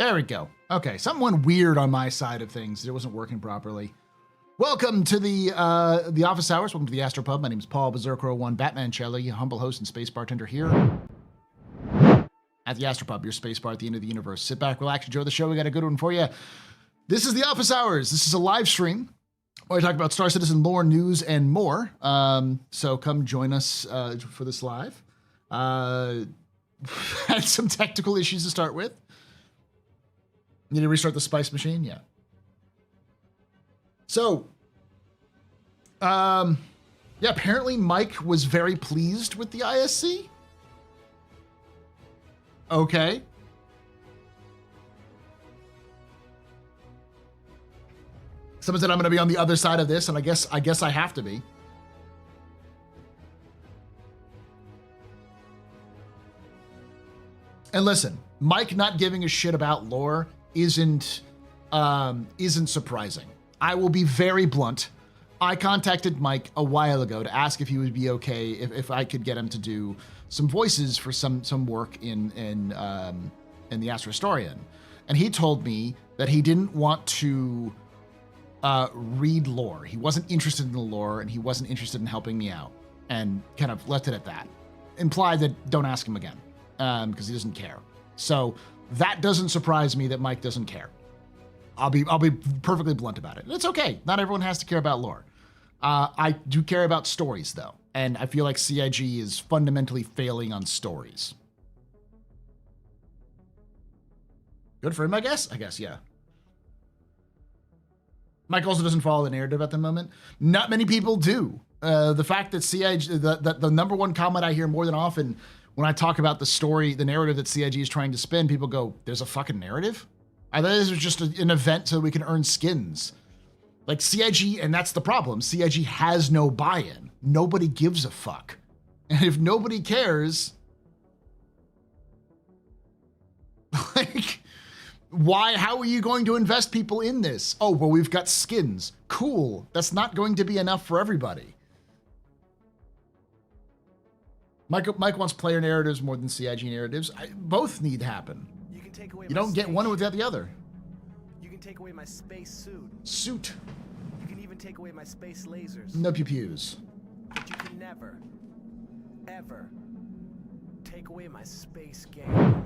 There we go. Okay, something went weird on my side of things. It wasn't working properly. Welcome to the office hours. Welcome to the AstroPub. My name is Paul Berserker01, Batman Shelley, humble host and space bartender here at the AstroPub, your space bar at the end of the universe. Sit back, relax, enjoy the show. We got a good one for you. This is the office hours. This is a live stream where I talk about Star Citizen lore, news, and more. So come join us for this live. Had some technical issues to start with. Need to restart the spice machine? Yeah. So, yeah, apparently Mike was very pleased with the ISC. Okay. Someone said I'm going to be on the other side of this, and I guess I have to be. And listen, Mike not giving a shit about lore isn't surprising. I will be very blunt. I contacted Mike a while ago to ask if he would be okay if I could get him to do some voices for some work in the Astrohistorian, and he told me that he didn't want to read lore. He wasn't interested in the lore, and he wasn't interested in helping me out, and kind of left it at that. Implied that don't ask him again because he doesn't care. So that doesn't surprise me that Mike doesn't care. I'll be perfectly blunt about it. It's okay. Not everyone has to care about lore. I do care about stories, though, and I feel like CIG is fundamentally failing on stories. Good for him, I guess. Yeah. Mike also doesn't follow the narrative at the moment. Not many people do. The fact that CIG, the number one comment I hear more than often when I talk about the story, the narrative that CIG is trying to spin, people go, "There's a fucking narrative?" I thought this was just an event so we can earn skins. Like CIG, and that's the problem. CIG has no buy-in. Nobody gives a fuck. And if nobody cares, like, why? How are you going to invest people in this? Oh, well, we've got skins. Cool. That's not going to be enough for everybody. Mike wants player narratives more than CIG narratives. Both need to happen. You don't get one without the other. You can take away my space suit. You can even take away my space lasers. No pew-pews. But you can never, ever take away my space game.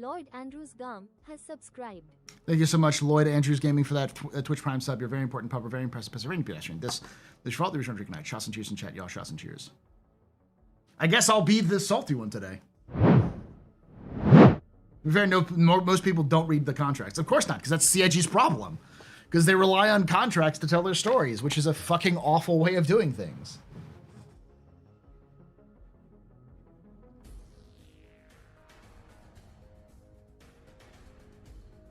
Lloyd Andrews Gum has subscribed. Thank you so much, Lloyd Andrews Gaming, for that Twitch Prime sub. You're very important, pub. We're very impressive, Pennsylvania pedestrian. This for all the return drinking night. Shots and cheers in chat, y'all. Shots and cheers. I guess I'll be the salty one today. Most people don't read the contracts. Of course not, because that's CIG's problem. Because they rely on contracts to tell their stories, which is a fucking awful way of doing things.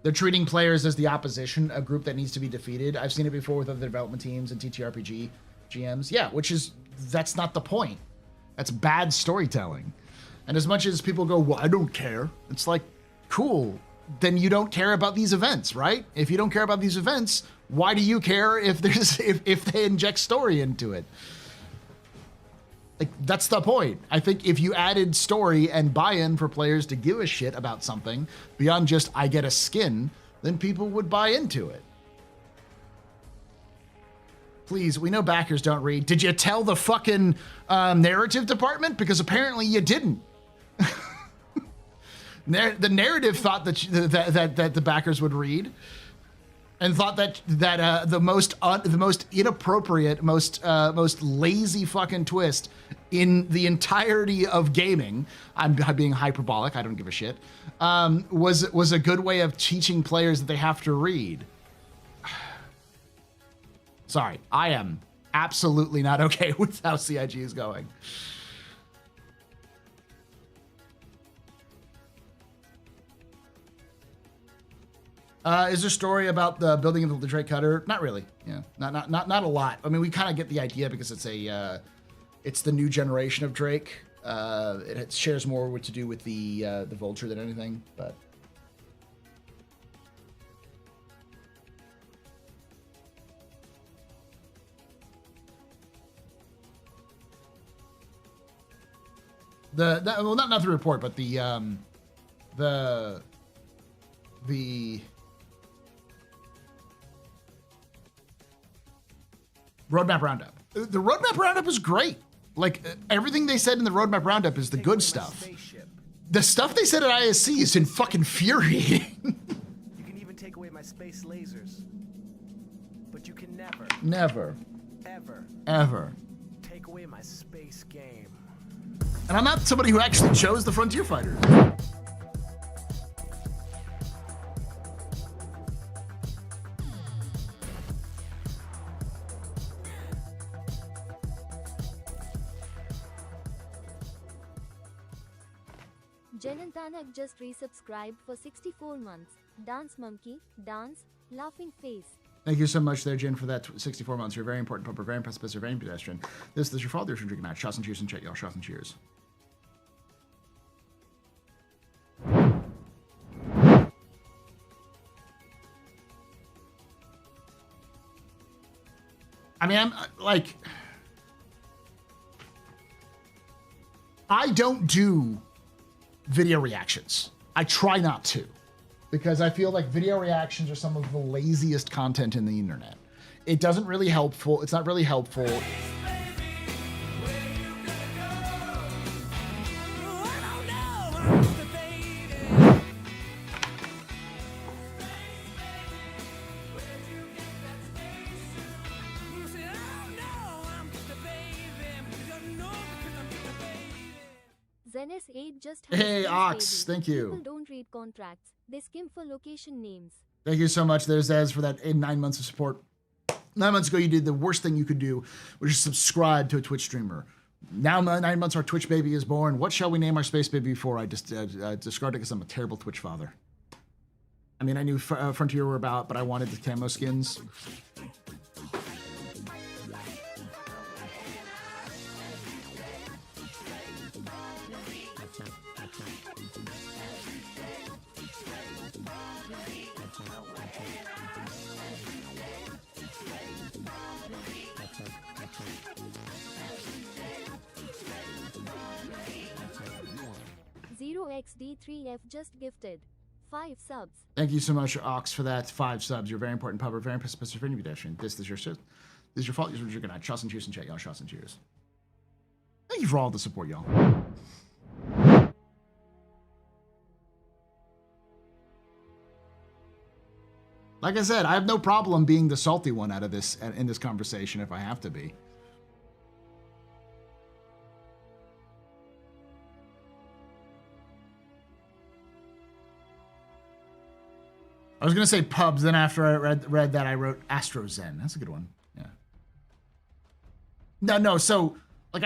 They're treating players as the opposition, a group that needs to be defeated. I've seen it before with other development teams and TTRPG GMs. Yeah, that's not the point. That's bad storytelling. And as much as people go, well, I don't care. It's like, cool. Then you don't care about these events, right? If you don't care about these events, why do you care if they inject story into it? Like, that's the point. I think if you added story and buy-in for players to give a shit about something beyond just, I get a skin, then people would buy into it. Please, we know backers don't read. Did you tell the fucking narrative department? Because apparently you didn't. The narrative thought that the backers would read, and thought that the most inappropriate, most lazy fucking twist in the entirety of gaming, I'm being hyperbolic, I don't give a shit, was a good way of teaching players that they have to read. Sorry, I am absolutely not okay with how CIG is going. Is there a story about the building of the Drake Cutter? Not really. Yeah, not a lot. I mean, we kind of get the idea because it's the new generation of Drake. It shares more what to do with the vulture than anything, but. Well, not the report, but the roadmap roundup. The roadmap roundup is great. Like everything they said in the roadmap roundup is the good stuff. The stuff they said at ISC is fucking infuriating. You can even take away my space lasers, but you can never, ever take away my space game. And I'm not somebody who actually chose the Frontier Fighter. Janantanak just resubscribed for 64 months. Dance monkey, dance, laughing face. Thank you so much there, Jen, for that 64 months. You're very important, Pupper, very precipice, very pedestrian. This is your father from drinking that. Shots and cheers and chat, y'all. Shots and cheers. I mean, I'm like, I don't do video reactions. I try not to, because I feel like video reactions are some of the laziest content in the internet. It doesn't really helpful. It's not really helpful. Zenes 8 just Hey, space Ox, baby. thank you. People don't read contracts. They skim for location names. Thank you so much. There's Dez for that 9 months of support. 9 months ago, you did the worst thing you could do, which is subscribe to a Twitch streamer. Now 9 months, our Twitch baby is born. What shall we name our space baby before I just discard it because I'm a terrible Twitch father? I mean, I knew Frontier were about, but I wanted the camo skins. XD3F just gifted 5 subs. Thank you so much, Ox, for that 5 subs. You're very important, Pupper. Very specific for any pedestrian. This is your fault. You're good night. Shots and cheers and chat, y'all. Shots and cheers. Thank you for all the support, y'all. Like I said, I have no problem being the salty one out of this in this conversation if I have to be. I was gonna say pubs, then after I read that, I wrote Astrozen. That's a good one. Yeah. No. So, like,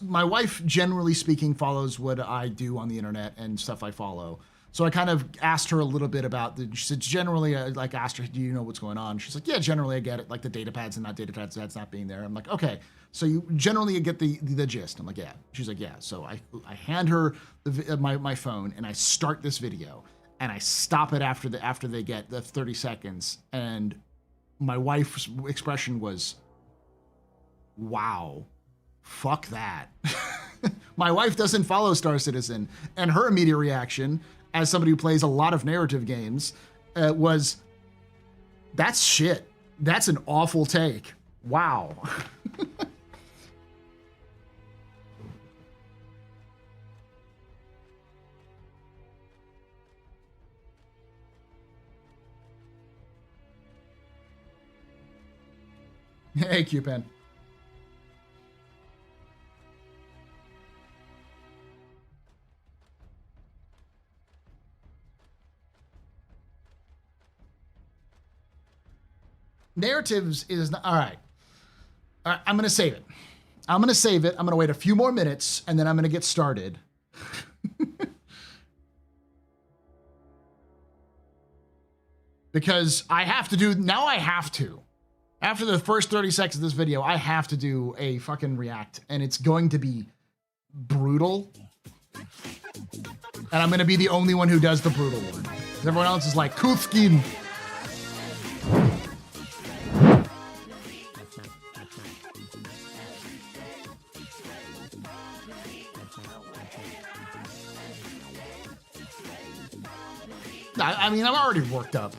my wife, generally speaking, follows what I do on the internet and stuff I follow. So I kind of asked her a little bit about she said, generally, like, asked her, do you know what's going on? She's like, yeah, generally I get it. Like the data pads and not data pads, that's not being there. I'm like, okay. So you generally get the gist. I'm like, yeah. She's like, yeah. So I hand her my phone and I start this video. And I stop it after they get the 30 seconds, and my wife's expression was, "Wow, fuck that." My wife doesn't follow Star Citizen, and her immediate reaction, as somebody who plays a lot of narrative games, was, "That's shit. That's an awful take. Wow." Hey, Q-Pen. Narratives is not, all right. All right, I'm going to save it. I'm going to wait a few more minutes, and then I'm going to get started. Because I have to. After the first 30 seconds of this video, I have to do a fucking react, and it's going to be brutal. And I'm going to be the only one who does the brutal one. Everyone else is like, Kuthkin. I mean, I'm already worked up.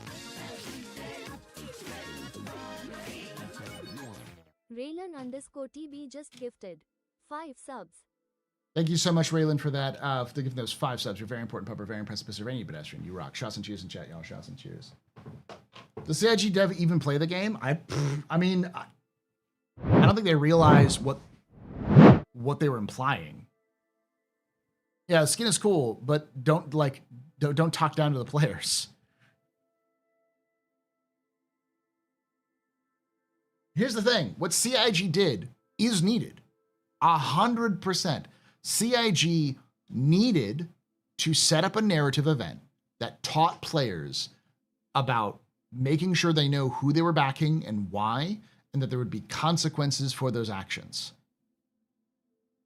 Raylan_TB just gifted 5 subs. Thank you so much, Raylan, for that. For giving those 5 subs. You're very important, Pupper. Very impressive, Pennsylvania pedestrian. You rock. Shots and cheers in chat, y'all. Shots and cheers. Does CIG dev even play the game? I mean, I don't think they realized what they were implying. Yeah, skin is cool, but don't talk down to the players. Here's the thing. What CIG did is needed. 100%. CIG needed to set up a narrative event that taught players about making sure they know who they were backing and why, and that there would be consequences for those actions.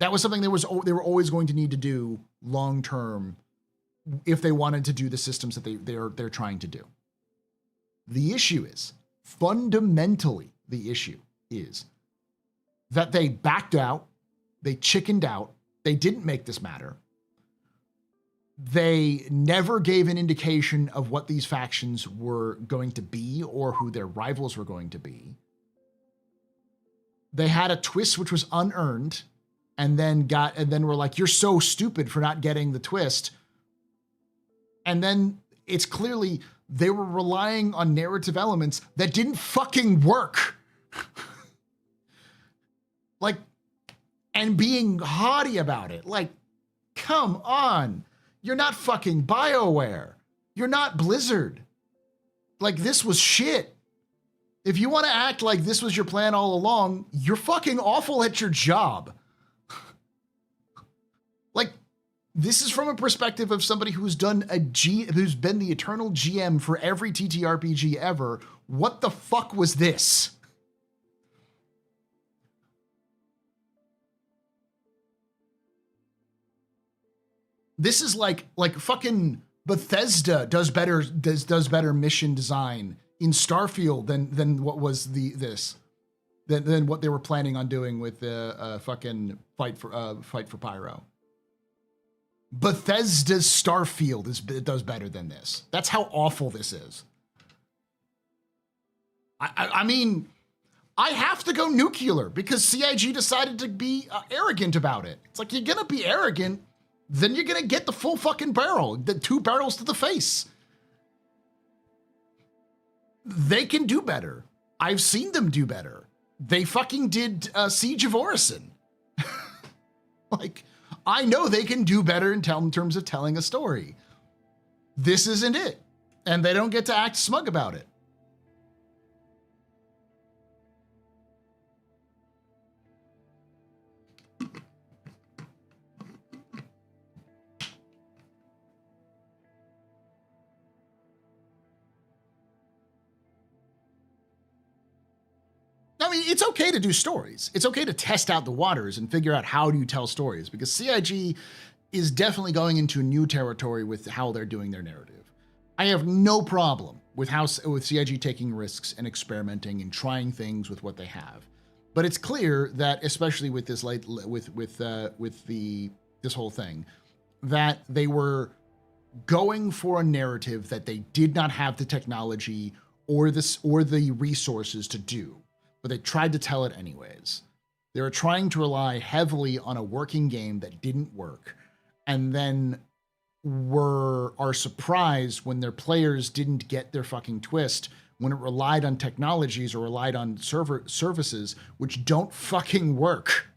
That was something they were always going to need to do long term if they wanted to do the systems that they're trying to do. The issue is, fundamentally, the issue is that they backed out, they chickened out, they didn't make this matter. They never gave an indication of what these factions were going to be or who their rivals were going to be. They had a twist which was unearned, and then were like, you're so stupid for not getting the twist. And then it's clearly they were relying on narrative elements that didn't fucking work. Like, and being haughty about it. Like, come on. You're not fucking BioWare. You're not Blizzard. Like, this was shit. If you want to act like this was your plan all along, you're fucking awful at your job. Like, this is from a perspective of somebody who's been the eternal GM for every TTRPG ever. What the fuck was this? This is like fucking Bethesda does better mission design in Starfield than what was than what they were planning on doing with the fucking fight for Pyro. Bethesda's Starfield does better than this. That's how awful this is. I mean, I have to go nuclear because CIG decided to be arrogant about it. It's like, you're gonna be arrogant, then you're gonna get the full fucking barrel, the 2 barrels to the face. They can do better. I've seen them do better. They fucking did Siege of Orison. Like, I know they can do better in terms of telling a story. This isn't it. And they don't get to act smug about it. I mean, it's okay to do stories. It's okay to test out the waters and figure out how do you tell stories, because CIG is definitely going into new territory with how they're doing their narrative. I have no problem with CIG taking risks and experimenting and trying things with what they have. But it's clear that, especially with this this whole thing, that they were going for a narrative that they did not have the technology or the resources to do. But they tried to tell it anyways. They were trying to rely heavily on a working game that didn't work, and then are surprised when their players didn't get their fucking twist, when it relied on technologies or relied on services which don't fucking work.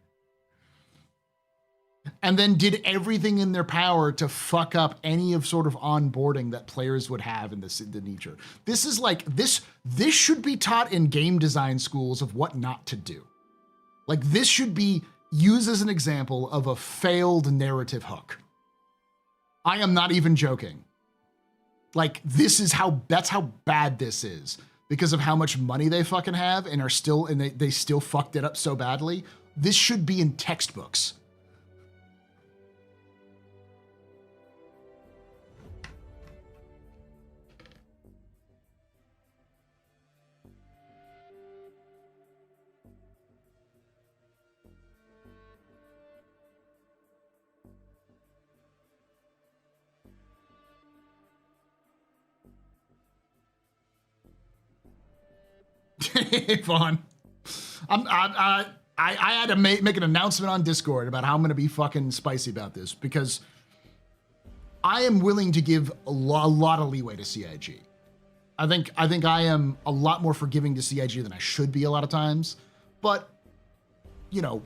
And then did everything in their power to fuck up any of sort of onboarding that players would have in the nature. This is like, this should be taught in game design schools of what not to do. Like, this should be used as an example of a failed narrative hook. I am not even joking. Like, that's how bad this is, because of how much money they fucking have and they still fucked it up so badly. This should be in textbooks. Hey, Vaughn. I had to make an announcement on Discord about how I'm going to be fucking spicy about this, because I am willing to give a lot of leeway to CIG. I think I am a lot more forgiving to CIG than I should be a lot of times, but you know,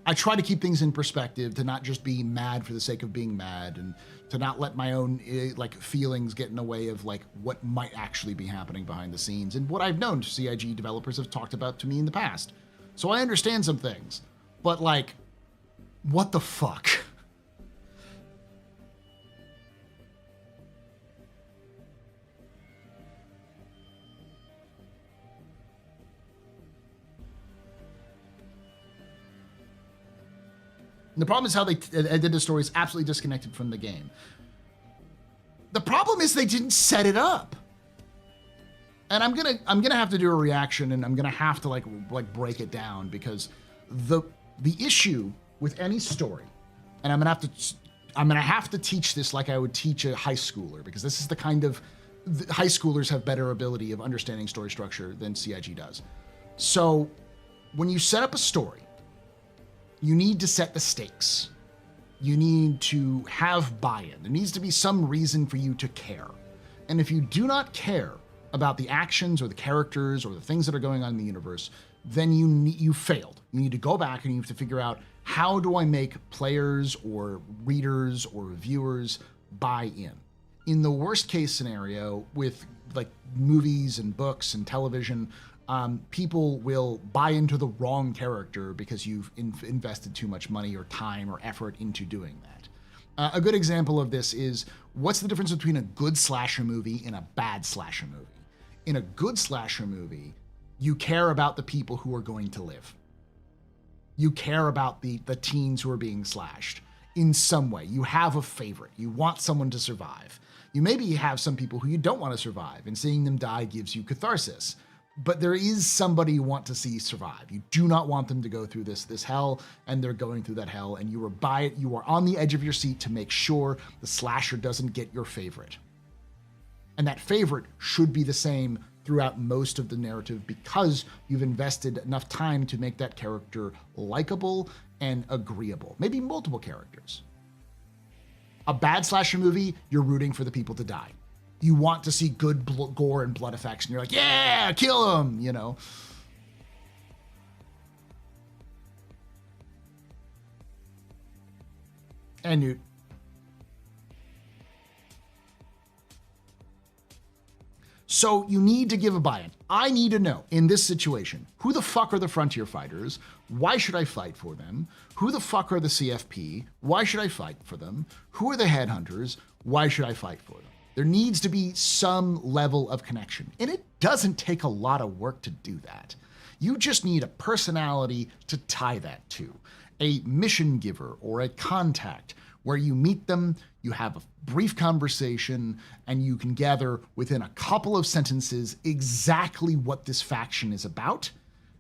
I try to keep things in perspective, to not just be mad for the sake of being mad, and to not let my own like feelings get in the way of like what might actually be happening behind the scenes and what I've known CIG developers have talked about to me in the past. So I understand some things, but like, what the fuck? The problem is how they did the story is absolutely disconnected from the game. The problem is they didn't set it up. And I'm gonna have to do a reaction, and I'm gonna have to like break it down, because the issue with any story, and I'm gonna have to teach this like I would teach a high schooler, because this is the kind of high schoolers have better ability of understanding story structure than CIG does. So when you set up a story, you need to set the stakes. You need to have buy-in. There needs to be some reason for you to care. And if you do not care about the actions or the characters or the things that are going on in the universe, then you failed. You need to go back and you have to figure out, how do I make players or readers or viewers buy in? In the worst case scenario with like movies and books and television, people will buy into the wrong character because you've invested too much money or time or effort into doing that. A good example of this is, what's the difference between a good slasher movie and a bad slasher movie? In a good slasher movie, you care about the people who are going to live. You care about the teens who are being slashed in some way. You have a favorite. You want someone to survive. You maybe have some people who you don't want to survive, and seeing them die gives you catharsis. But there is somebody you want to see survive. You do not want them to go through this hell, and they're going through that hell, and you are on the edge of your seat to make sure the slasher doesn't get your favorite. And that favorite should be the same throughout most of the narrative, because you've invested enough time to make that character likable and agreeable. Maybe multiple characters. A bad slasher movie, you're rooting for the people to die. You want to see good gore and blood effects, and you're like, yeah, kill them, you know. And Newt. So you need to give a buy-in. I need to know, in this situation, who the fuck are the Frontier Fighters? Why should I fight for them? Who the fuck are the CFP? Why should I fight for them? Who are the Headhunters? Why should I fight for them? There needs to be some level of connection, and it doesn't take a lot of work to do that. You just need a personality to tie that to, a mission giver or a contact where you meet them, you have a brief conversation, and you can gather within a couple of sentences exactly what this faction is about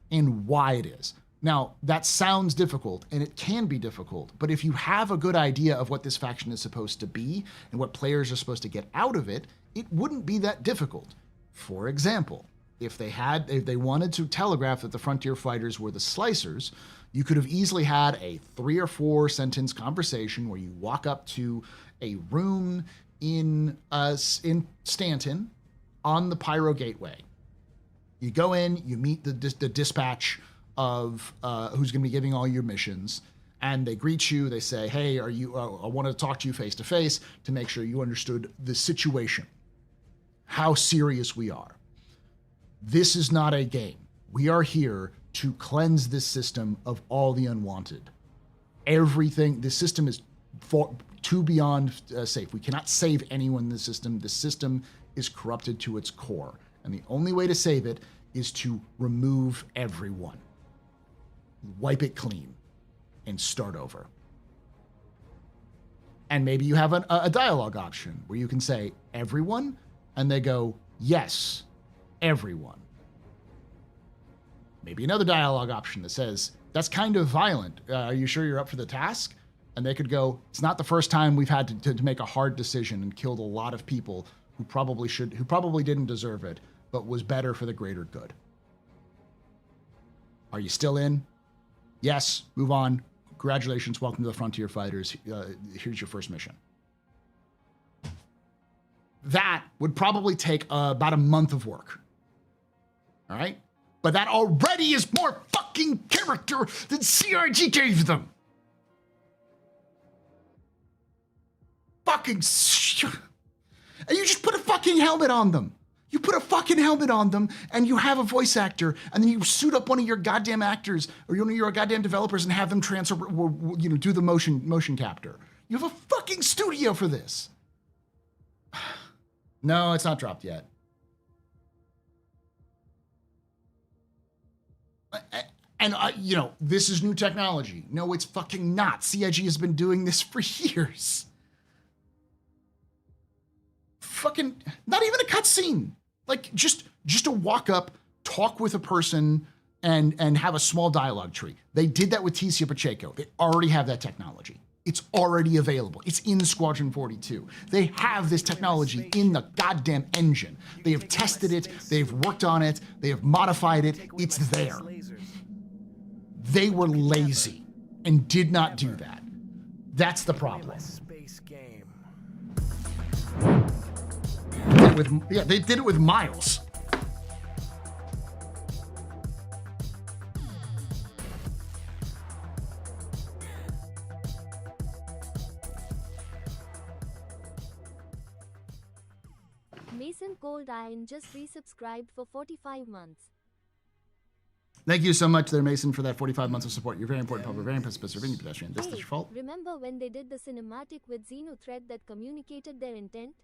and why it is. Now, that sounds difficult, and it can be difficult, but if you have a good idea of what this faction is supposed to be and what players are supposed to get out of it, it wouldn't be that difficult. For example, if they wanted to telegraph that the Frontier Fighters were the Slicers, you could have easily had a 3 or 4 sentence conversation where you walk up to a room in Stanton on the Pyro Gateway. You go in, you meet the dispatch of who's going to be giving all your missions, and they greet you. They say, hey, I want to talk to you face to face to make sure you understood the situation, how serious we are. This is not a game. We are here to cleanse this system of all the unwanted. Everything, this system is too beyond safe. We cannot save anyone in the system. The system is corrupted to its core, and the only way to save it is to remove everyone. Wipe it clean and start over. And maybe you have a dialogue option where you can say, everyone? And they go, yes, everyone. Maybe another dialogue option that says, that's kind of violent. Are you sure you're up for the task? And they could go, it's not the first time we've had to make a hard decision and killed a lot of people who probably didn't deserve it, but was better for the greater good. Are you still in? Yes, move on. Congratulations, welcome to the Frontier Fighters. Here's your first mission. That would probably take about a month of work. All right? But that already is more fucking character than CRG gave them. Fucking and you just put a fucking helmet on them. You put a fucking helmet on them and you have a voice actor and then you suit up one of your goddamn actors or one of your goddamn developers and have them transfer, you know, do the motion capture. You have a fucking studio for this. No, it's not dropped yet. And, you know, this is new technology. No, it's fucking not. CIG has been doing this for years. Fucking, not even a cutscene. Like, just a walk up, talk with a person, and have a small dialogue tree. They did that with Ticia Pacheco. They already have that technology. It's already available. It's in Squadron 42. They have this technology in the goddamn engine. They have tested it. They've worked on it. They have modified it. It's there. They were lazy and did not do that. That's the problem. They did it with Miles. Mason Cold Iron just resubscribed for 45 months. Thank you so much there, Mason, for that 45 months of support. You're very important, public, very pacifist, very pedestrian. This is your fault. Remember when they did the cinematic with Xenothread that communicated their intent?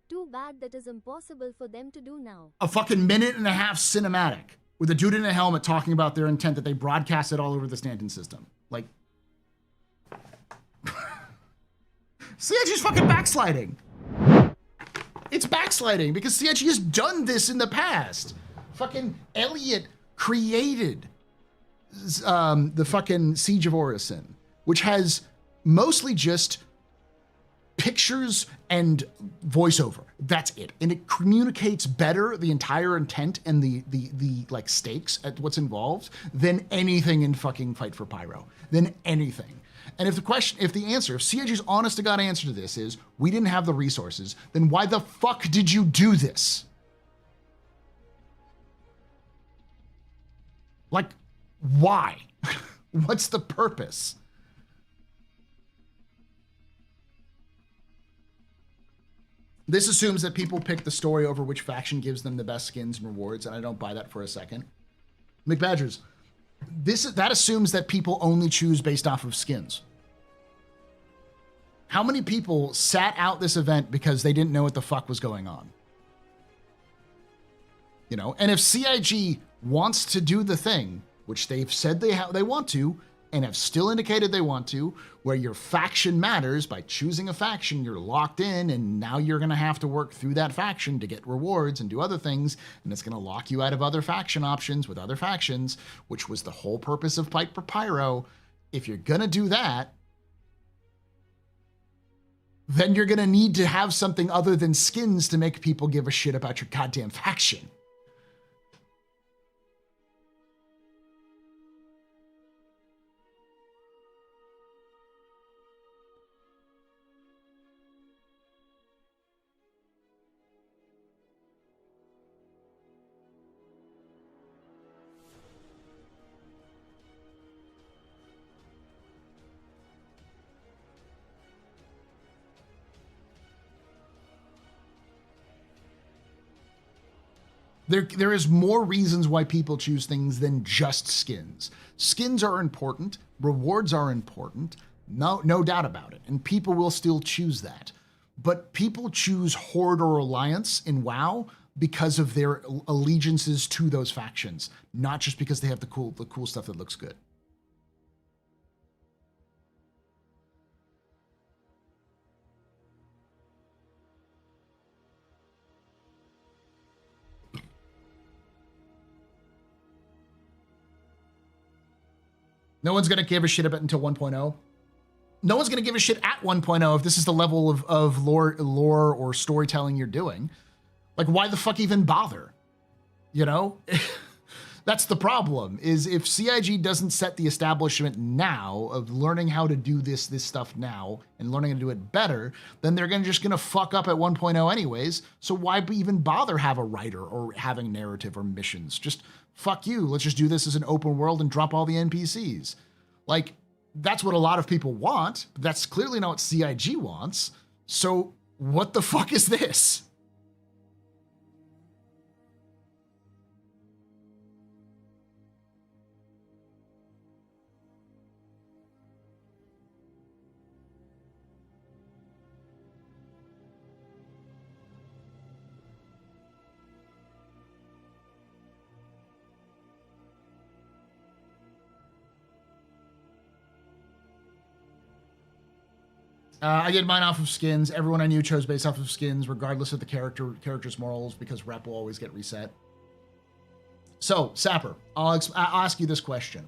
Too bad that is impossible for them to do now. A fucking minute and a half cinematic with a dude in a helmet talking about their intent that they broadcasted all over the Stanton system. Like, CIG's fucking backsliding. It's backsliding because CIG has done this in the past. Fucking Elliot created the fucking Siege of Orison, which has mostly just pictures and voiceover. That's it. And it communicates better the entire intent and the like stakes at what's involved than anything in fucking Fight for Pyro. Than anything. And if the answer, if CIG's honest to God answer to this is, we didn't have the resources, then why the fuck did you do this? Like, why? What's the purpose? This assumes that people pick the story over which faction gives them the best skins and rewards, and I don't buy that for a second. McBadgers, that assumes that people only choose based off of skins. How many people sat out this event because they didn't know what the fuck was going on? You know, and if CIG wants to do the thing, which they've said they want to, and have still indicated they want to, where your faction matters, by choosing a faction, you're locked in, and now you're gonna have to work through that faction to get rewards and do other things, and it's gonna lock you out of other faction options with other factions, which was the whole purpose of Fight for Pyro. If you're gonna do that, then you're gonna need to have something other than skins to make people give a shit about your goddamn faction. There is more reasons why people choose things than just skins. Skins are important, rewards are important, no doubt about it, and people will still choose that. But people choose Horde or Alliance in WoW because of their allegiances to those factions, not just because they have the cool stuff that looks good. No one's going to give a shit about it until 1.0. No one's going to give a shit at 1.0 if this is the level of lore or storytelling you're doing. Like, why the fuck even bother? You know? That's the problem, is if CIG doesn't set the establishment now of learning how to do this stuff now and learning how to do it better, then they're just gonna fuck up at 1.0 anyways. So why even bother have a writer or having narrative or missions? Just fuck you. Let's just do this as an open world and drop all the NPCs. Like, that's what a lot of people want, but that's clearly not what CIG wants. So what the fuck is this? I did mine off of skins. Everyone I knew chose based off of skins, regardless of the character's morals, because rep will always get reset. So, Sapper, I'll ask you this question.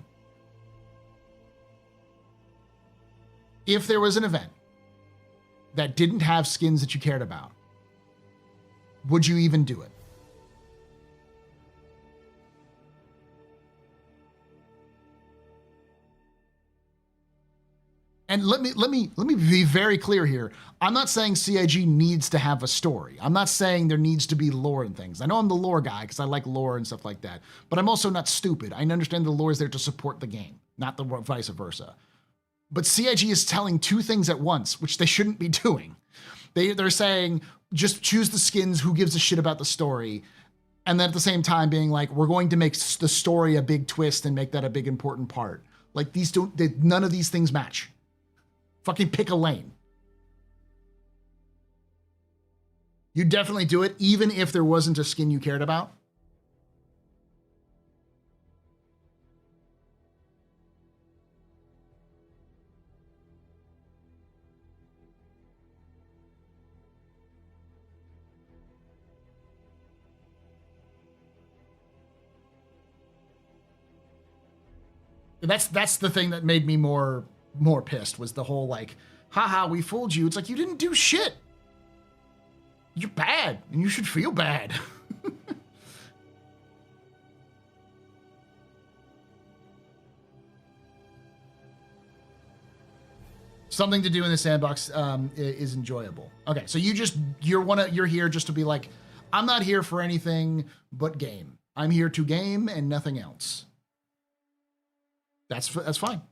If there was an event that didn't have skins that you cared about, would you even do it? And let me be very clear here. I'm not saying CIG needs to have a story. I'm not saying there needs to be lore and things. I know I'm the lore guy because I like lore and stuff like that. But I'm also not stupid. I understand the lore is there to support the game, not the vice versa. But CIG is telling two things at once, which they shouldn't be doing. They're saying, just choose the skins, who gives a shit about the story? And then at the same time being like, we're going to make the story a big twist and make that a big important part. Like, none of these things match. Fucking pick a lane. You'd definitely do it, even if there wasn't a skin you cared about. That's the thing that made me more pissed, was the whole like, haha, we fooled you. It's like, you didn't do shit. You're bad, and you should feel bad. Something to do in the sandbox is enjoyable. Okay, so you're here just to be like, I'm not here for anything but game. I'm here to game and nothing else. That's fine.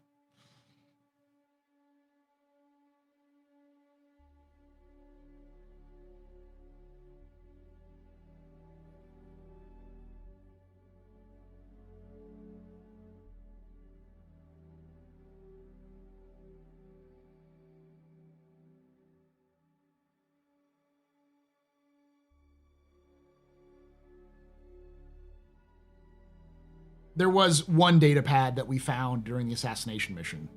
There was one data pad that we found during the assassination mission.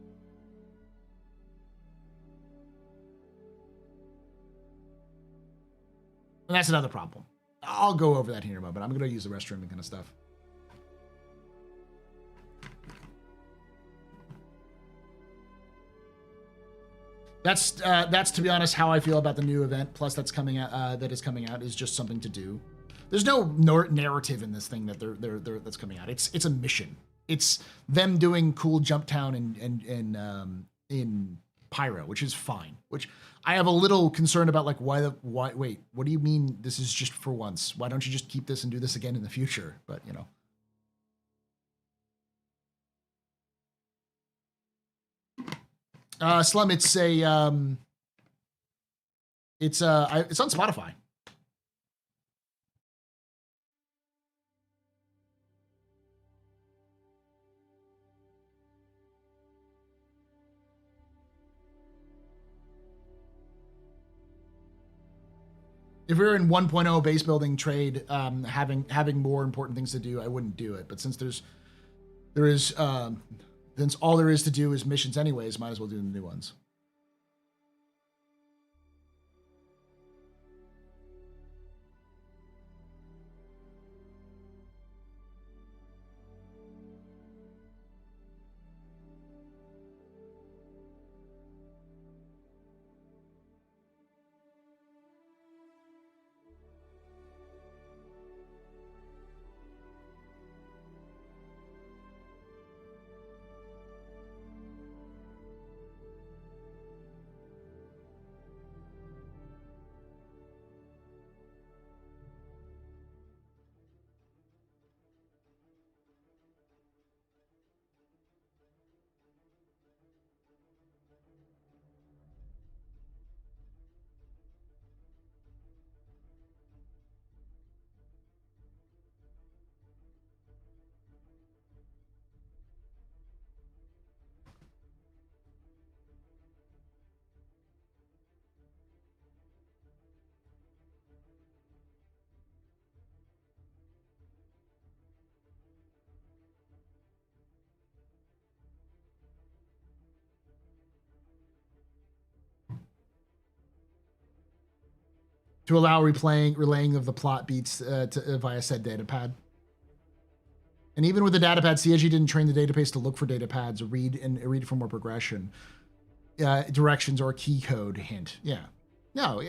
And that's another problem. I'll go over that here in a moment. I'm going to use the restroom and kind of stuff. That's to be honest how I feel about the new event. Plus, that's coming out. That is coming out is just something to do. There's no narrative in this thing that that's coming out. It's a mission. It's them doing cool jump town in Pyro, which is fine. Which I have a little concern about, like, why wait, what do you mean this is just for once? Why don't you just keep this and do this again in the future? But you know. Slum, it's on Spotify. If we were in 1.0 base building trade, having more important things to do, I wouldn't do it. But since since all there is to do is missions anyways, might as well do the new ones. to allow relaying of the plot beats via said datapad. And even with the datapad, CIG didn't train the database to look for datapads or read for more progression, directions, or key code hint. Yeah. No.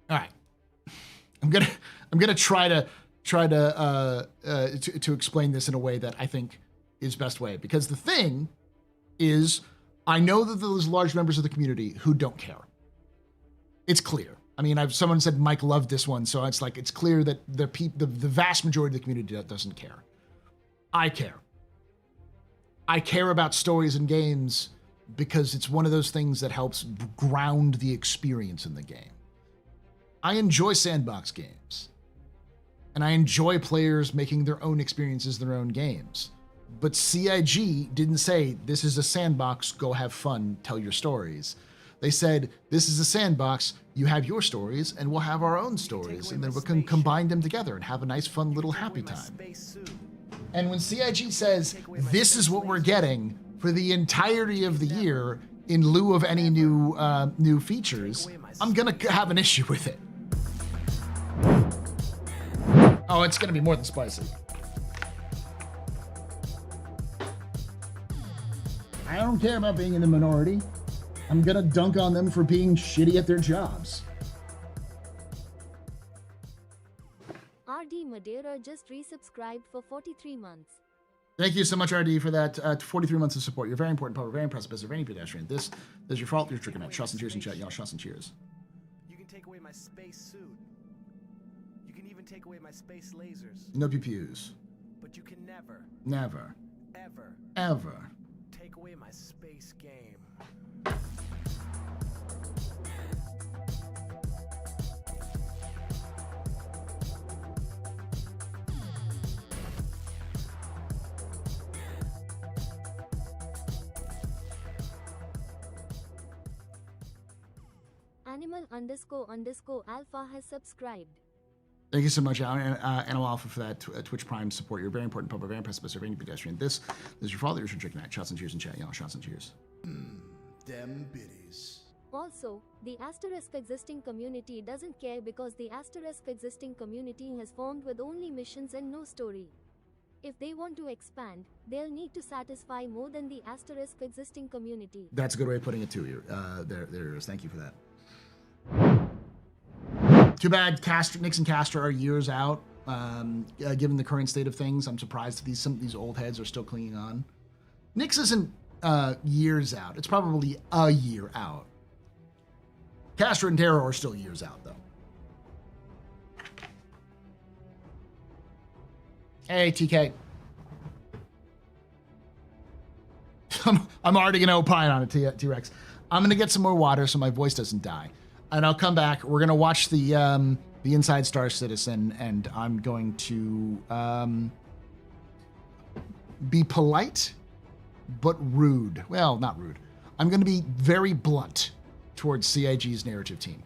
All right. I'm gonna try to explain this in a way that I think is best way, because the thing is, I know that there's large members of the community who don't care. It's clear. I mean, someone said Mike loved this one, so it's like it's clear that the vast majority of the community doesn't care. I care. I care about stories and games because it's one of those things that helps ground the experience in the game. I enjoy sandbox games, and I enjoy players making their own experiences, their own games. But CIG didn't say, this is a sandbox, go have fun, tell your stories. They said, this is a sandbox, you have your stories, and we'll have our own stories, and then we can combine them together and have a nice, fun little happy time. And when CIG says, this is what we're getting for the entirety of the year in lieu of any new features, I'm gonna have an issue with it. Oh, it's gonna be more than spicy. I don't care about being in the minority. I'm gonna dunk on them for being shitty at their jobs. RD Madeira just resubscribed for 43 months. Thank you so much, RD, for that 43 months of support. You're very important, public, very impressive, as a very pedestrian. This is your fault. You're tricking out. Shots and cheers in chat, y'all. Shots and cheers. You can take away my space suit. You can even take away my space lasers. No pew-pews. But you can never, ever take away my space game. Animal__alpha has subscribed. Thank you so much, Animal Alpha, for that Twitch Prime support. You're very important, public, very impressive, very pedestrian. This is your father. You're drinking that. Shots and cheers in chat, y'all. Shots and cheers. Them biddies. Also, the asterisk existing community doesn't care because the asterisk existing community has formed with only missions and no story. If they want to expand, they'll need to satisfy more than the asterisk existing community. That's a good way of putting it too. There it is. Thank you for that. Too bad Nix and Castro are years out. Given the current state of things, I'm surprised that some of these old heads are still clinging on. Nix isn't years out. It's probably a year out. Castro and Darrow are still years out, though. Hey, TK. I'm already going to opine on it, T-Rex. I'm going to get some more water so my voice doesn't die. And I'll come back. We're going to watch the Inside Star Citizen, and I'm going to be polite, but rude. Well, not rude. I'm going to be very blunt towards CIG's narrative team.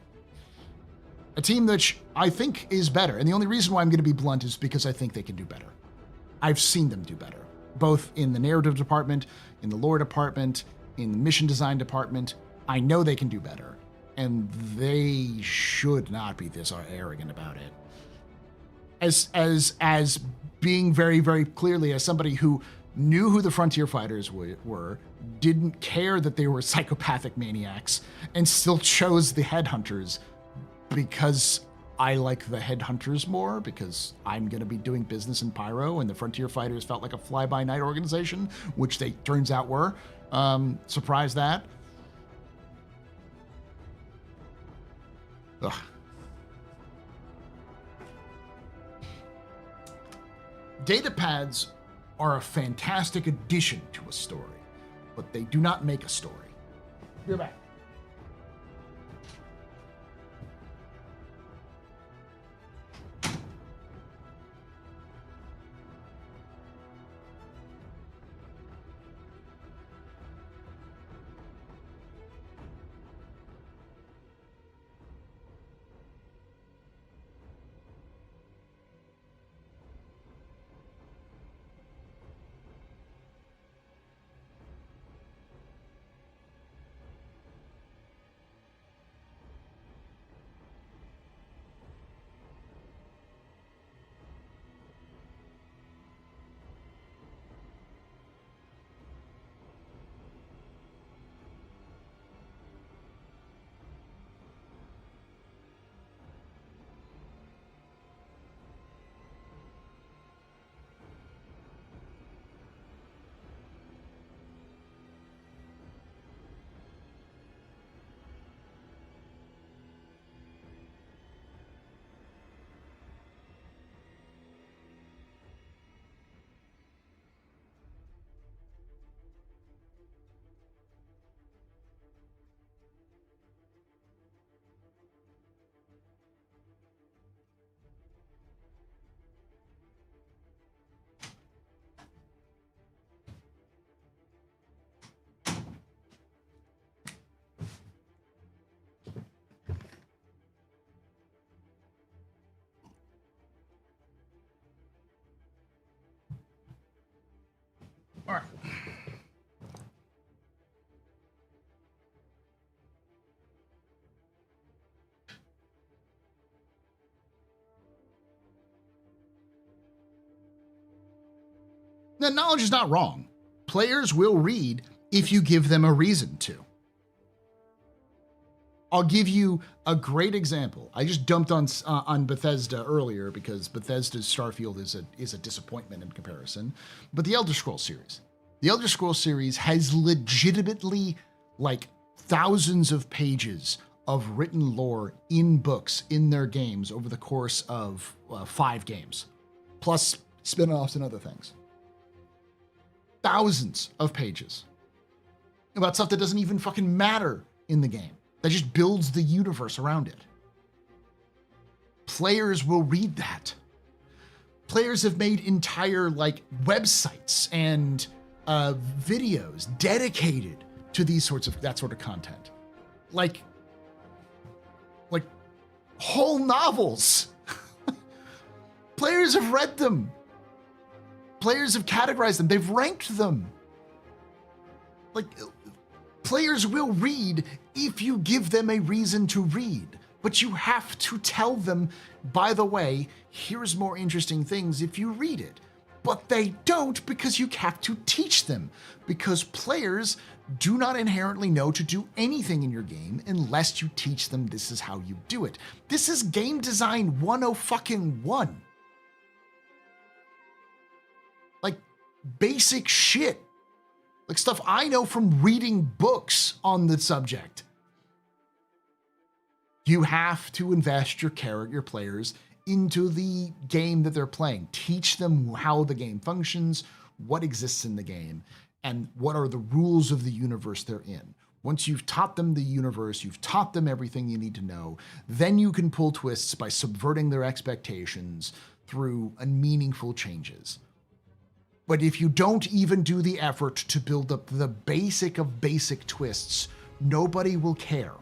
A team that I think is better. And the only reason why I'm going to be blunt is because I think they can do better. I've seen them do better, both in the narrative department, in the lore department, in the mission design department. I know they can do better. And they should not be this arrogant about it. As being very, very clearly, as somebody who knew who the Frontier Fighters were, didn't care that they were psychopathic maniacs, and still chose the Headhunters because I like the Headhunters more, because I'm going to be doing business in Pyro, and the Frontier Fighters felt like a fly-by-night organization, which they turns out were. Surprised that. Ugh. Datapads are a fantastic addition to a story, but they do not make a story. You're back. All right. Now, knowledge is not wrong. Players will read if you give them a reason to. I'll give you a great example. I just dumped on Bethesda earlier because Bethesda's Starfield is a disappointment in comparison. But the Elder Scrolls series. The Elder Scrolls series has legitimately like thousands of pages of written lore in books in their games over the course of 5 games, plus spin-offs and other things. Thousands of pages about stuff that doesn't even fucking matter in the game, that just builds the universe around it. Players will read that. Players have made entire like websites and videos dedicated to that sort of content. Like whole novels. Players have read them. Players have categorized them. They've ranked them. Like, players will read if you give them a reason to read. But you have to tell them, by the way, here's more interesting things if you read it. But they don't because you have to teach them. Because players do not inherently know to do anything in your game unless you teach them this is how you do it. This is game design 101. Like, basic shit. Like stuff I know from reading books on the subject. You have to invest your players into the game that they're playing. Teach them how the game functions, what exists in the game, and what are the rules of the universe they're in. Once you've taught them the universe, you've taught them everything you need to know, then you can pull twists by subverting their expectations through meaningful changes. But if you don't even do the effort to build up the basic of basic twists, nobody will care.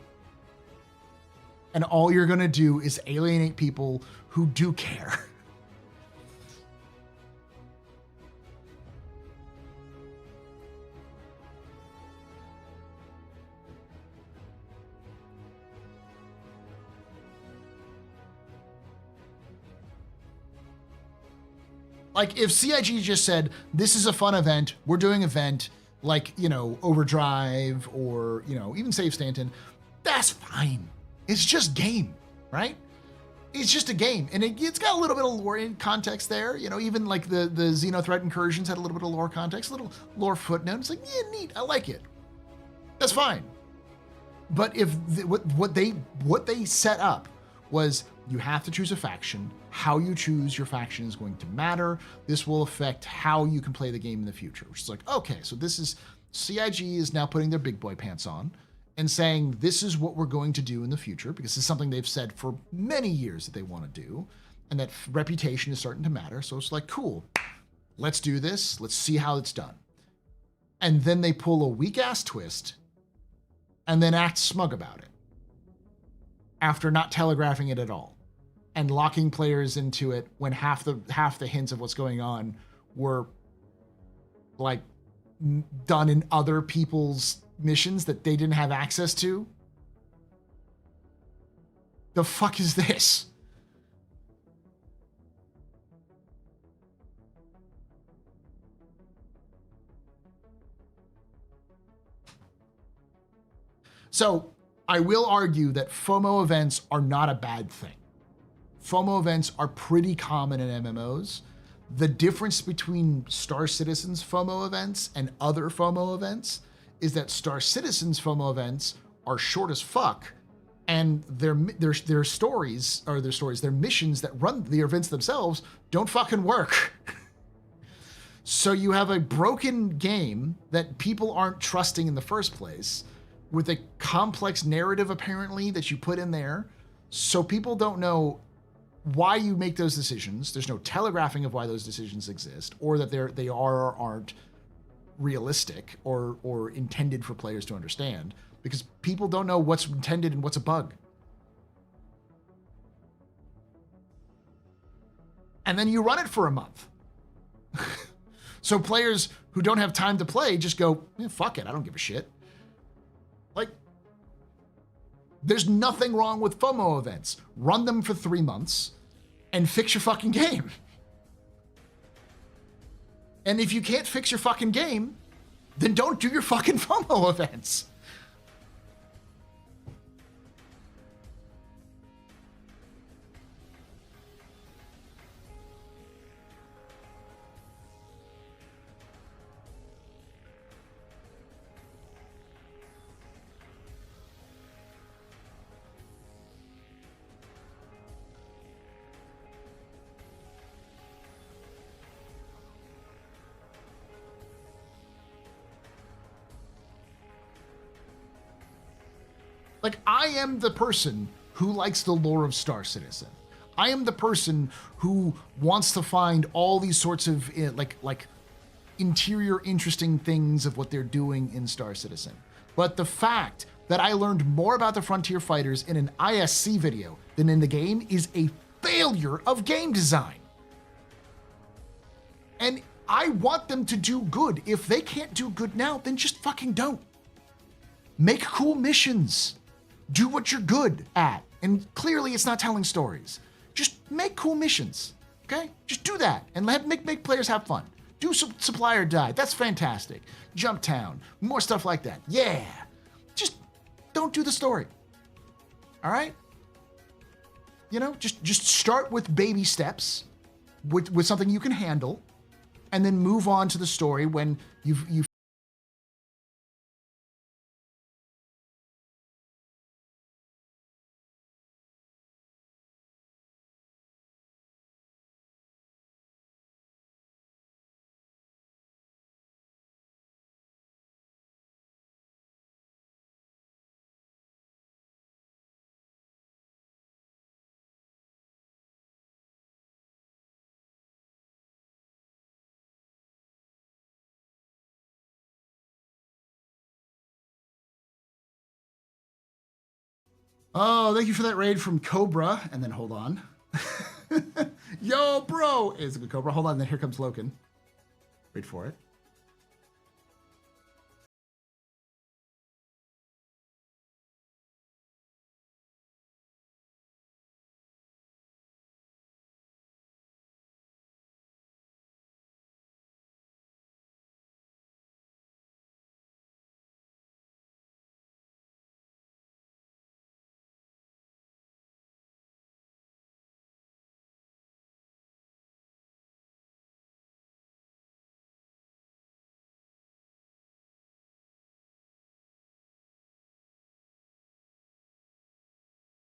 And all you're going to do is alienate people who do care. Like, if CIG just said, this is a fun event, we're doing event, like, Overdrive or, even Save Stanton, that's fine. It's just game, right? It's just a game. And it's got a little bit of lore in context there. Even like the Xenothreat incursions had a little bit of lore context, a little lore footnote. It's like, yeah, neat, I like it. That's fine. But if what they set up was you have to choose a faction. How you choose your faction is going to matter. This will affect how you can play the game in the future, which is like, okay, so this is CIG is now putting their big boy pants on and saying, this is what we're going to do in the future, because it's something they've said for many years that they want to do, and that reputation is starting to matter. So it's like, cool, let's do this. Let's see how it's done. And then they pull a weak ass twist and then act smug about it after not telegraphing it at all and locking players into it when half the hints of what's going on were like done in other people's missions that they didn't have access to. The fuck is this? So I will argue that FOMO events are not a bad thing. FOMO events are pretty common in MMOs. The difference between Star Citizen's FOMO events and other FOMO events is that Star Citizen's FOMO events are short as fuck, and their missions that run the events themselves don't fucking work. So you have a broken game that people aren't trusting in the first place, with a complex narrative apparently that you put in there, so people don't know why you make those decisions. There's no telegraphing of why those decisions exist, or that they are or aren't realistic or intended for players to understand, because people don't know what's intended and what's a bug. And then you run it for a month. So players who don't have time to play just go, fuck it, I don't give a shit. Like, there's nothing wrong with FOMO events. Run them for 3 months and fix your fucking game. And if you can't fix your fucking game, then don't do your fucking FOMO events. Like, I am the person who likes the lore of Star Citizen. I am the person who wants to find all these sorts of like interior interesting things of what they're doing in Star Citizen. But the fact that I learned more about the Frontier Fighters in an ISC video than in the game is a failure of game design. And I want them to do good. If they can't do good now, then just fucking don't. Make cool missions. Do what you're good at. And clearly it's not telling stories. Just make cool missions, okay? Just do that and make players have fun. Do some supply or die. That's fantastic. Jump Town, more stuff like that. Yeah. Just don't do the story. All right? You know, just start with baby steps with something you can handle and then move on to the story when you've Oh, thank you for that raid from Cobra. And then hold on. Yo, bro. It's a good Cobra. Hold on. Then here comes Loken. Wait for it.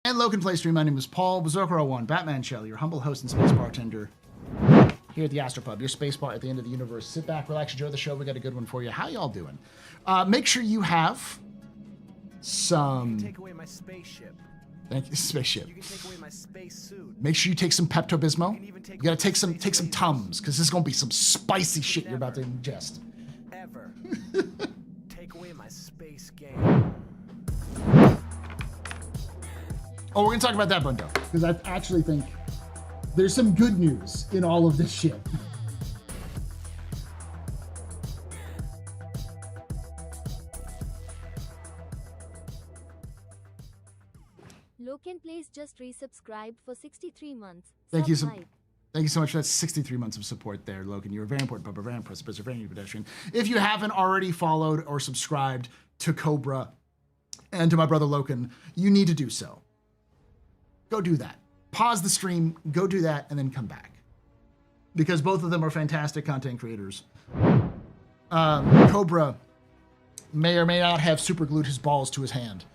And Loken Play Stream, my name is Paul, Berserker01, Batman Shell, your humble host and space bartender here at the AstroPub, your space bar at the end of the universe. Sit back, relax, enjoy the show. We got a good one for you. How y'all doing? Make sure you have some... Take away my spaceship. Thank you, spaceship. You can take away my space suit. Make sure you take some Pepto-Bismol. You gotta take some Tums, because this is gonna be some spicy shit you're about to ingest. Ever. Take away my space game. Oh, we're gonna talk about that, Bundo, because I actually think there's some good news in all of this shit. Loken Plays just resubscribed for 63 months. Thank you Sub so hype. Thank you so much for that 63 months of support there, Logan. You're a very important pupper, very impressive, very new pedestrian. If you haven't already followed or subscribed to Cobra and to my brother Logan, you need to do so. Go do that. Pause the stream, go do that, and then come back. Because both of them are fantastic content creators. Cobra may or may not have superglued his balls to his hand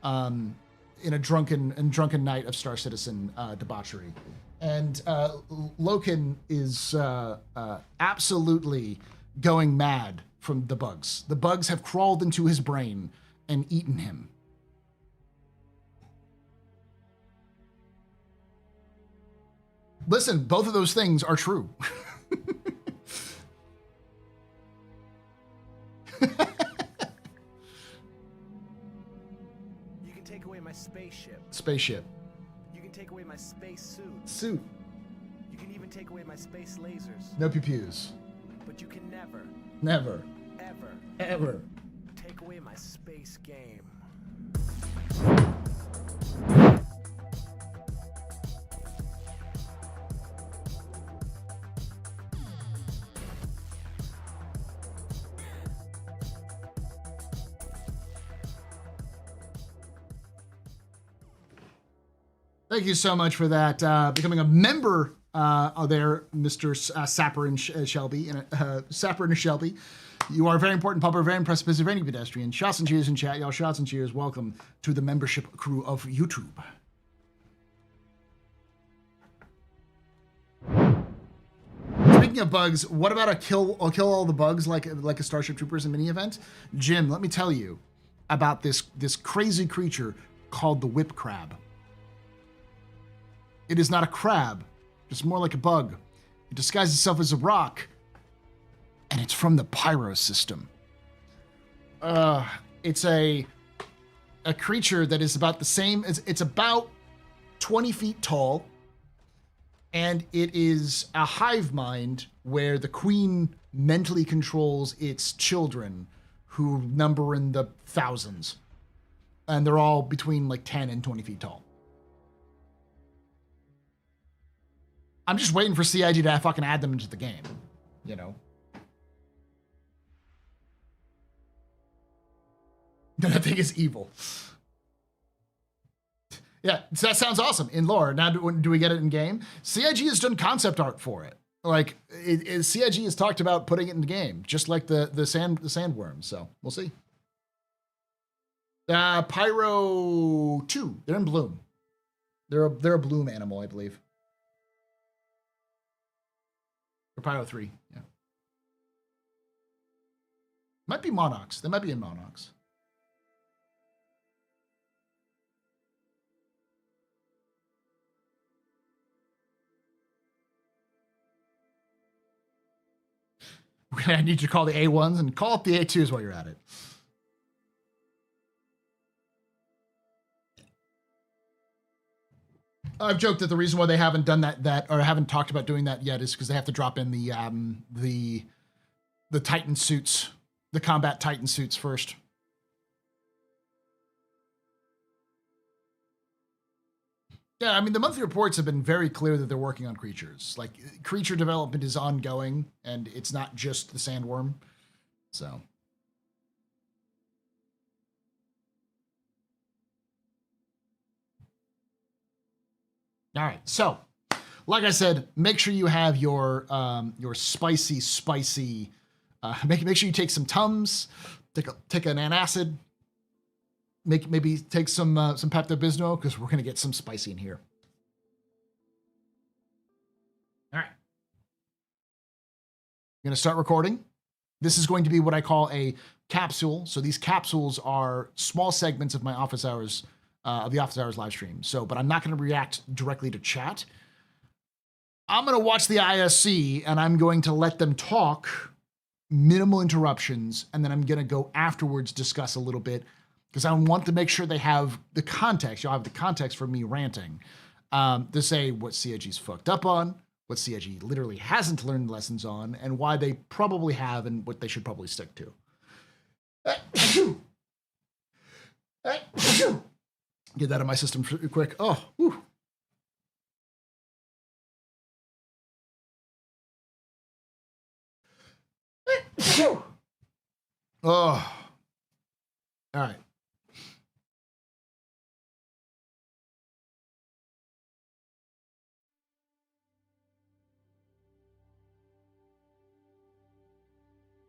in a drunken night of Star Citizen debauchery. And Loken is absolutely going mad from the bugs. The bugs have crawled into his brain and eaten him. Listen, both of those things are true. You can take away my spaceship. Spaceship. You can take away my space suit. Suit. You can even take away my space lasers. No pew-pews. but you can never, Never. ever Ever. take away my space game. Thank you so much for that. Becoming a member there, Mr. Sapper and Shelby. Sapper and Shelby. You are a very important pupper, very impressive, busy, very pedestrian. Shots and cheers in chat, y'all. Shots and cheers. Welcome to the membership crew of YouTube. Speaking of bugs, what about a kill all the bugs like a Starship Troopers mini event? Jim, let me tell you about this crazy creature called the whip crab. It is not a crab, it's more like a bug. It disguises itself as a rock, and it's from the Pyro system. It's a creature that is about the same, it's about 20 feet tall, and it is a hive mind where the queen mentally controls its children, who number in the thousands. And they're all between like 10 and 20 feet tall. I'm just waiting for CIG to fucking add them into the game, you know? That thing is evil. Yeah, that sounds awesome in lore. Now, do we get it in game? CIG has done concept art for it. Like, CIG has talked about putting it in the game, just like the sandworm. So we'll see. Pyro 2, they're in bloom. They're a bloom animal, I believe. Or Pyro 3, yeah. Might be Monarchs. They might be in Monarchs. I need you to call the A1s and call up the A2s while you're at it. I've joked that the reason why they haven't done that or haven't talked about doing that yet is because they have to drop in the Titan suits, the combat Titan suits first. Yeah, I mean, the monthly reports have been very clear that they're working on creatures. Like, creature development is ongoing, and it's not just the sandworm. So. All right, so, like I said, make sure you have your spicy, make sure you take some Tums, take an antacid, maybe take some Pepto-Bismol, because we're gonna get some spicy in here. All right, I'm gonna start recording. This is going to be what I call a capsule. So these capsules are small segments of my office hours. Of the Office Hours live stream. So, but I'm not going to react directly to chat. I'm going to watch the ISC and I'm going to let them talk, minimal interruptions, and then I'm going to go afterwards discuss a little bit because I want to make sure they have the context. You'll have the context for me ranting to say what CIG's fucked up on, what CIG literally hasn't learned lessons on, and why they probably have and what they should probably stick to. Get that out of my system quick. Oh, whew. Oh, all right.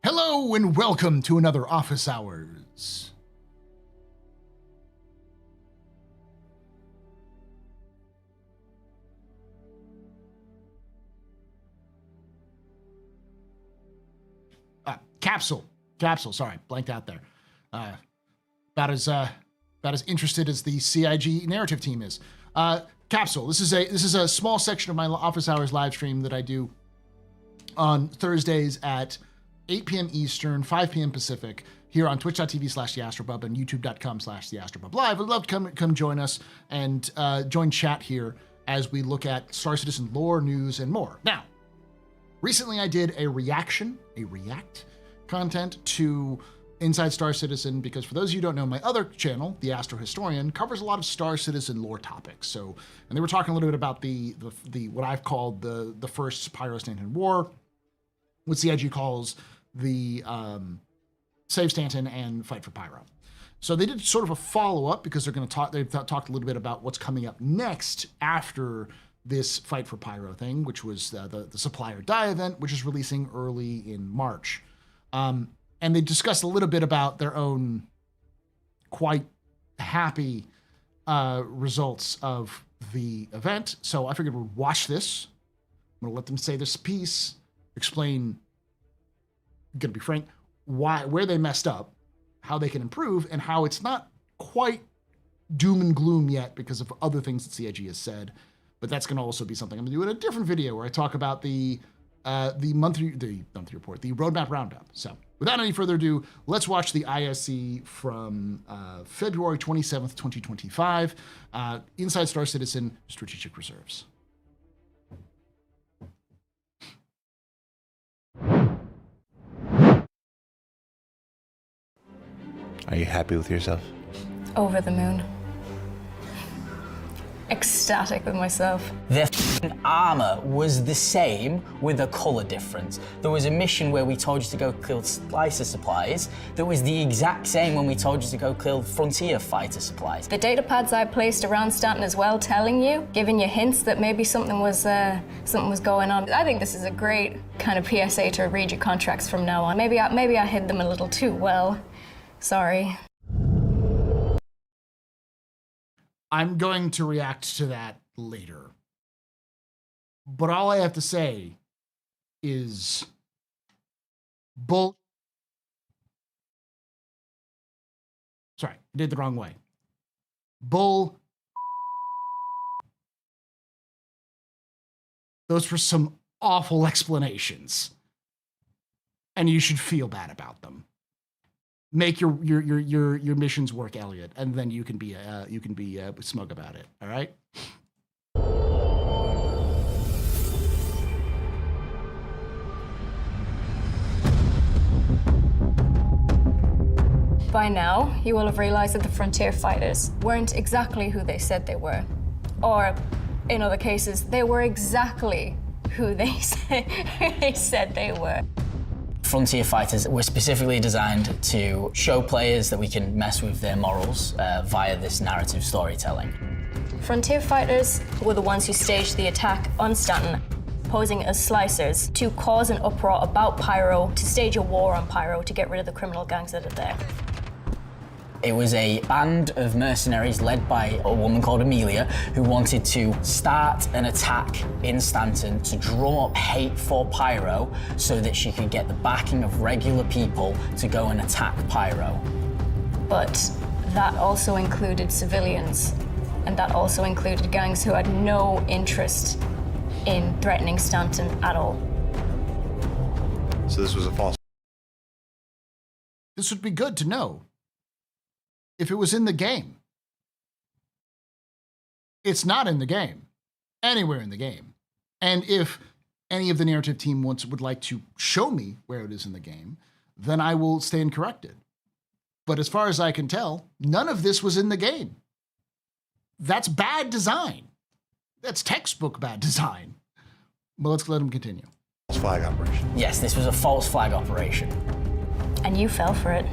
Hello and welcome to another Office Hours. Capsule, sorry, blanked out there. About as interested as the CIG narrative team is. Capsule, this is a small section of my Office Hours live stream that I do on Thursdays at 8 p.m. Eastern, 5 p.m. Pacific, here on twitch.tv/TheAstroPub and youtube.com/TheAstroPub Live. I'd love to come join us and join chat here as we look at Star Citizen lore, news, and more. Now, Recently, I did a react content to Inside Star Citizen, because for those of you who don't know, my other channel, The Astro Historian, covers a lot of Star Citizen lore topics. So, and they were talking a little bit about the what I've called the first Pyro-Stanton War, what CIG calls the Save Stanton and Fight for Pyro. So they did sort of a follow-up, because they're going to talk. They've talked a little bit about what's coming up next after this Fight for Pyro thing, which was the Supply or Die event, which is releasing early in March. And they discussed a little bit about their own quite happy results of the event. So I figured we'd watch this. I'm gonna let them say this piece, explain, gonna be frank, where they messed up, how they can improve, and how it's not quite doom and gloom yet because of other things that CIG has said. But that's going to also be something I'm going to do in a different video where I talk about the monthly report, the roadmap roundup. So without any further ado, let's watch the ISC from February 27th, 2025, Inside Star Citizen Strategic Reserves. Are you happy with yourself? Over the moon. Ecstatic with myself. Their armor was the same with a color difference. There was a mission where we told you to go kill slicer supplies that was the exact same when we told you to go kill frontier fighter supplies. The data pads I placed around Stanton as well, telling you, giving you hints that maybe something was going on. I think this is a great kind of PSA to read your contracts from now on. Maybe I hid them a little too well. Sorry. I'm going to react to that later. But all I have to say is sorry, I did it the wrong way. Those were some awful explanations. And you should feel bad about them. Make your missions work, Elliot, and then you can be smug about it. All right. By now, you will have realized that the frontier fighters weren't exactly who they said they were. Or, in other cases, they were exactly who they said they were. Frontier fighters were specifically designed to show players that we can mess with their morals via this narrative storytelling. Frontier fighters were the ones who staged the attack on Stanton, posing as slicers to cause an uproar about Pyro, to stage a war on Pyro, to get rid of the criminal gangs that are there. It was a band of mercenaries led by a woman called Amelia who wanted to start an attack in Stanton to drum up hate for Pyro so that she could get the backing of regular people to go and attack Pyro. But that also included civilians, and that also included gangs who had no interest in threatening Stanton at all. So this was a false. This would be good to know if it was in the game. It's not in the game, anywhere in the game. And if any of the narrative team would like to show me where it is in the game, then I will stand corrected. But as far as I can tell, none of this was in the game. That's bad design. That's textbook bad design. But let's let him continue. False flag operation. Yes, this was a false flag operation. And you fell for it.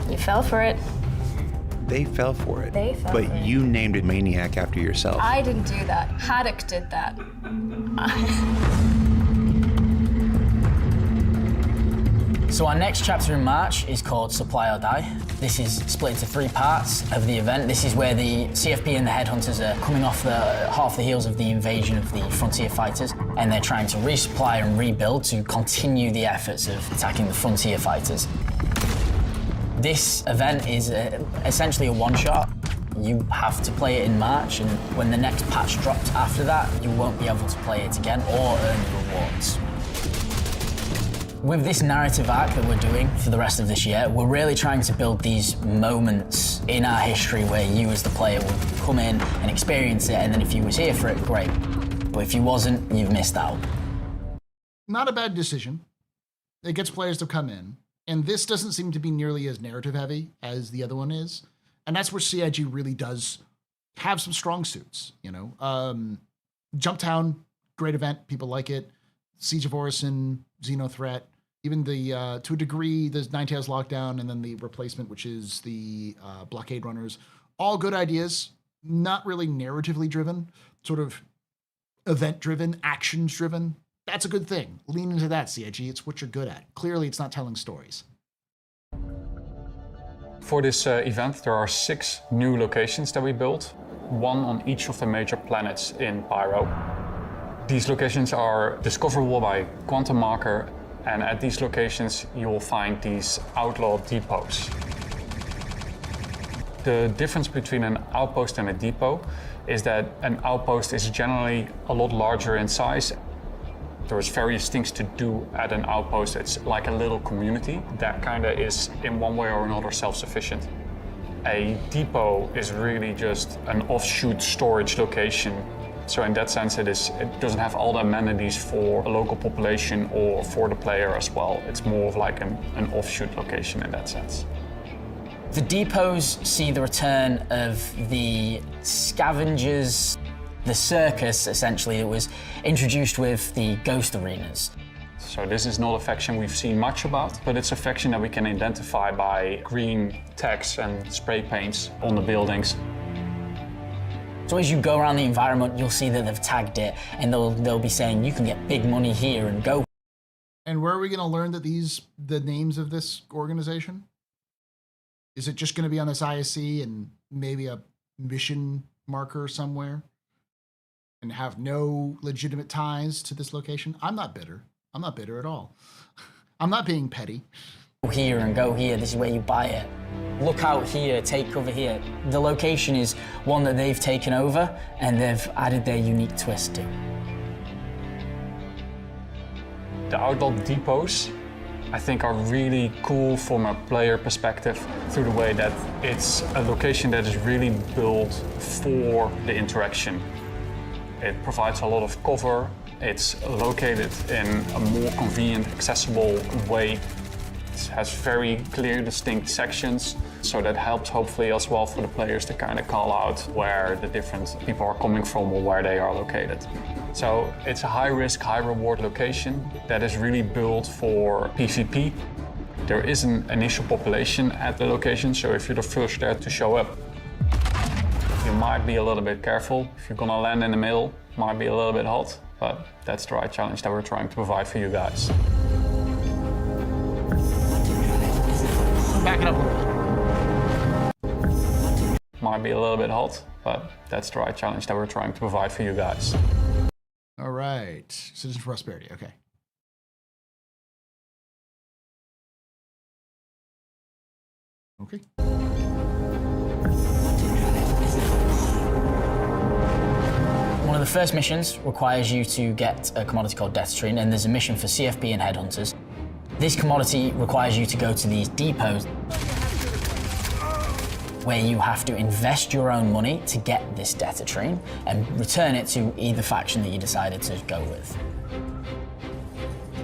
You fell for it. They fell for it. They fell but for it. you named it Maniac after yourself. I didn't do that. Haddock did that. So our next chapter in March is called Supply or Die. This is split into 3 parts of the event. This is where the CFP and the Headhunters are coming off half the heels of the invasion of the Frontier Fighters, and they're trying to resupply and rebuild to continue the efforts of attacking the Frontier Fighters. This event is essentially a one-shot. You have to play it in March, and when the next patch drops after that, you won't be able to play it again or earn rewards. With this narrative arc that we're doing for the rest of this year, we're really trying to build these moments in our history where you as the player will come in and experience it, and then if you was here for it, great. But if you wasn't, you've missed out. not a bad decision. It gets players to come in. And this doesn't seem to be nearly as narrative heavy as the other one is. And that's where CIG really does have some strong suits, you know. Jumptown, great event. People like it. Siege of Orison, Xeno Threat. Even the, to a degree, there's Ninetales Lockdown, and then the replacement, which is the Blockade Runners. All good ideas, not really narratively driven, sort of event-driven, actions-driven. That's a good thing. Lean into that, CIG. It's what you're good at. Clearly, it's not telling stories. For this event, there are 6 new locations that we built, 1 on each of the major planets in Pyro. These locations are discoverable by quantum marker, and at these locations you will find these outlaw depots. The difference between an outpost and a depot is that an outpost is generally a lot larger in size. There's various things to do at an outpost. It's like a little community that kind of is in one way or another self-sufficient. A depot is really just an offshoot storage location. So in that sense, it doesn't have all the amenities for a local population or for the player as well. It's more of like an offshoot location in that sense. The depots see the return of the scavengers, the circus, essentially, that was introduced with the ghost arenas. So this is not a faction we've seen much about, but it's a faction that we can identify by green text and spray paints on the buildings. So as you go around the environment, you'll see that they've tagged it, and they'll be saying, you can get big money here and go. And where are we going to learn that the names of this organization? Is it just going to be on this ISC and maybe a mission marker somewhere and have no legitimate ties to this location? I'm not bitter. I'm not bitter at all. I'm not being petty. Go here and go here, this is where you buy it. Look out here, take cover here. The location is one that they've taken over and they've added their unique twist to. The outlaw depots, I think, are really cool from a player perspective through the way that it's a location that is really built for the interaction. It provides a lot of cover. It's located in a more convenient, accessible way. It has very clear, distinct sections, so that helps hopefully as well for the players to kind of call out where the different people are coming from or where they are located. So it's a high-risk, high-reward location that is really built for PvP. There is an initial population at the location, so if you're the first there to show up, you might be a little bit careful. If you're gonna land in the middle, it might be a little bit hot, but that's the right challenge that we're trying to provide for you guys. Back it up a little. Might be a little bit hot, but that's the right challenge that we're trying to provide for you guys. All right. Citizen Prosperity. Okay. Okay. One of the first missions requires you to get a commodity called Death Tree, and there's a mission for CFP and Headhunters. This commodity requires you to go to these depots where you have to invest your own money to get this Death Tree and return it to either faction that you decided to go with.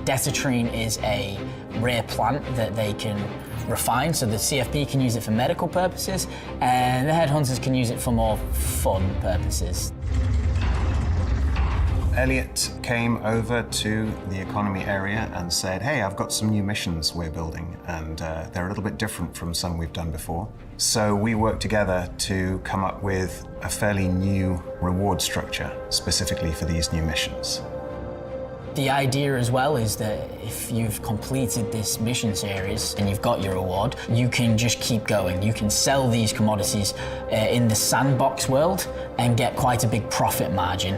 Death Tree is a rare plant that they can refine, so the CFP can use it for medical purposes, and the Headhunters can use it for more fun purposes. Elliot came over to the economy area and said, hey, I've got some new missions we're building, and they're a little bit different from some we've done before. So we worked together to come up with a fairly new reward structure specifically for these new missions. The idea as well is that if you've completed this mission series and you've got your reward, you can just keep going. You can sell these commodities in the sandbox world and get quite a big profit margin.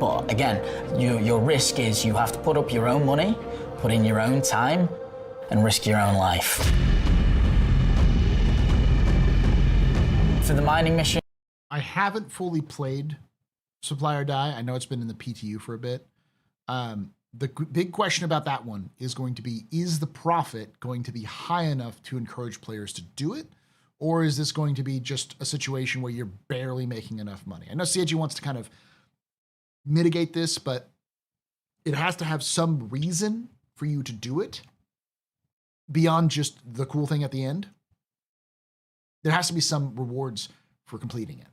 But again, your risk is you have to put up your own money, put in your own time, and risk your own life. For the mining mission, I haven't fully played Supply or Die. I know it's been in the PTU for a bit. The big question about that one is going to be, is the profit going to be high enough to encourage players to do it? Or is this going to be just a situation where you're barely making enough money? I know CIG wants to kind of mitigate this, but it has to have some reason for you to do it beyond just the cool thing at the end. There has to be some rewards for completing it.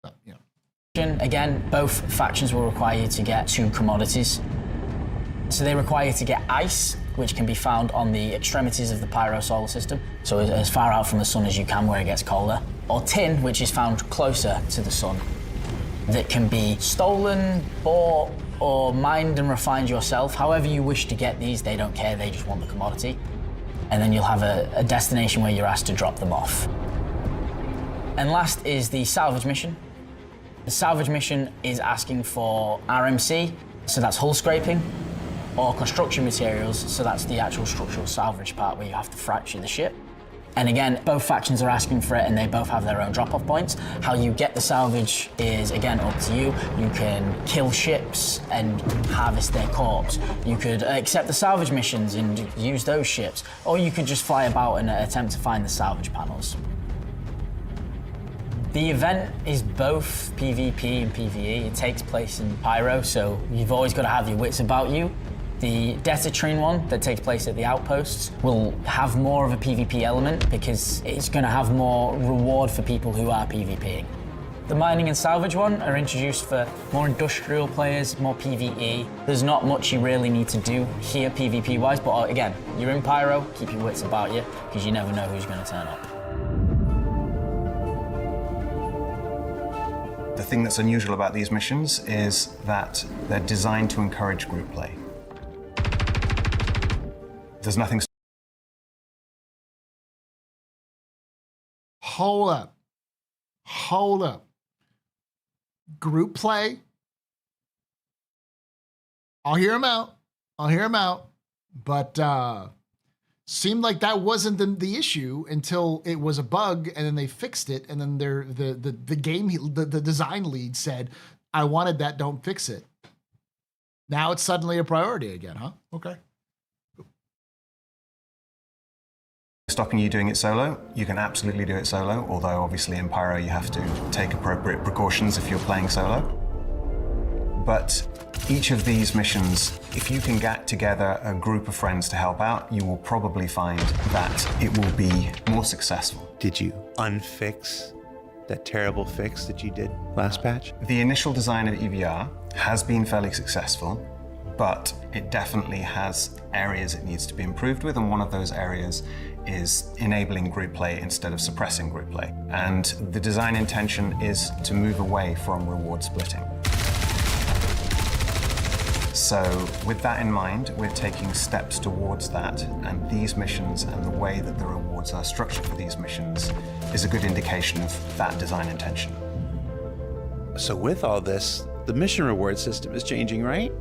But, you know. Again, both factions will require you to get 2 commodities. So they require you to get ice, which can be found on the extremities of the Pyro solar system, so as far out from the sun as you can where it gets colder. Or tin, which is found closer to the sun, that can be stolen, bought, or mined and refined yourself. However you wish to get these, they don't care, they just want the commodity. And then you'll have a destination where you're asked to drop them off. And last is the salvage mission. The salvage mission is asking for RMC, so that's hull scraping, or construction materials, so that's the actual structural salvage part where you have to fracture the ship. And again, both factions are asking for it and they both have their own drop-off points. How you get the salvage is, again, up to you. You can kill ships and harvest their corpse. You could accept the salvage missions and use those ships, or you could just fly about and attempt to find the salvage panels. The event is both PvP and PvE. It takes place in Pyro, so you've always got to have your wits about you. The Detatrine one that takes place at the outposts will have more of a PvP element because it's going to have more reward for people who are PvPing. The mining and salvage one are introduced for more industrial players, more PvE. There's not much you really need to do here PvP-wise, but again, you're in Pyro, keep your wits about you because you never know who's going to turn up. The thing that's unusual about these missions is that they're designed to encourage group play. There's nothing. Hold up. Hold up. Group play? I'll hear him out. I'll hear him out. But seemed like that wasn't the issue until it was a bug, and then they fixed it, and then the design lead said, "I wanted that. Don't fix it." Now it's suddenly a priority again, huh? Okay. Stopping you doing it solo, you can absolutely do it solo, although obviously in Pyro you have to take appropriate precautions if you're playing solo. But each of these missions, if you can get together a group of friends to help out, you will probably find that it will be more successful. Did you unfix that terrible fix that you did last patch? The initial design of EVR has been fairly successful, but it definitely has areas it needs to be improved with, and one of those areas is enabling group play instead of suppressing group play. And the design intention is to move away from reward splitting. So with that in mind, we're taking steps towards that, and these missions and the way that the rewards are structured for these missions is a good indication of that design intention. So with all this, the mission reward system is changing, right?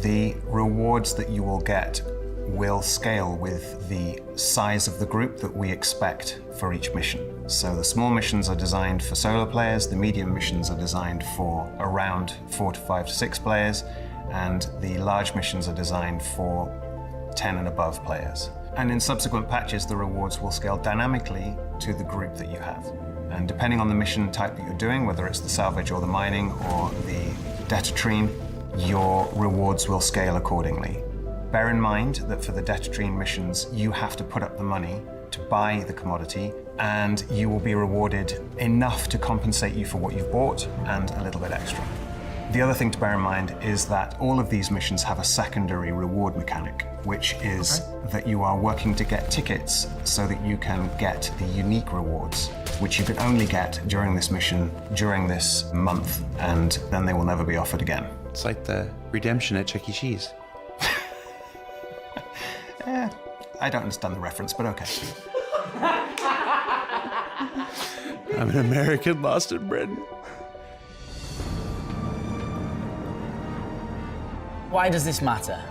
The rewards that you will get will scale with the size of the group that we expect for each mission. So the small missions are designed for solo players, the medium missions are designed for around 4 to 5 to 6 players, and the large missions are designed for 10 and above players. And in subsequent patches, the rewards will scale dynamically to the group that you have. And depending on the mission type that you're doing, whether it's the salvage or the mining or the Detatrine, your rewards will scale accordingly. Bear in mind that for the Detatrine missions, you have to put up the money to buy the commodity, and you will be rewarded enough to compensate you for what you've bought and a little bit extra. The other thing to bear in mind is that all of these missions have a secondary reward mechanic, which is that you are working to get tickets so that you can get the unique rewards, which you can only get during this mission, during this month, and then they will never be offered again. It's like the redemption at Chuck E. Cheese. I don't understand the reference, but okay. I'm an American lost in Britain. Why does this matter?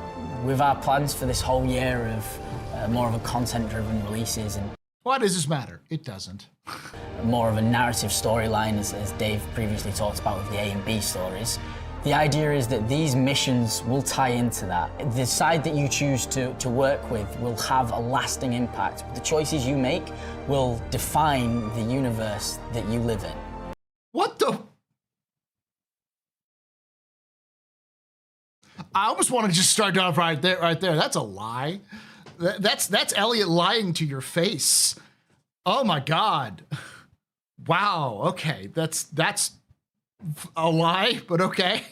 With our plans for this whole year of more of a content-driven releases and Why does this matter? It doesn't. more of a narrative storyline, as Dave previously talked about with the A and B stories, the idea is that these missions will tie into that. The side that you choose to work with will have a lasting impact. The choices you make will define the universe that you live in. What the? I almost want to just start off right there. That's a lie. That's Elliot lying to your face. Oh my God. Wow. Okay. That's a lie, but okay.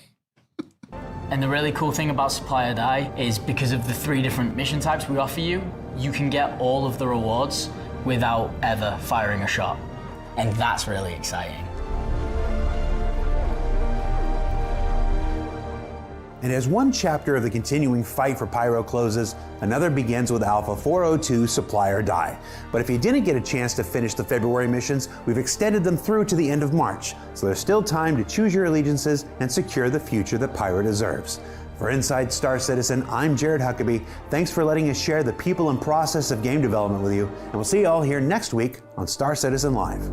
And the really cool thing about Supply or Die is because of the 3 different mission types we offer you, you can get all of the rewards without ever firing a shot. And that's really exciting. And as one chapter of the continuing fight for Pyro closes, another begins with Alpha 402 Supply or Die. But if you didn't get a chance to finish the February missions, we've extended them through to the end of March. So there's still time to choose your allegiances and secure the future that Pyro deserves. For Inside Star Citizen, I'm Jared Huckabee. Thanks for letting us share the people and process of game development with you. And we'll see you all here next week on Star Citizen Live.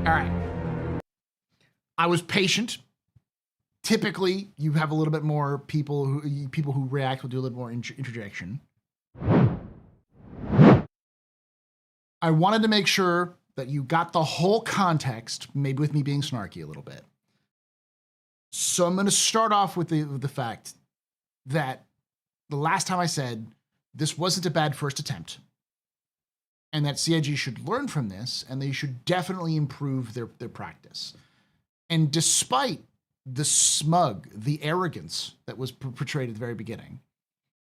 All right. I was patient. Typically, you have a little bit more people who react will do a little more interjection. I wanted to make sure that you got the whole context, maybe with me being snarky a little bit. So I'm going to start off with the fact that the last time I said this wasn't a bad first attempt, and that CIG should learn from this, and they should definitely improve their practice. And despite the smug, the arrogance that was portrayed at the very beginning,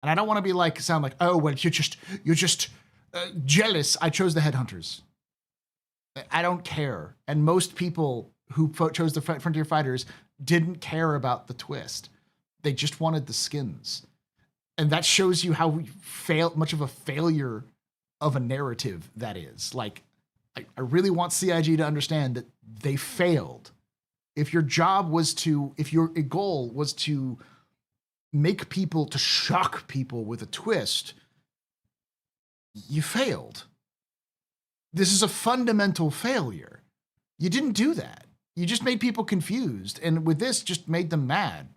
and I don't want to sound like, oh, well, you're just jealous. I chose the headhunters. I don't care. And most people who chose the Frontier Fighters didn't care about the twist. They just wanted the skins. And that shows you how much of a failure of a narrative that is. Like, I really want CIG to understand that they failed. If your goal was to make people, to shock people with a twist, you failed. This is a fundamental failure. You didn't do that. You just made people confused, and with this, just made them mad.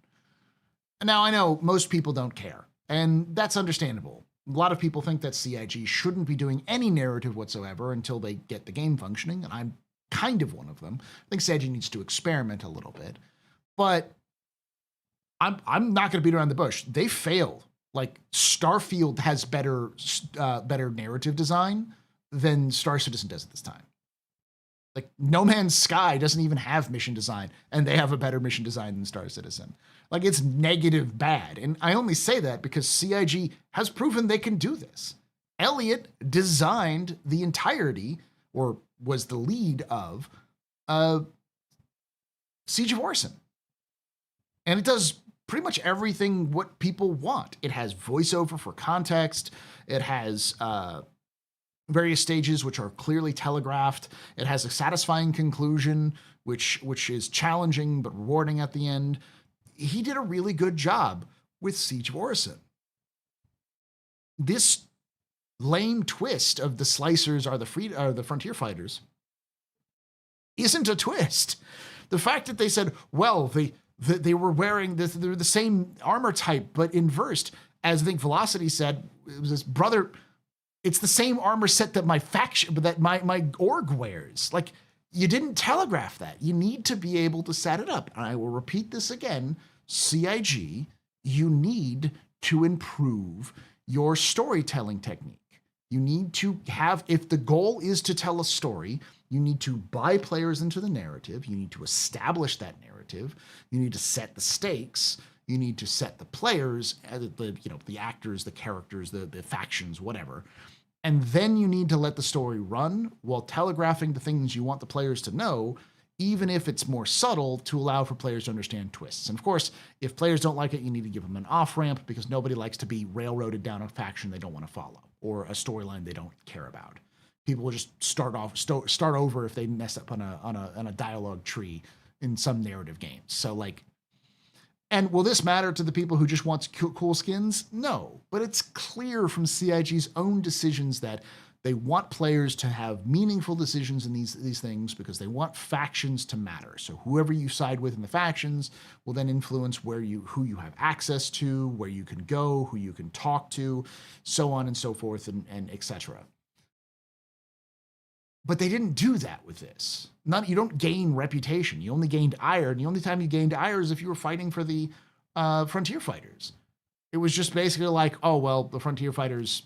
Now, I know most people don't care, and that's understandable. A lot of people think that CIG shouldn't be doing any narrative whatsoever until they get the game functioning, and I'm kind of one of them. I think CIG needs to experiment a little bit, but I'm not going to beat around the bush. They failed. Like, Starfield has better narrative design than Star Citizen does at this time. Like, No Man's Sky doesn't even have mission design, and they have a better mission design than Star Citizen. Like, it's negative bad. And I only say that because CIG has proven they can do this. Elliot designed the entirety, or was the lead of, Siege of Orison. And it does pretty much everything what people want. It has voiceover for context. It has various stages which are clearly telegraphed. It has a satisfying conclusion, which is challenging but rewarding at the end. He did a really good job with Siege of Orison. This lame twist of the slicers are the frontier fighters isn't a twist. The fact that they said, well, they were wearing they were the same armor type but inversed, as I think Velocity said, it was this brother. It's the same armor set that my faction, that my org wears. Like, you didn't telegraph that. You need to be able to set it up. And I will repeat this again. CIG, you need to improve your storytelling technique. You need to have, if the goal is to tell a story, you need to buy players into the narrative. You need to establish that narrative. You need to set the stakes. You need to set the players, the actors, the characters, the factions, whatever. And then you need to let the story run while telegraphing the things you want the players to know, even if it's more subtle, to allow for players to understand twists. And of course, if players don't like it, you need to give them an off-ramp, because nobody likes to be railroaded down a faction they don't want to follow, or a storyline they don't care about. People will just start over if they mess up on a dialogue tree in some narrative games. So, like, and will this matter to the people who just want cool skins? No, but it's clear from CIG's own decisions that they want players to have meaningful decisions in these things, because they want factions to matter. So whoever you side with in the factions will then influence who you have access to, where you can go, who you can talk to, so on and so forth, and etc. But they didn't do that with this. You don't gain reputation. You only gained ire. And the only time you gained ire is if you were fighting for the Frontier Fighters. It was just basically like, oh, well, the Frontier Fighters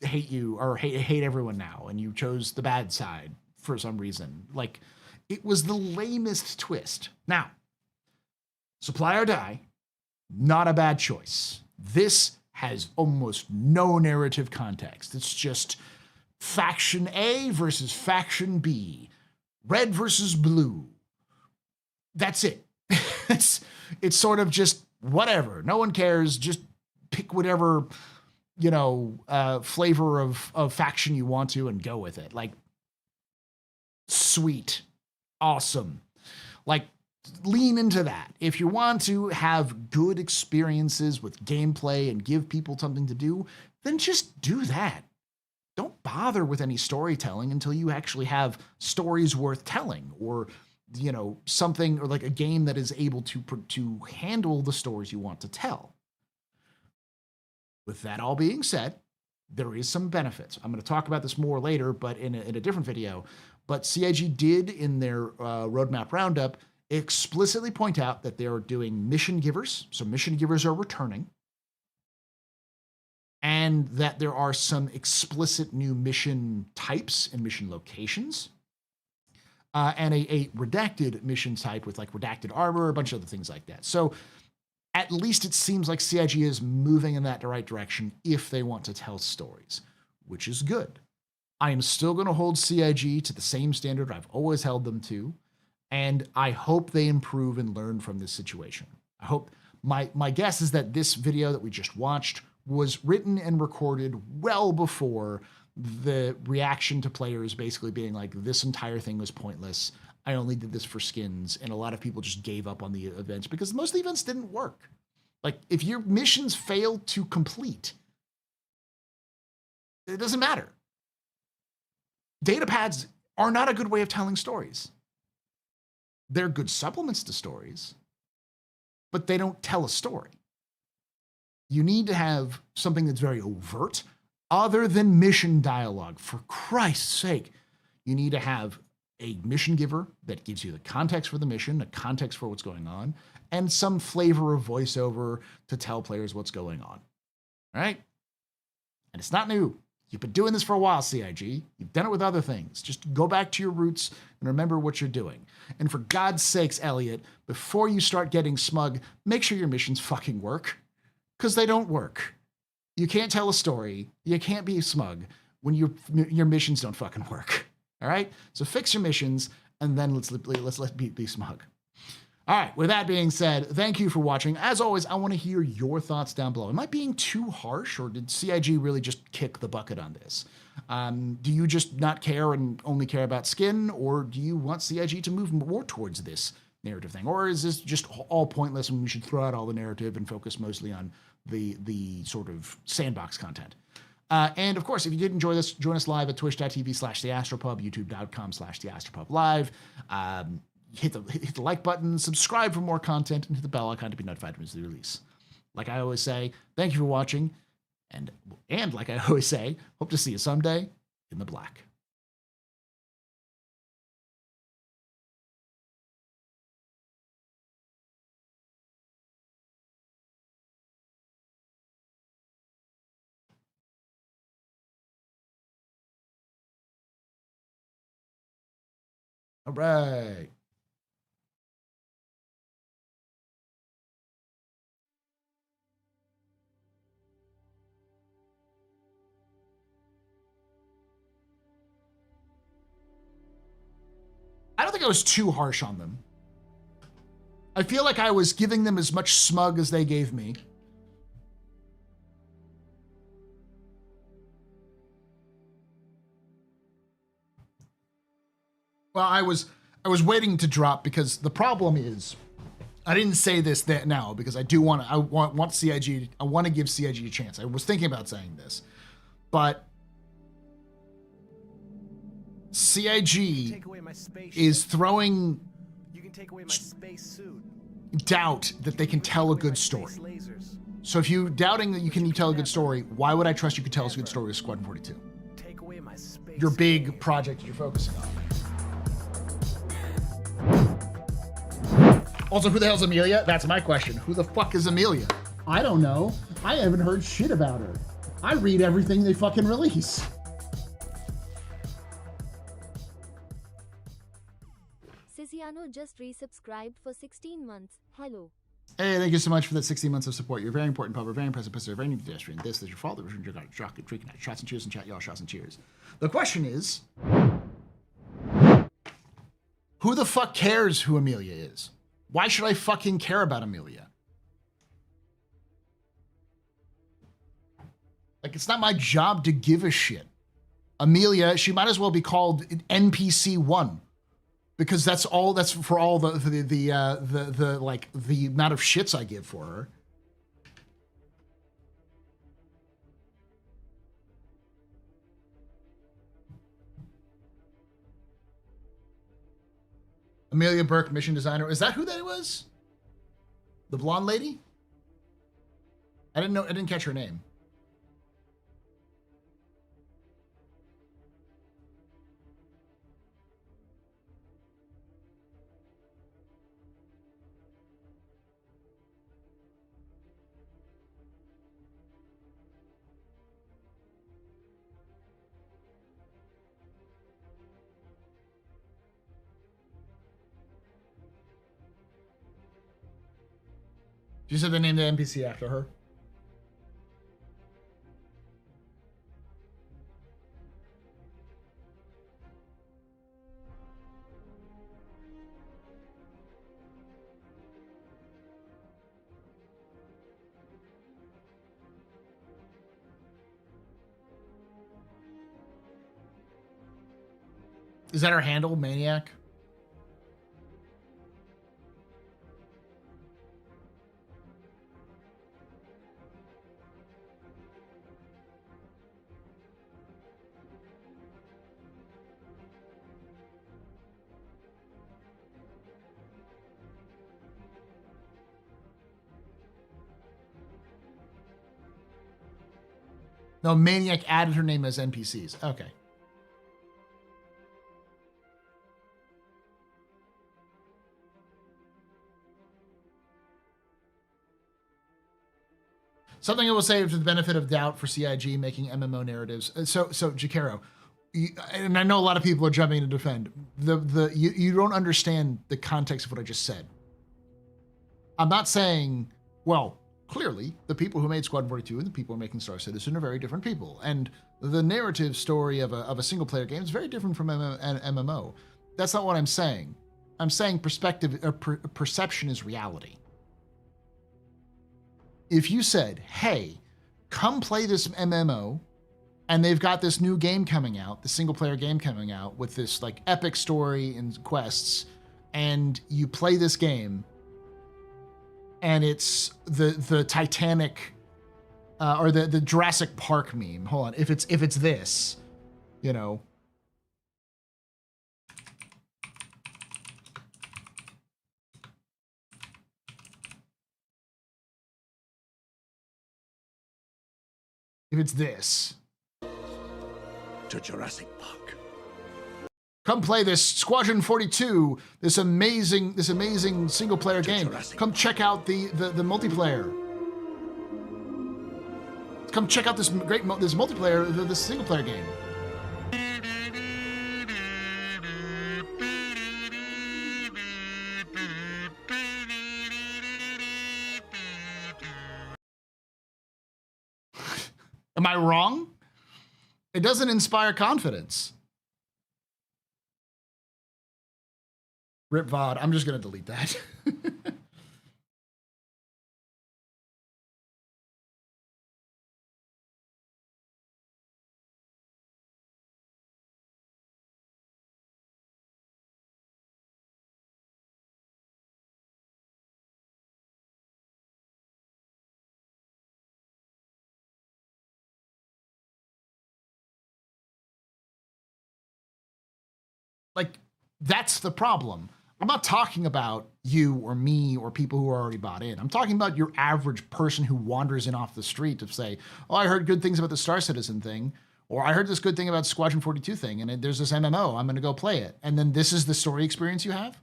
hate you or hate everyone now. And you chose the bad side for some reason. Like, it was the lamest twist. Now, Supply or Die, not a bad choice. This has almost no narrative context. It's just Faction A versus Faction B. Red versus blue. That's it. It's sort of just whatever. No one cares. Just pick whatever, flavor of faction you want to and go with it. Like, sweet. Awesome. Like, lean into that. If you want to have good experiences with gameplay and give people something to do, then just do that. Don't bother with any storytelling until you actually have stories worth telling, or something, or like a game that is able to handle the stories you want to tell. With that all being said, there is some benefits. I'm going to talk about this more later, but in a different video. But CIG did, in their roadmap roundup, explicitly point out that they're doing mission givers. So mission givers are returning. And that there are some explicit new mission types and mission locations. And a redacted mission type with like redacted armor, a bunch of other things like that. So at least it seems like CIG is moving in that right direction if they want to tell stories, which is good. I am still going to hold CIG to the same standard I've always held them to. And I hope they improve and learn from this situation. I hope my guess is that this video that we just watched was written and recorded well before the reaction to players basically being like, this entire thing was pointless. I only did this for skins. And a lot of people just gave up on the events because most of the events didn't work. Like, if your missions fail to complete, it doesn't matter. Data pads are not a good way of telling stories. They're good supplements to stories, but they don't tell a story. You need to have something that's very overt, other than mission dialogue. For Christ's sake, you need to have a mission giver that gives you the context for the mission, a context for what's going on, and some flavor of voiceover to tell players what's going on. All right? And it's not new. You've been doing this for a while, CIG. You've done it with other things. Just go back to your roots and remember what you're doing. And for God's sakes, Elliot, before you start getting smug, make sure your missions fucking work. Because they don't work. You can't tell a story. You can't be smug when your missions don't fucking work. All right? So fix your missions, and then let's be smug. All right, with that being said, thank you for watching. As always, I want to hear your thoughts down below. Am I being too harsh, or did CIG really just kick the bucket on this? Do you just not care and only care about skin, or do you want CIG to move more towards this narrative thing? Or is this just all pointless and we should throw out all the narrative and focus mostly on the sort of sandbox content? And of course, if you did enjoy this, join us live at twitch.tv/TheAstroPub, youtube.com/TheAstroPub live. Hit the like button, subscribe for more content, and hit the bell icon to be notified when it's release. Like I always say, thank you for watching, and like I always say, hope to see you someday in the black. All right. I don't think I was too harsh on them. I feel like I was giving them as much smug as they gave me. Well, I was waiting to drop because the problem is, I didn't say this now because I want CIG. I want to give CIG a chance. I was thinking about saying this, but CIG is throwing doubt that they can tell a good story. So if you're doubting that you can tell a good story, why would I trust you could tell us a good story with Squadron 42? Take away my space your big project you're focusing on. Also, who the hell's Amelia? That's my question. Who the fuck is Amelia? I don't know. I haven't heard shit about her. I read everything they fucking release. Cisiano just resubscribed for 16 months. Hello. Hey, thank you so much for that 16 months of support. You're very important, Pub. Very impressive, Pistol. Very new pedestrian. This is your fault. Drinking shots and cheers and chat, y'all. Shots and cheers. The question is, who the fuck cares who Amelia is? Why should I fucking care about Amelia? Like, it's not my job to give a shit. Amelia, she might as well be called NPC 1. Because that's for all the like the amount of shits I give for her. Amelia Burke, mission designer. Is that who that was? The blonde lady? I didn't catch her name. She said they named the NPC after her. Is that her handle, Maniac? No, Maniac added her name as NPCs. Okay. Something I will say for the benefit of doubt for CIG making MMO narratives. So Jakero, and I know a lot of people are jumping to defend. You don't understand the context of what I just said. I'm not saying, well, clearly, the people who made Squad 42 and the people who are making Star Citizen are very different people. And the narrative story of a single-player game is very different from an MMO. That's not what I'm saying. I'm saying perception is reality. If you said, hey, come play this MMO, and they've got this new game coming out, the single-player game coming out with this like epic story and quests, and you play this game, and it's the Titanic or the Jurassic Park meme. Hold on, if it's this, you know. If it's this. To Jurassic Park. Come play this Squadron 42, this amazing single player game. Come check out the multiplayer. Come check out this this multiplayer, this single player game. Am I wrong? It doesn't inspire confidence. Rip VOD. I'm just going to delete that. Like, that's the problem. I'm not talking about you or me or people who are already bought in. I'm talking about your average person who wanders in off the street to say, oh, I heard good things about the Star Citizen thing. Or I heard this good thing about Squadron 42 thing, and there's this MMO. I'm going to go play it. And then this is the story experience you have?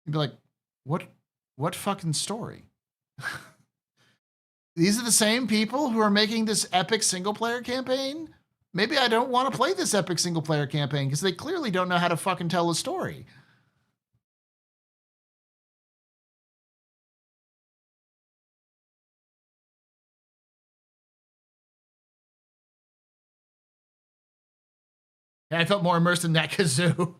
You'd be like, what fucking story? These are the same people who are making this epic single player campaign? Maybe I don't want to play this epic single player campaign because they clearly don't know how to fucking tell a story. I felt more immersed in that kazoo.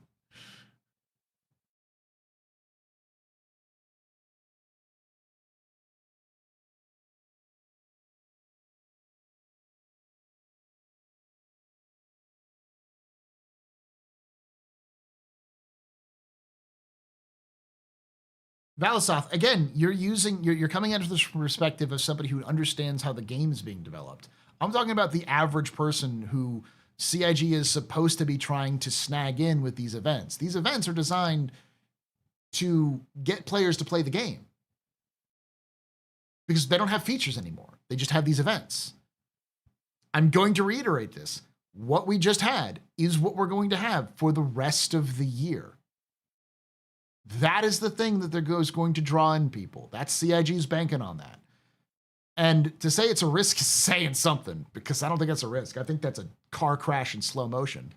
Valisoth, again, you're coming at this perspective of somebody who understands how the game is being developed. I'm talking about the average person who CIG is supposed to be trying to snag in with these events. These events are designed to get players to play the game because they don't have features anymore. They just have these events. I'm going to reiterate this. What we just had is what we're going to have for the rest of the year. That is the thing that they're going to draw in people. That's CIG's banking on that. And to say it's a risk is saying something, because I don't think that's a risk. I think that's a car crash in slow motion.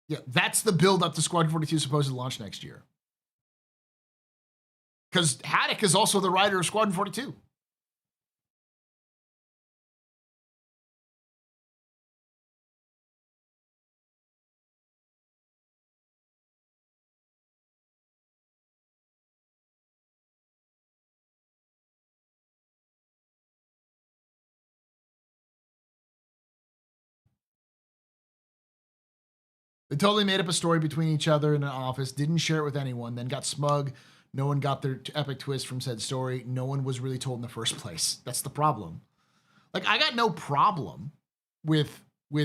Yeah, that's the build up to Squadron 42 supposed to launch next year. Because Haddock is also the writer of Squadron 42. They totally made up a story between each other in an office, didn't share it with anyone, then got smug. No one got their epic twist from said story. No one was really told in the first place. That's the problem. Like, I got no problem with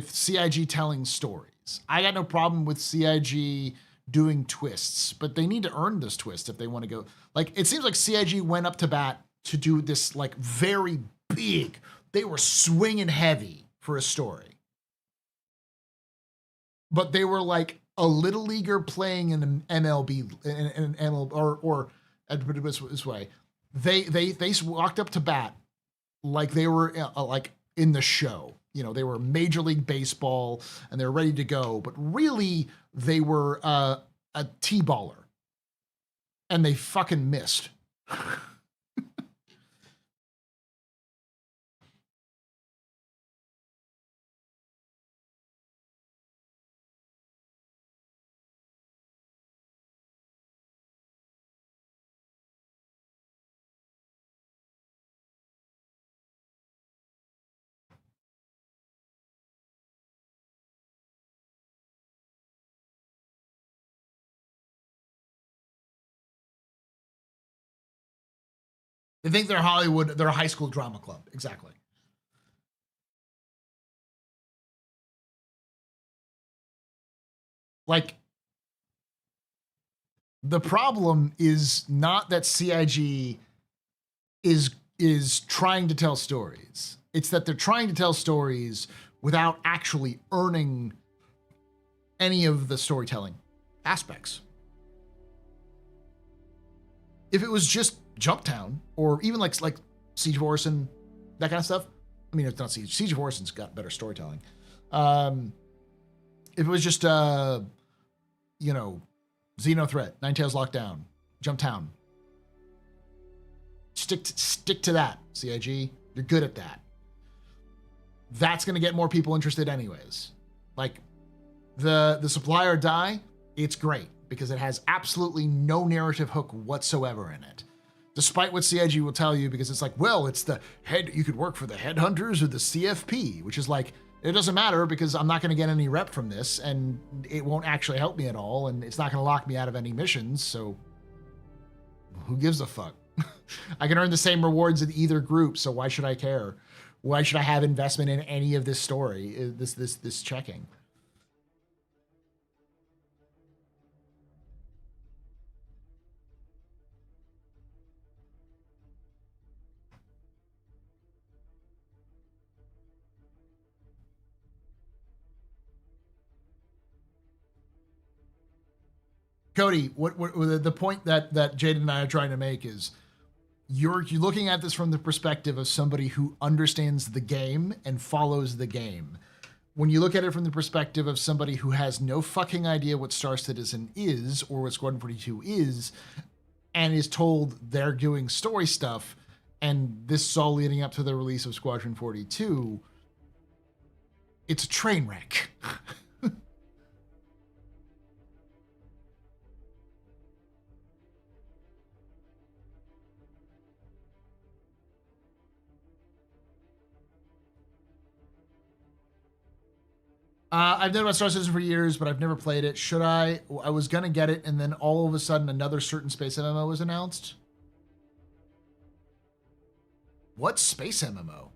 CIG telling stories. I got no problem with CIG doing twists, but they need to earn this twist if they want to go. Like, it seems like CIG went up to bat to do this, like, very big. They were swinging heavy for a story. But they were like a little leaguer playing in an MLB, or put it this way, they walked up to bat like they were like in the show. You know, they were Major League Baseball and they were ready to go, but really they were a T-baller, and they fucking missed. They think they're Hollywood, they're a high school drama club. Exactly. Like, the problem is not that CIG is trying to tell stories. It's that they're trying to tell stories without actually earning any of the storytelling aspects. If it was just Jumptown, or even like Siege of Orison, that kind of stuff. I mean, it's not Siege. Siege of Orison's got better storytelling. If it was just, Xeno Threat, Nine Tails Lockdown, Jumptown. Stick to that, CIG. You're good at that. That's going to get more people interested anyways. Like, the Supply or Die, it's great because it has absolutely no narrative hook whatsoever in it. Despite what CIG will tell you, because it's like, well, it's the head, you could work for the headhunters or the CFP, which is like, it doesn't matter because I'm not going to get any rep from this and it won't actually help me at all. And it's not going to lock me out of any missions. So who gives a fuck? I can earn the same rewards in either group. So why should I care? Why should I have investment in any of this story, this checking? Cody, what the point that Jaden and I are trying to make is you're looking at this from the perspective of somebody who understands the game and follows the game. When you look at it from the perspective of somebody who has no fucking idea what Star Citizen is or what Squadron 42 is, and is told they're doing story stuff, and this is all leading up to the release of Squadron 42, it's a train wreck. I've known about Star Citizen for years, but I've never played it. Should I? I was gonna get it, and then all of a sudden another certain space MMO was announced. What space MMO?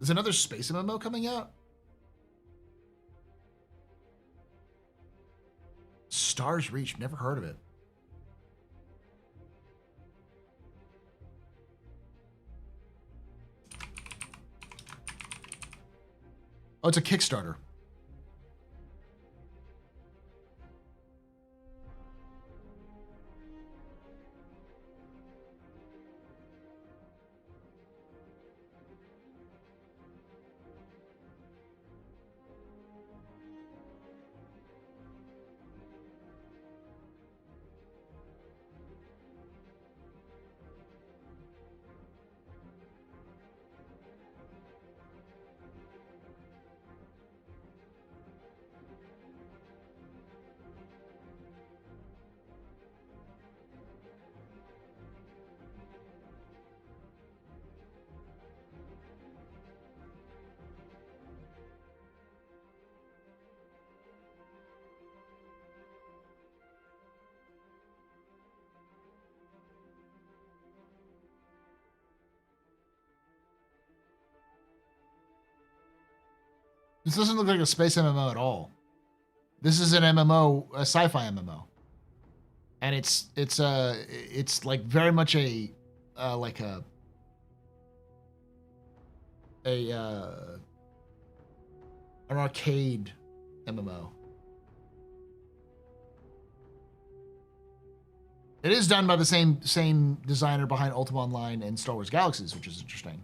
Is another space MMO coming out? Stars Reach, never heard of it. Oh, it's a Kickstarter. This doesn't look like a space MMO at all. This is an MMO, a sci-fi MMO, and it's like very much a like a an arcade MMO. It is done by the same designer behind Ultima Online and Star Wars Galaxies, which is interesting.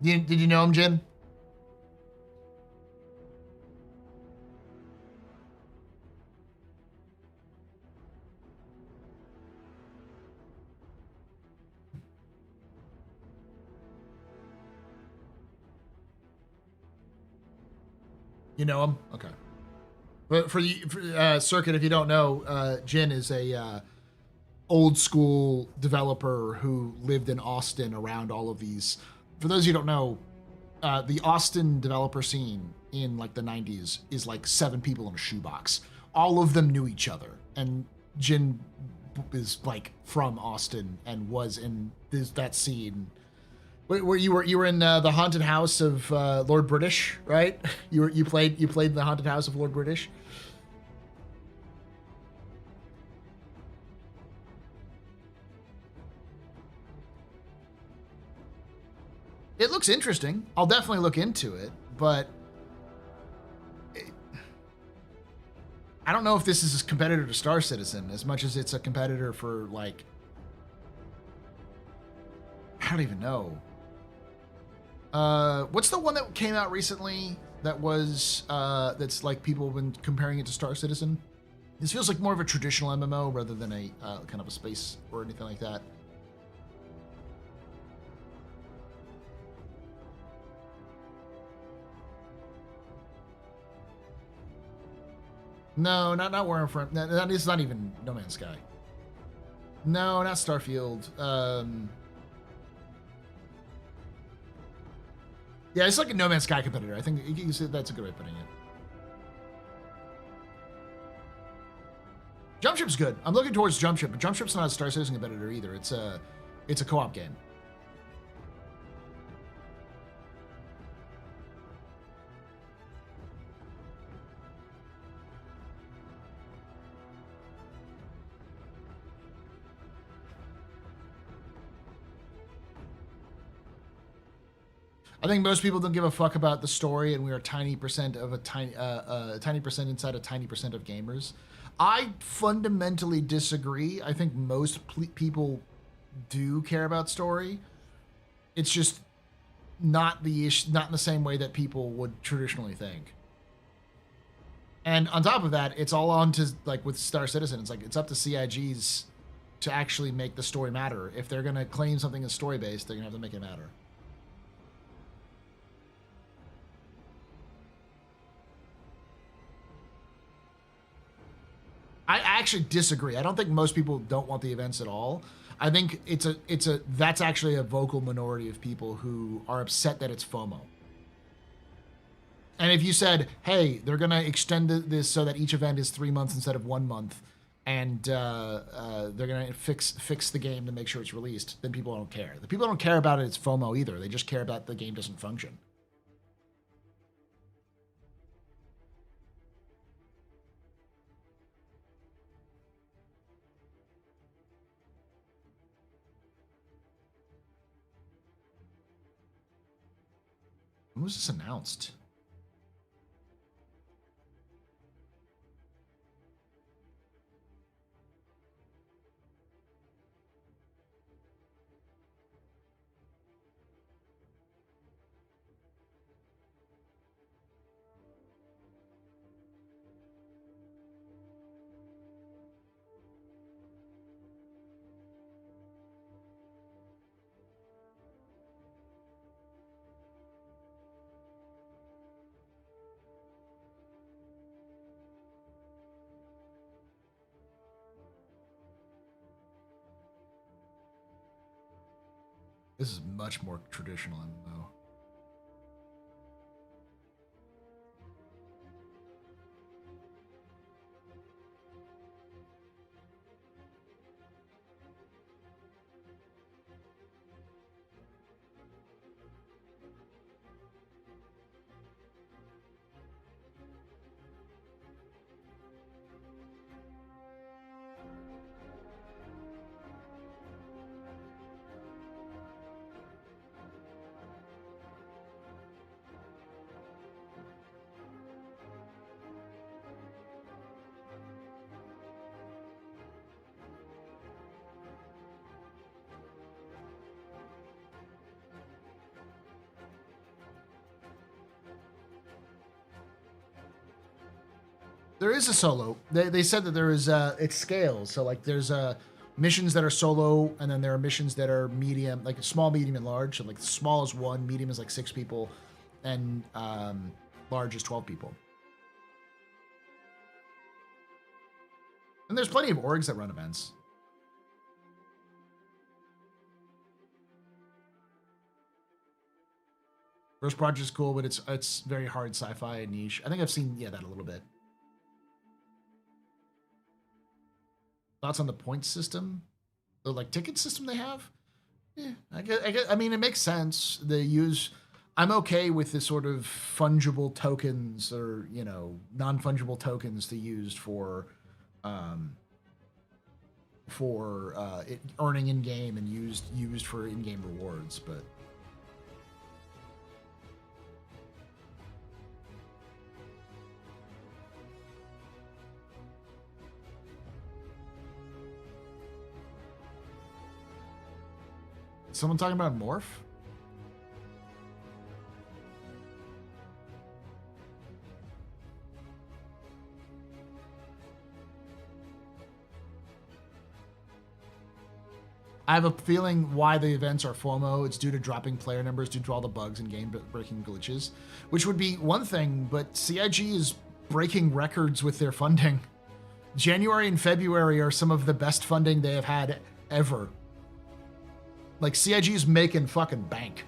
Did you know him, Jin? You know him? Okay. But for Circuit, if you don't know, Jin is a old school developer who lived in Austin around all of these. For those of you who don't know, the Austin developer scene in like the 90s is like 7 people in a shoebox. All of them knew each other. And Jin is like from Austin and was in that scene. Where you were in the haunted house of Lord British, right? You played in the haunted house of Lord British. It looks interesting. I'll definitely look into it, but I don't know if this is a competitor to Star Citizen as much as it's a competitor for, like, I don't even know. What's the one that came out recently that was that's like people have been comparing it to Star Citizen? This feels like more of a traditional MMO rather than a kind of a space or anything like that. No, not Warframe. That is not even No Man's Sky. No, not Starfield. Yeah, it's like a No Man's Sky competitor. I think you can say that's a good way of putting it. Jumpship's good. I'm looking towards Jumpship, but Jumpship's not a Star Citizen competitor either. It's a co-op game. I think most people don't give a fuck about the story, and we are a tiny percent of a tiny percent inside a tiny percent of gamers. I fundamentally disagree. I think most people do care about story. It's just not the issue, not in the same way that people would traditionally think. And on top of that, it's all on to, like with Star Citizen, it's like it's up to CIGs to actually make the story matter. If they're gonna claim something is story based, they're gonna have to make it matter. I actually disagree. I don't think most people don't want the events at all. I think that's actually a vocal minority of people who are upset that it's FOMO. And if you said, hey, they're going to extend this so that each event is 3 months instead of 1 month, and they're going to fix the game to make sure it's released, then people don't care. The people don't care about it, it's FOMO either. They just care about the game doesn't function. When was this announced? This is much more traditional MMO. There is a solo. They said that there is it scales. So like there's missions that are solo, and then there are missions that are medium, like small, medium, and large. So like small is 1, medium is like 6 people, and large is 12 people. And there's plenty of orgs that run events. First Project is cool, but it's very hard sci-fi and niche. I think I've seen that a little bit. Thoughts on the point system, the like ticket system they have? Yeah, I guess. I mean, it makes sense. They use. I'm okay with the sort of fungible tokens or non-fungible tokens to use for earning in game and used for in-game rewards, but. Someone talking about Morph? I have a feeling why the events are FOMO. It's due to dropping player numbers due to all the bugs and game-breaking glitches, which would be one thing, but CIG is breaking records with their funding. January and February are some of the best funding they have had ever. Like, CIG is making fucking bank.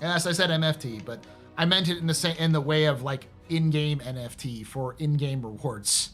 Yes, I said MFT, but I meant it in the way of like in-game NFT for in-game rewards.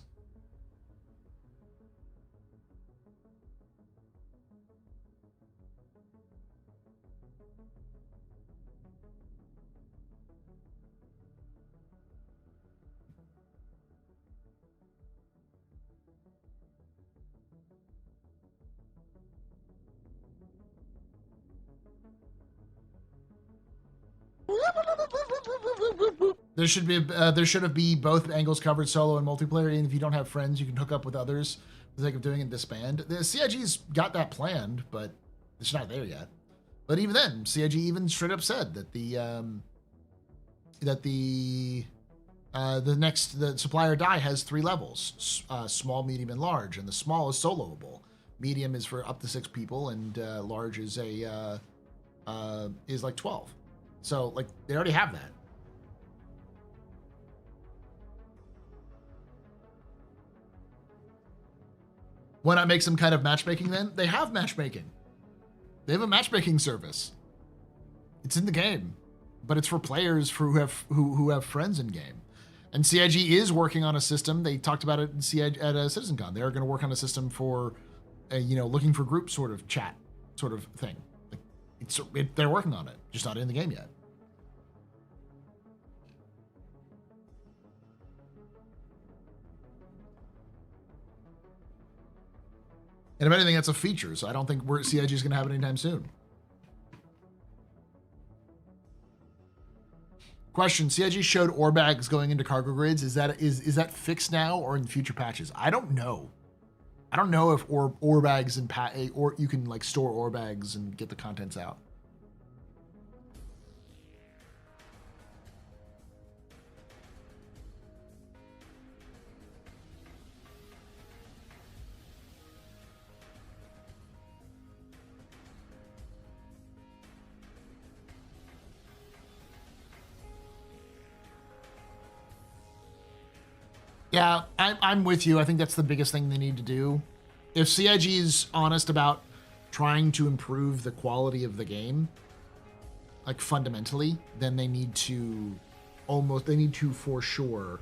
There should be both angles covered, solo and multiplayer. And if you don't have friends, you can hook up with others for the sake of doing and disband. The CIG's got that planned, but it's not there yet. But even then, CIG even straight up said that the supplier die has 3 levels: small, medium, and large. And the small is soloable. Medium is for up to 6 people, and large is like 12. So like they already have that. Why not make some kind of matchmaking then? They have matchmaking. They have a matchmaking service. It's in the game, but it's for players who have friends in game. And CIG is working on a system. They talked about it at CitizenCon. They're going to work on a system for, looking for group sort of chat sort of thing. Like they're working on it, just not in the game yet. And if anything, that's a feature, so I don't think CIG is going to have it anytime soon. Question: CIG showed ore bags going into cargo grids. Is that fixed now or in future patches? I don't know. I don't know if ore bags or you can like store ore bags and get the contents out. Yeah, I'm with you. I think that's the biggest thing they need to do. If CIG is honest about trying to improve the quality of the game, like fundamentally, then they need to for sure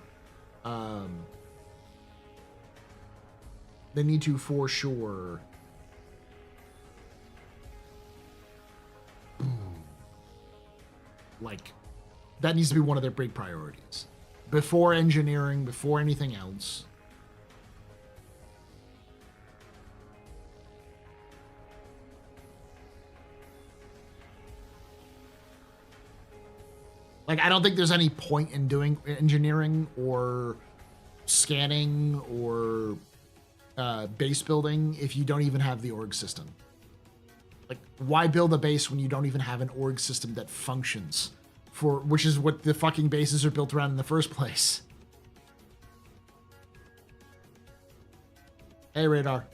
like that needs to be one of their big priorities. Before engineering, before anything else. Like, I don't think there's any point in doing engineering or scanning or base building if you don't even have the org system. Like, why build a base when you don't even have an org system that functions? Which is what the fucking bases are built around in the first place. Hey, Radar.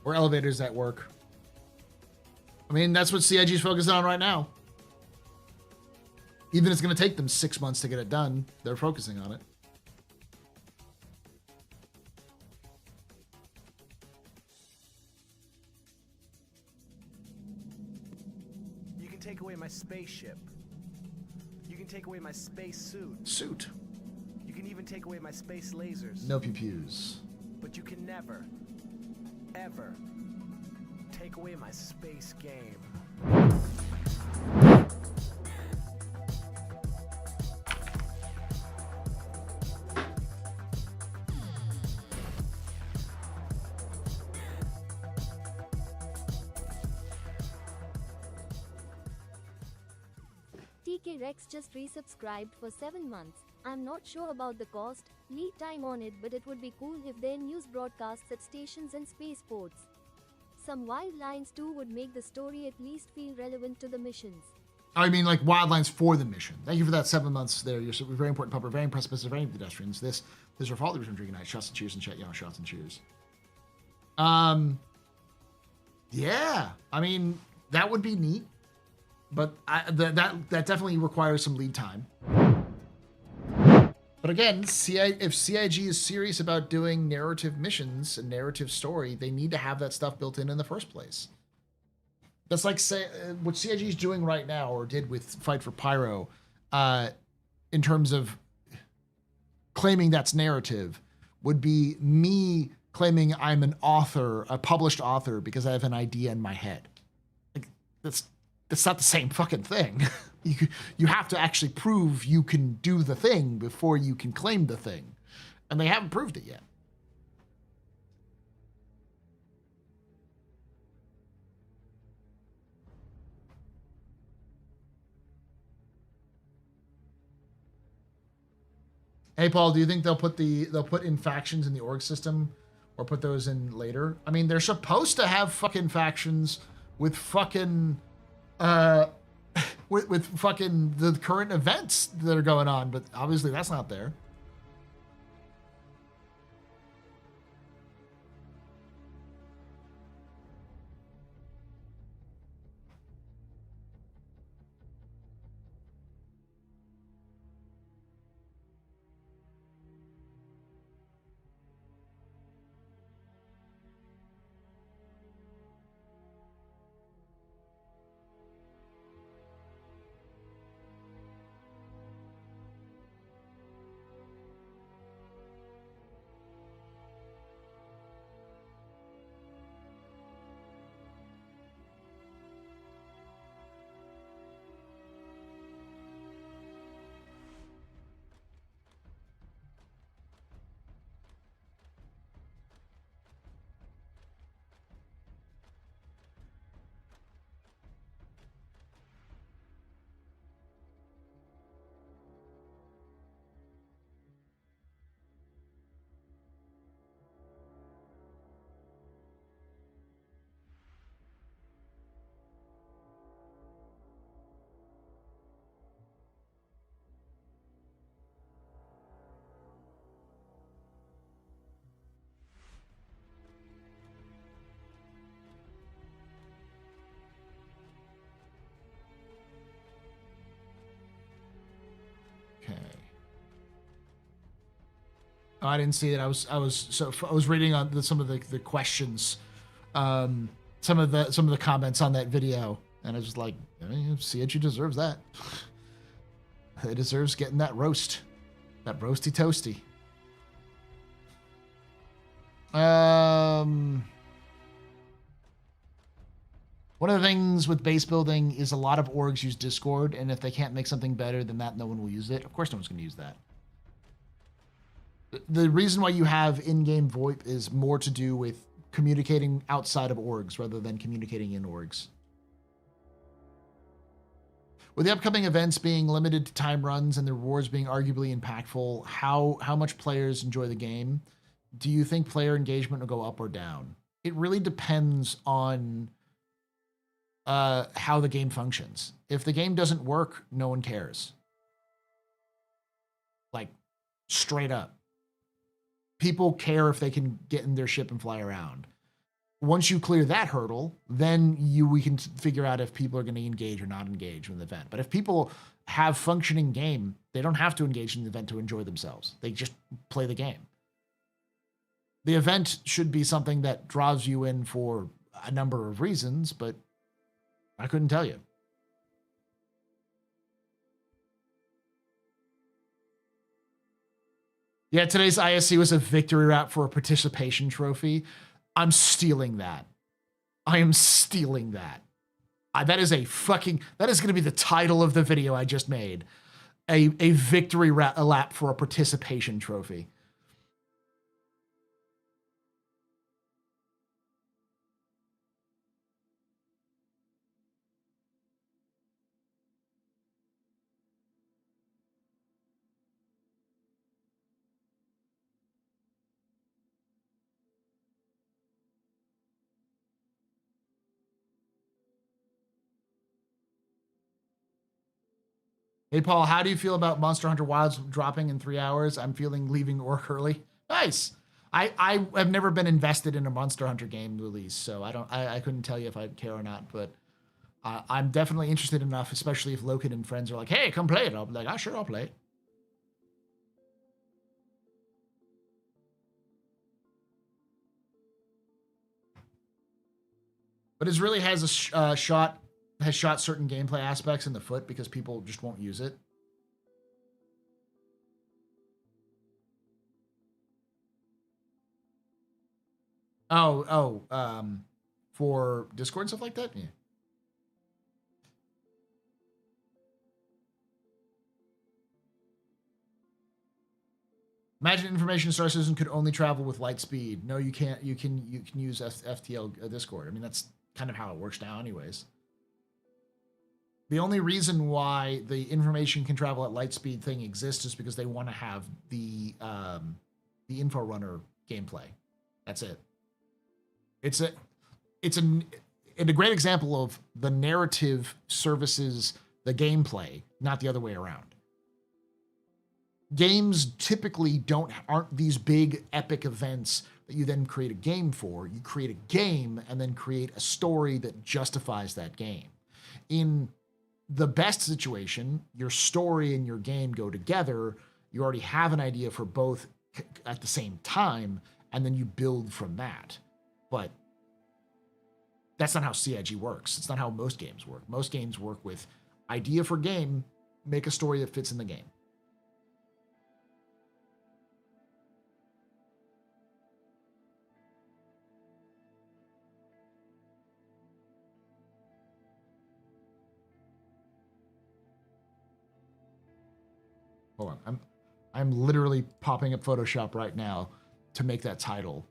Or elevators that work. I mean, that's what CIG's focused on right now. Even if it's going to take them 6 months to get it done, they're focusing on it. You can take away my spaceship. You can take away my space suit. Suit. You can even take away my space lasers. No pew-pews. But you can never, ever take away my space game. TK Rex just resubscribed for 7 months. I'm not sure about the cost, lead time on it, but it would be cool if their news broadcasts at stations and spaceports. Some wild lines too would make the story at least feel relevant to the missions. I mean, like wild lines for the mission. Thank you for that 7 months there. You're very important, pupper. Very impressive, very pedestrians. This is our father from drinking night. Shots and cheers and chat. Yeah, shots and cheers. Yeah. I mean, that would be neat, but that definitely requires some lead time. But again, if CIG is serious about doing narrative missions and narrative story, they need to have that stuff built in the first place. That's like what CIG is doing right now, or did with Fight for Pyro, in terms of claiming that's narrative, would be me claiming I'm an author, a published author, because I have an idea in my head. Like, That's not the same fucking thing. You have to actually prove you can do the thing before you can claim the thing. And they haven't proved it yet. Hey Paul, do you think they'll put in factions in the org system or put those in later? I mean, they're supposed to have fucking factions with fucking with fucking the current events that are going on, but obviously that's not there. Oh, I didn't see that. I was reading on some of the questions, some of the comments on that video, and I was just like, CHU deserves that. It deserves getting that roasty toasty. One of the things with base building is a lot of orgs use Discord, and if they can't make something better than that, no one will use it. Of course, no one's going to use that. The reason why you have in-game VoIP is more to do with communicating outside of orgs rather than communicating in orgs. With the upcoming events being limited to time runs and the rewards being arguably impactful, how much players enjoy the game, do you think player engagement will go up or down? It really depends on how the game functions. If the game doesn't work, no one cares. Like, straight up. People care if they can get in their ship and fly around. Once you clear that hurdle, then we can figure out if people are going to engage or not engage with the event. But if people have functioning game, they don't have to engage in the event to enjoy themselves. They just play the game. The event should be something that draws you in for a number of reasons, but I couldn't tell you. Yeah, today's ISC was a victory rap for a participation trophy. I'm stealing that. I am stealing that. That is going to be the title of the video I just made. A victory lap for a participation trophy. Hey, Paul, how do you feel about Monster Hunter Wilds dropping in 3 hours? I'm feeling leaving work early. Nice. I have never been invested in a Monster Hunter game release, so I couldn't tell you if I care or not, but I'm definitely interested enough, especially if Loken and friends are like, hey, come play it. I'll be like, sure, I'll play it. But it really has shot certain gameplay aspects in the foot because people just won't use it. For Discord and stuff like that? Yeah. Imagine information Star Citizen could only travel with light speed. No, you can't. You can use FTL Discord. I mean, that's kind of how it works now, anyways. The only reason why the information can travel at light speed thing exists is because they want to have the info runner gameplay. That's it. It's a great example of the narrative services the gameplay, not the other way around. Games typically aren't these big epic events that you then create a game for. You create a game and then create a story that justifies that game. In the best situation, your story and your game go together. You already have an idea for both at the same time, and then you build from that. But that's not how CIG works. It's not how most games work. Most games work with idea for game, make a story that fits in the game. Hold on, I'm literally popping up Photoshop right now to make that title.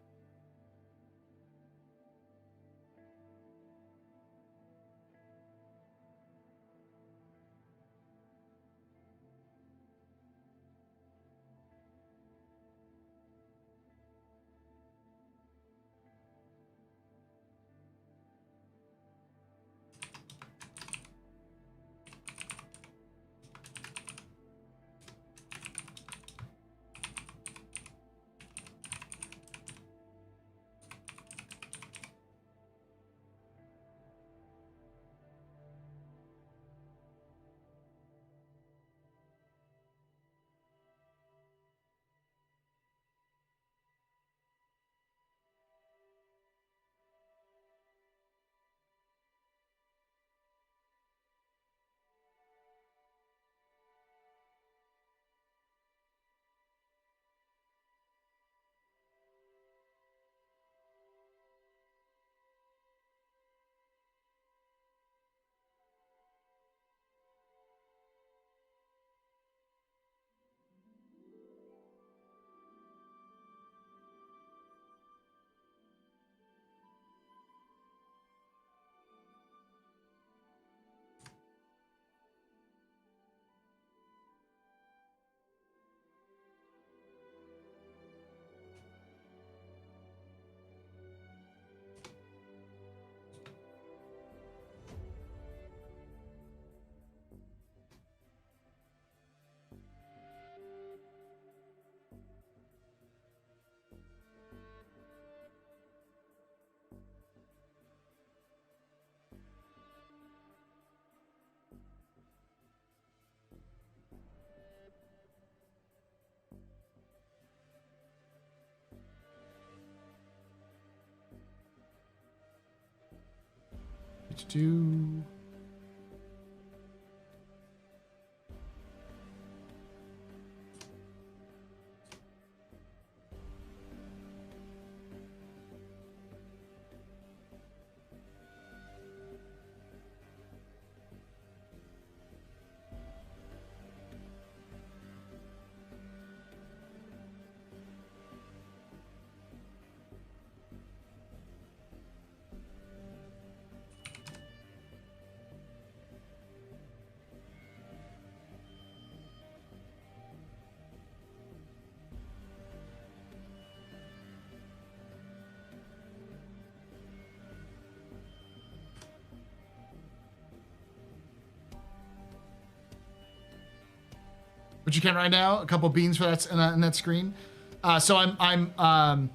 Do But you can right now. A couple beans for that in that screen. So I'm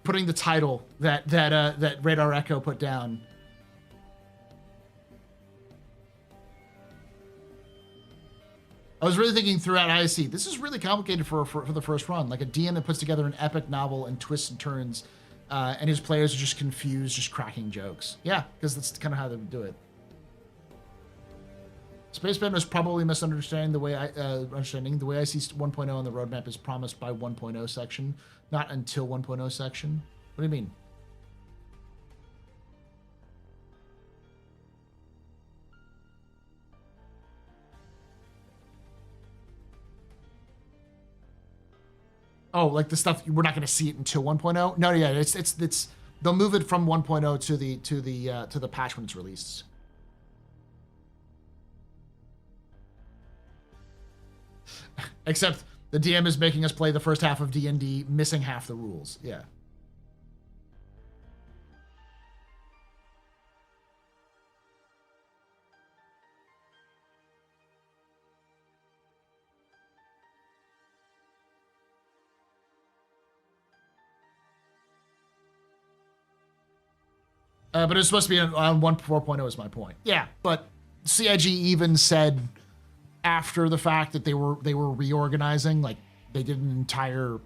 putting the title that Radar Echo put down. I was really thinking throughout IC, this is really complicated for the first run. Like a DM that puts together an epic novel and twists and turns, and his players are just confused, just cracking jokes. Yeah, because that's kind of how they would do it. Spaceman is probably misunderstanding the way I see 1.0 on the roadmap is promised by 1.0 section, not until 1.0 section. What do you mean? Oh, like the stuff we're not going to see it until 1.0. No, yeah, it's they'll move it from 1.0 to the patch when it's released. Except the DM is making us play the first half of D&D, missing half the rules. Yeah. But it's supposed to be on 1.4.0 is my point. Yeah, but CIG even said after the fact that they were reorganizing, like they did an entire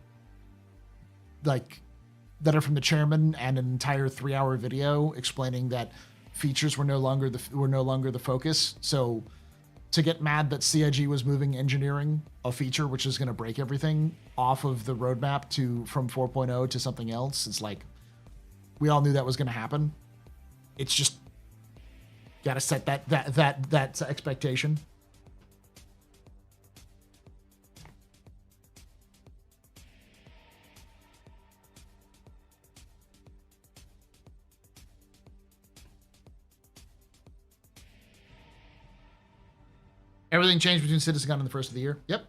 like letter from the chairman and an entire 3-hour video explaining that features were no longer the focus. So to get mad that CIG was moving engineering a feature which is going to break everything off of the roadmap from 4.0 to something else, it's like we all knew that was going to happen. It's just got to set that expectation. Everything changed between CitizenCon and the first of the year. Yep.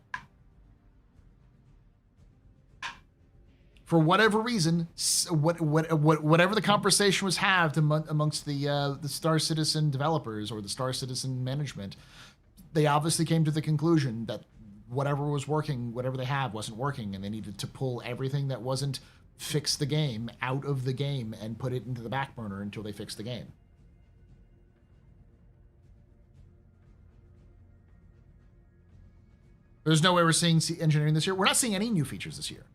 For whatever reason, whatever the conversation was had amongst the Star Citizen developers or the Star Citizen management, they obviously came to the conclusion that whatever was working, whatever they had wasn't working, and they needed to pull everything that wasn't fix the game out of the game and put it into the back burner until they fix the game. There's no way we're seeing engineering this year. We're not seeing any new features this year.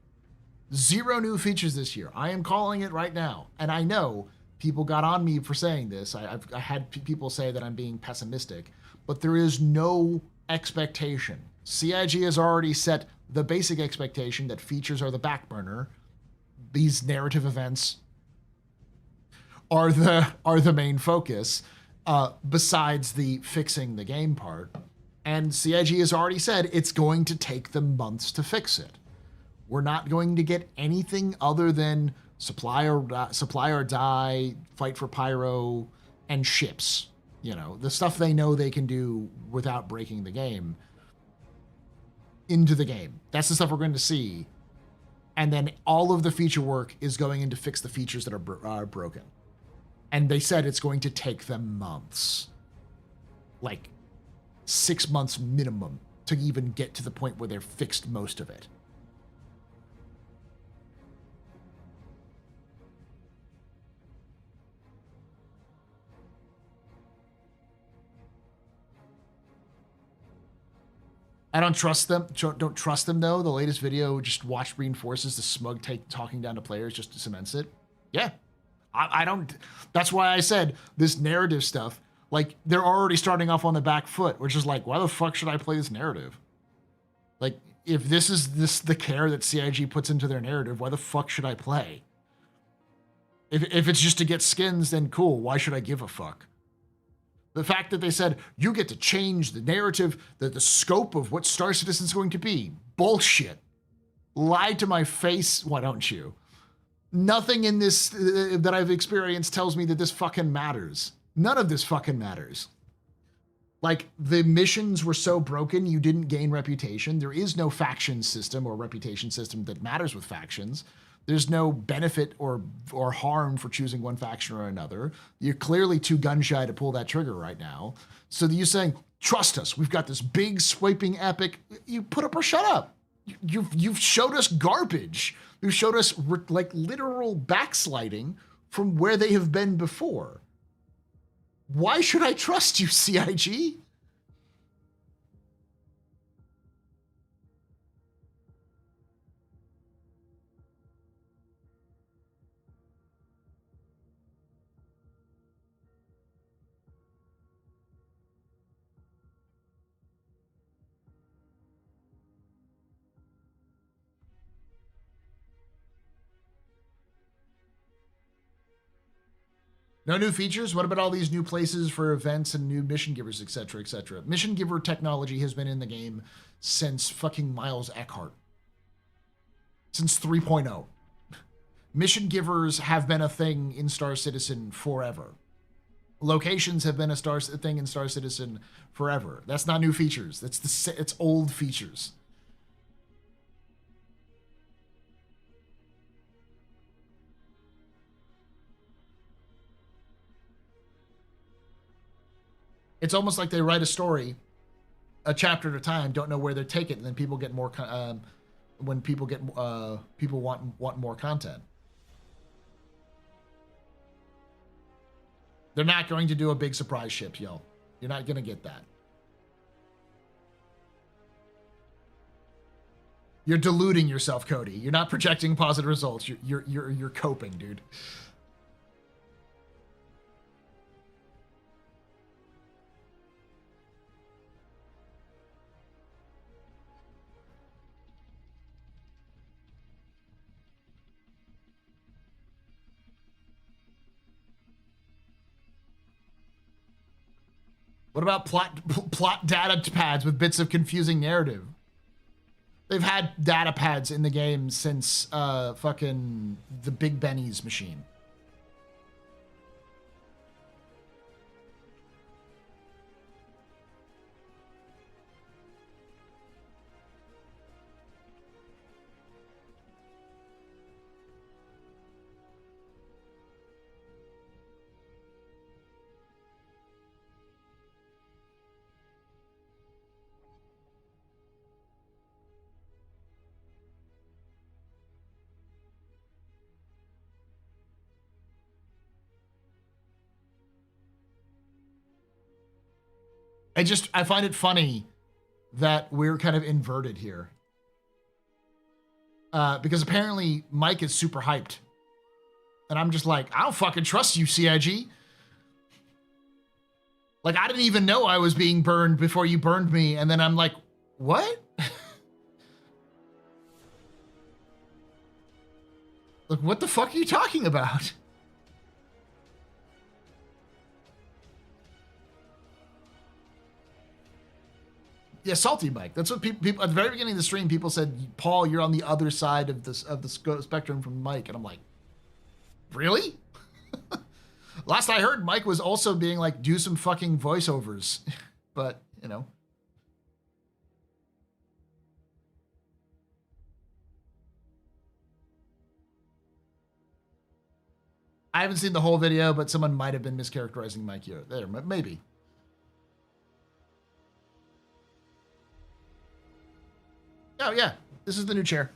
0 new features this year. I am calling it right now. And I know people got on me for saying this. I had people say that I'm being pessimistic, but there is no expectation. CIG has already set the basic expectation that features are the back burner. These narrative events are the main focus, besides the fixing the game part. And CIG has already said it's going to take them months to fix it. We're not going to get anything other than supply or die, fight for pyro, and ships. You know, the stuff they know they can do without breaking the game into the game. That's the stuff we're going to see. And then all of the feature work is going in to fix the features that are broken. And they said it's going to take them months. Like 6 months minimum to even get to the point where they're fixed most of it. I don't trust them. Don't trust them though. The latest video just reinforces the smug talking down to players just to cements it. Yeah, I don't. That's why I said this narrative stuff. Like they're already starting off on the back foot, which is like, why the fuck should I play this narrative? Like if this is the care that CIG puts into their narrative, why the fuck should I play? If it's just to get skins, then cool. Why should I give a fuck? The fact that they said, you get to change the narrative, the scope of what Star Citizen's going to be. Bullshit. Lie to my face, why don't you? Nothing in this that I've experienced tells me that this fucking matters. None of this fucking matters. Like, the missions were so broken, you didn't gain reputation. There is no faction system or reputation system that matters with factions. There's no benefit or harm for choosing one faction or another. You're clearly too gun-shy to pull that trigger right now. So you saying, trust us, we've got this big swiping epic, you put up or shut up. You've showed us garbage. You've showed us like literal backsliding from where they have been before. Why should I trust you, CIG? No new features? What about all these new places for events and new mission givers, etc., etc.? Mission giver technology has been in the game since fucking Miles Eckhart. since 3.0. Mission givers have been a thing in Star Citizen forever. Locations have been a thing in Star Citizen forever. That's not new features. It's old features. It's almost like they write a story, a chapter at a time, don't know where they take it, and then people get more. When people want more content. They're not going to do a big surprise ship, yo. You're not going to get that. You're deluding yourself, Cody. You're not projecting positive results. You're coping, dude. What about plot data pads with bits of confusing narrative? They've had data pads in the game since fucking the Big Benny's machine. I find it funny that we're kind of inverted here. Because apparently Mike is super hyped. And I'm just like, I don't fucking trust you, CIG. Like, I didn't even know I was being burned before you burned me. And then I'm like, what? Like, what the fuck are you talking about? Yeah, salty Mike. That's what people at the very beginning of the stream. People said, "Paul, you're on the other side of the spectrum from Mike," and I'm like, "Really?" Last I heard, Mike was also being like, "Do some fucking voiceovers," but you know. I haven't seen the whole video, but someone might have been mischaracterizing Mike here. There, maybe. Oh, yeah. This is the new chair.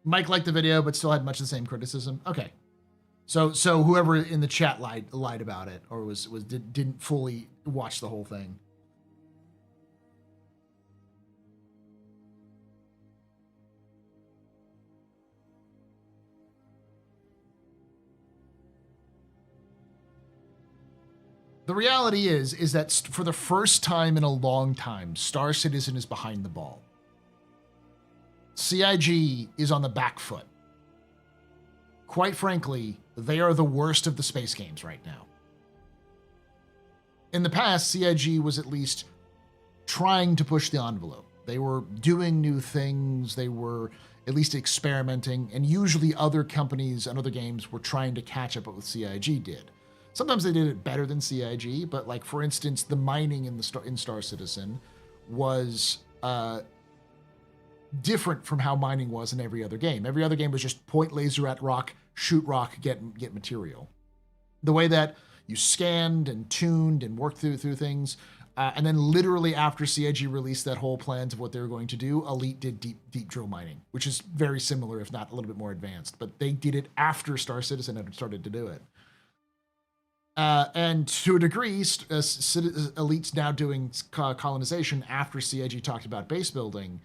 Mike liked the video, but still had much the same criticism. Okay, so whoever in the chat lied about it, or didn't fully watch the whole thing. The reality is that for the first time in a long time, Star Citizen is behind the ball. CIG is on the back foot. Quite frankly, they are the worst of the space games right now. In the past, CIG was at least trying to push the envelope. They were doing new things, they were at least experimenting, and usually other companies and other games were trying to catch up with what CIG did. Sometimes they did it better than CIG, but like for instance, the mining in Star Citizen was different from how mining was in every other game. Every other game was just point laser at rock, shoot rock, get material. The way that you scanned and tuned and worked through things, and then literally after CIG released that whole plans of what they were going to do, Elite did deep drill mining, which is very similar, if not a little bit more advanced. But they did it after Star Citizen had started to do it. And to a degree, Elite's now doing colonization after CIG talked about base building.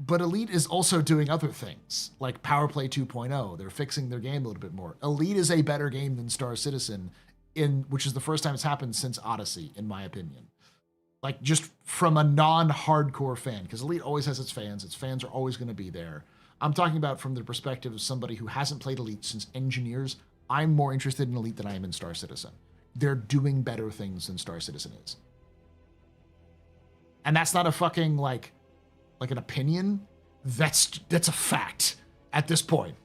But Elite is also doing other things, like Power Play 2.0. They're fixing their game a little bit more. Elite is a better game than Star Citizen, which is the first time it's happened since Odyssey, in my opinion. Like, just from a non-hardcore fan, because Elite always has its fans are always going to be there. I'm talking about from the perspective of somebody who hasn't played Elite since Engineers. I'm more interested in Elite than I am in Star Citizen. They're doing better things than Star Citizen is. And that's not a fucking, like an opinion. That's a fact at this point.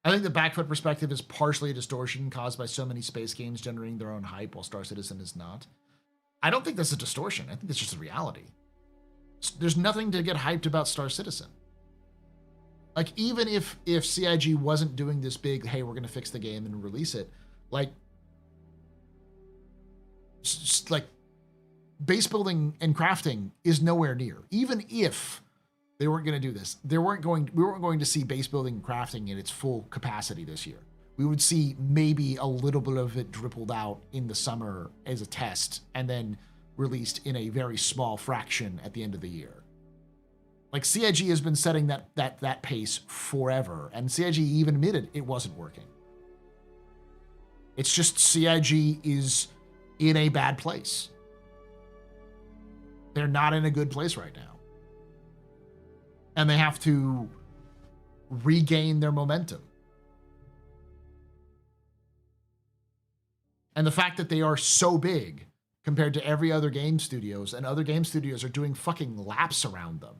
I think the backfoot perspective is partially a distortion caused by so many space games generating their own hype while Star Citizen is not. I don't think that's a distortion. I think that's just a reality. There's nothing to get hyped about Star Citizen. Like, even if CIG wasn't doing this big, hey, we're going to fix the game and release it, like base building and crafting is nowhere near. Even if they weren't going to do this, we weren't going to see base building and crafting in its full capacity this year. We would see maybe a little bit of it dribbled out in the summer as a test and then released in a very small fraction at the end of the year. Like, CIG has been setting that pace forever, and CIG even admitted it wasn't working. It's just CIG is in a bad place. They're not in a good place right now. And they have to regain their momentum. And the fact that they are so big compared to every other game studios, and other game studios are doing fucking laps around them,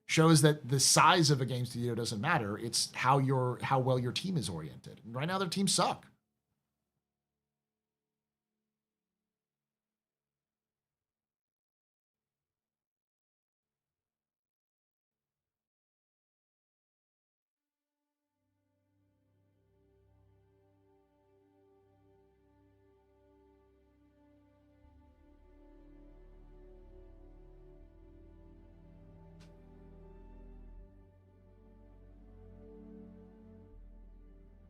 shows that the size of a game studio doesn't matter. It's how well your team is oriented. And right now their teams suck.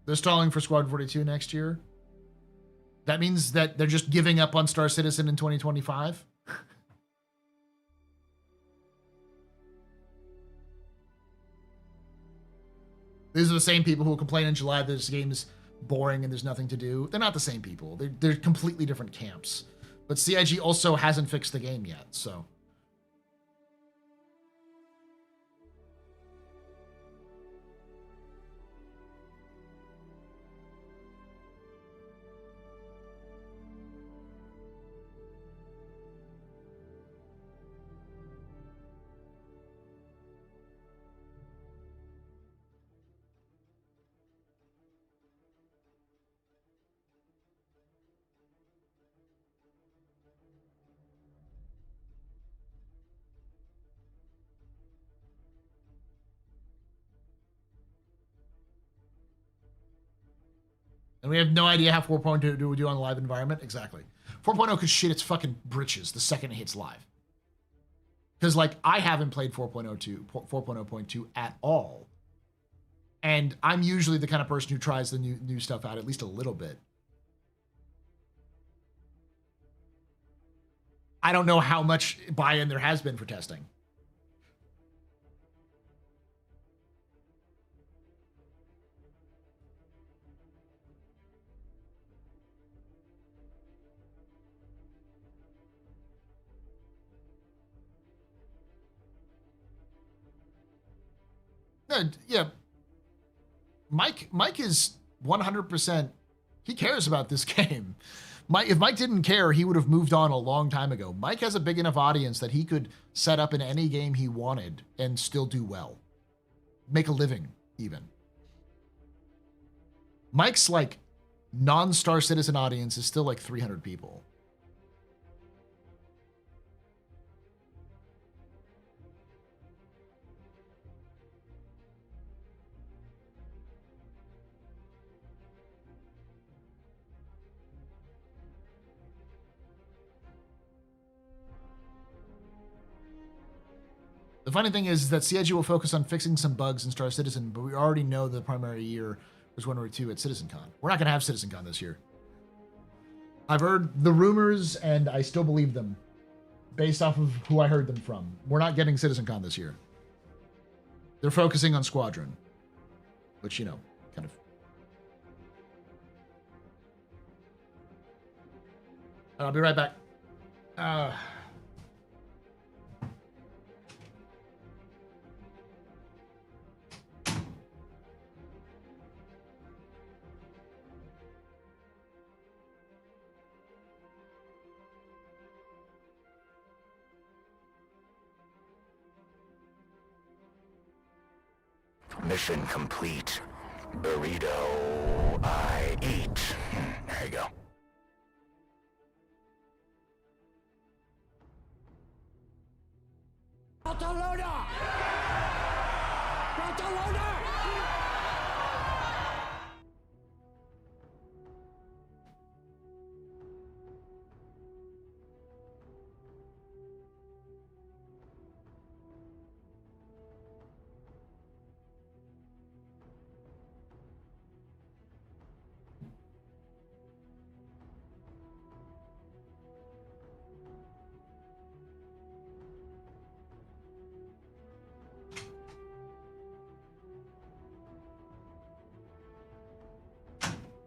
They're stalling for Squad 42 next year. That means that they're just giving up on Star Citizen in 2025. These are the same people who will complain in July that this game is boring and there's nothing to do. They're not the same people. They're completely different camps. But CIG also hasn't fixed the game yet, so. And we have no idea how 4.0 will do on the live environment. Exactly. 4.0 could shit its fucking britches the second it hits live. Because, like, I haven't played 4.0.2 at all. And I'm usually the kind of person who tries the new stuff out at least a little bit. I don't know how much buy-in there has been for testing. Yeah. Mike is 100%, he cares about this game. If Mike didn't care, he would have moved on a long time ago. Mike has a big enough audience that he could set up in any game he wanted and still do well. Make a living, even. Mike's, like, non-Star Citizen audience is still like 300 people. The funny thing is that CIG will focus on fixing some bugs in Star Citizen, but we already know the primary year was 1 or 2 at CitizenCon. We're not going to have CitizenCon this year. I've heard the rumors, and I still believe them, based off of who I heard them from. We're not getting CitizenCon this year. They're focusing on Squadron, which, you know, kind of... I'll be right back. Mission complete. Burrito I eat. There you go. Barcelona! Barcelona!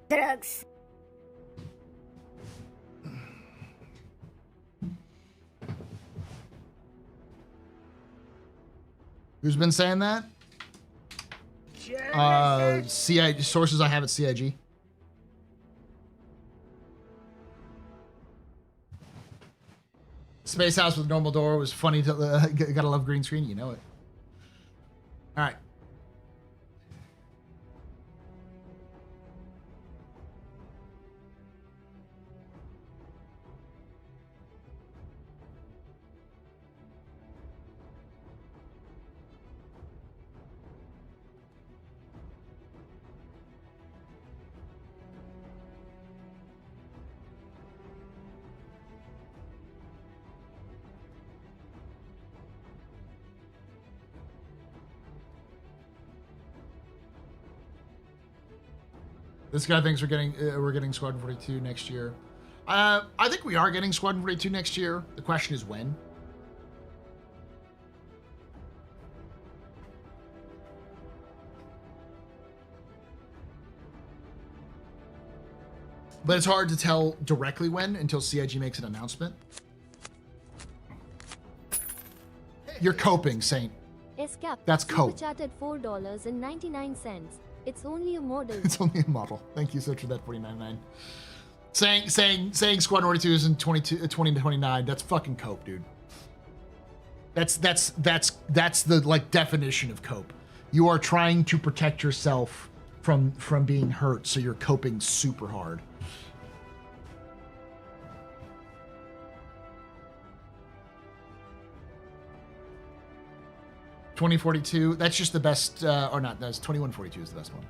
Drugs. Who's been saying that? CIG sources I have at CIG. Space House with a normal door was funny. Gotta love green screen. You know it. All right. This guy thinks we're getting Squadron 42 next year. I think we are getting Squadron 42 next year. The question is when. But it's hard to tell directly when until CIG makes an announcement. You're coping, Saint. Escap. That's cope. Chatted $4.99. It's only a model. It's only a model. Thank you so for that 49.9. Saying Squadron 42 is in 2029. That's fucking cope, dude. That's the like definition of cope. You are trying to protect yourself from being hurt, so you're coping super hard. $2042, that's just the best, or not, that's $2142 is the best one.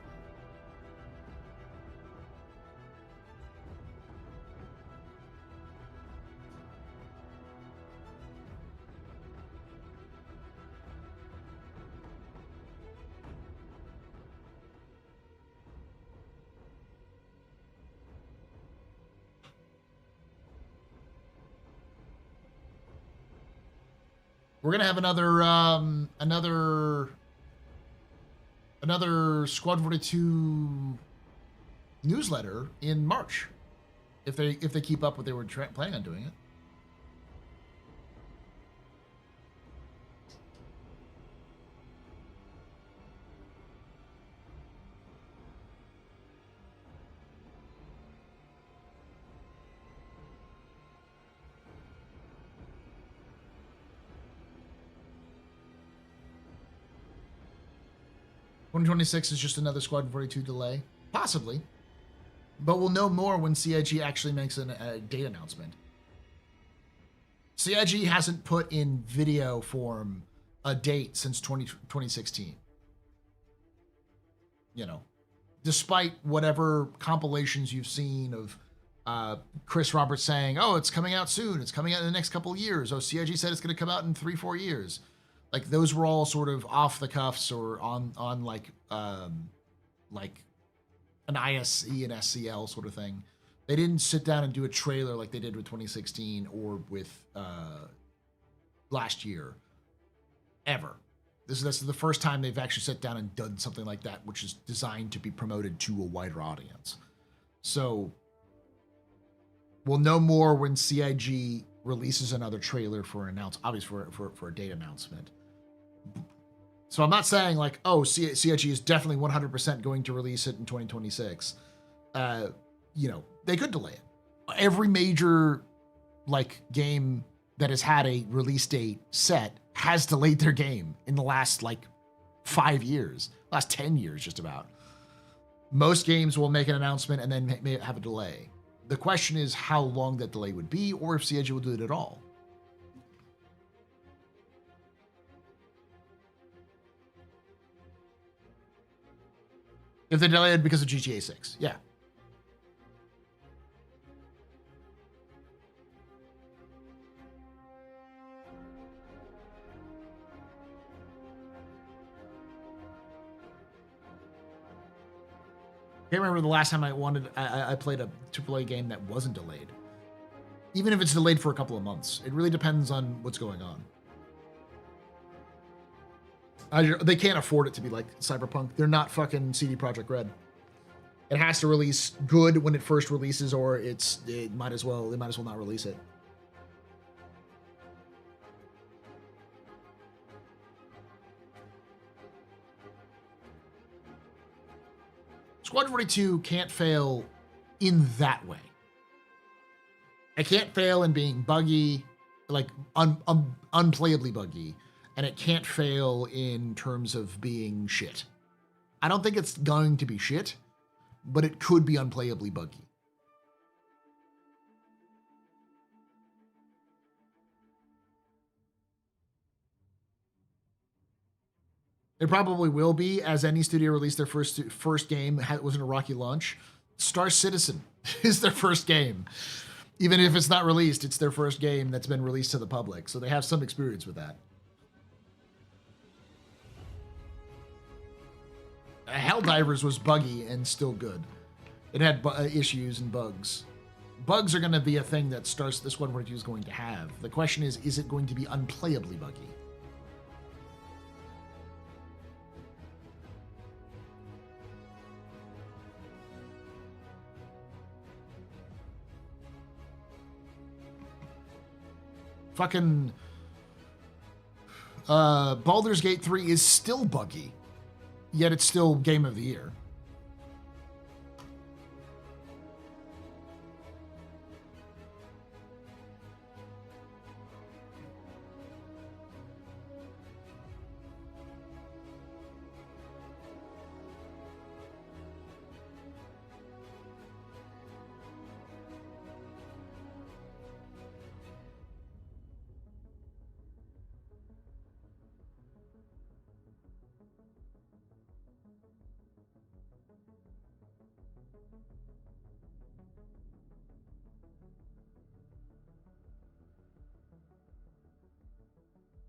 We're gonna have another Squad 42 newsletter in March, if they keep up what they were planning on doing it. $2026 is just another Squadron 42 delay, possibly, but we'll know more when CIG actually makes a date announcement. CIG hasn't put in video form a date since 2016. You know, despite whatever compilations you've seen of Chris Roberts saying, "Oh, it's coming out soon. It's coming out in the next couple of years." Oh, CIG said it's going to come out in 3-4 years. Like those were all sort of off the cuffs or on like an ISE and SCL sort of thing. They didn't sit down and do a trailer like they did with 2016 or with last year, ever. This is the first time they've actually sat down and done something like that, which is designed to be promoted to a wider audience. So we'll know more when CIG releases another trailer for obviously for a date announcement. So I'm not saying like, oh, CIG is definitely 100% going to release it in 2026. They could delay it. Every major like game that has had a release date set has delayed their game in the last like 5 years, last 10 years, just about. Most games will make an announcement and then may have a delay. The question is how long that delay would be, or if CIG will do it at all. If they delayed because of GTA 6, yeah. I can't remember the last time I played a AAA game that wasn't delayed. Even if it's delayed for a couple of months, it really depends on what's going on. They can't afford it to be like Cyberpunk. They're not fucking CD Projekt Red. It has to release good when it first releases, or they might as well not release it. Squad 42 can't fail in that way. It can't fail in being buggy, like unplayably buggy, and it can't fail in terms of being shit. I don't think it's going to be shit, but it could be unplayably buggy. It probably will be, as any studio released their first game wasn't a rocky launch. Star Citizen is their first game. Even if it's not released, it's their first game that's been released to the public, so they have some experience with that. Helldivers was buggy and still good. It had issues and bugs. Bugs are going to be a thing that the Squad 42 is going to have. The question is it going to be unplayably buggy? Fucking Baldur's Gate 3 is still buggy, yet it's still Game of the Year.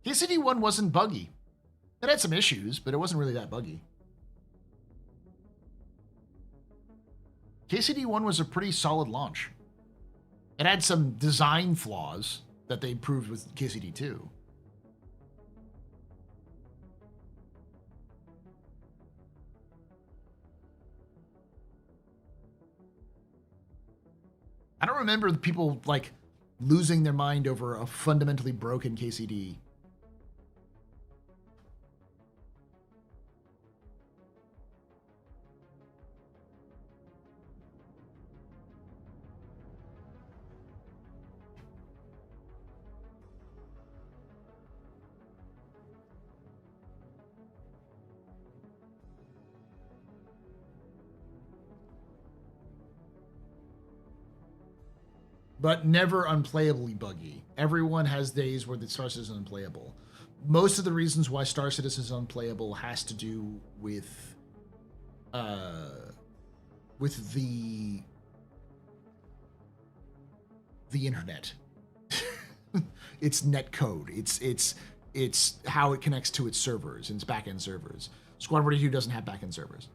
KCD 1 wasn't buggy. It had some issues, but it wasn't really that buggy. KCD 1 was a pretty solid launch. It had some design flaws that they improved with KCD 2. I don't remember people like losing their mind over a fundamentally broken KCD. But never unplayably buggy. Everyone has days where the Star Citizen is unplayable. Most of the reasons why Star Citizen is unplayable has to do with the internet. It's net code. It's it's how it connects to its servers and its backend servers. Squadron 42 doesn't have backend servers.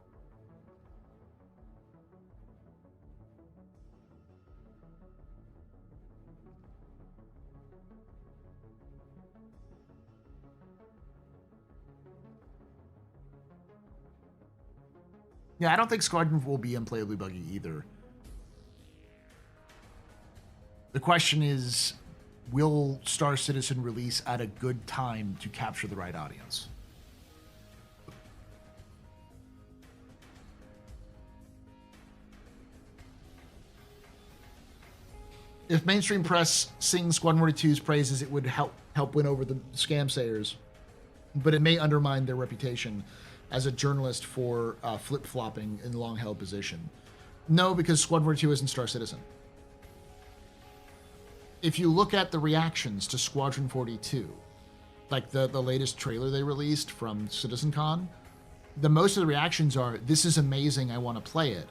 Yeah, I don't think Squadron will be unplayably buggy either. The question is, will Star Citizen release at a good time to capture the right audience? If mainstream press sings Squadron 42's praises, it would help win over the scam sayers, but it may undermine their reputation as a journalist for flip-flopping in long-held position. No, because Squadron 42 isn't Star Citizen. If you look at the reactions to Squadron 42, like the latest trailer they released from CitizenCon, most of the reactions are, "This is amazing, I want to play it."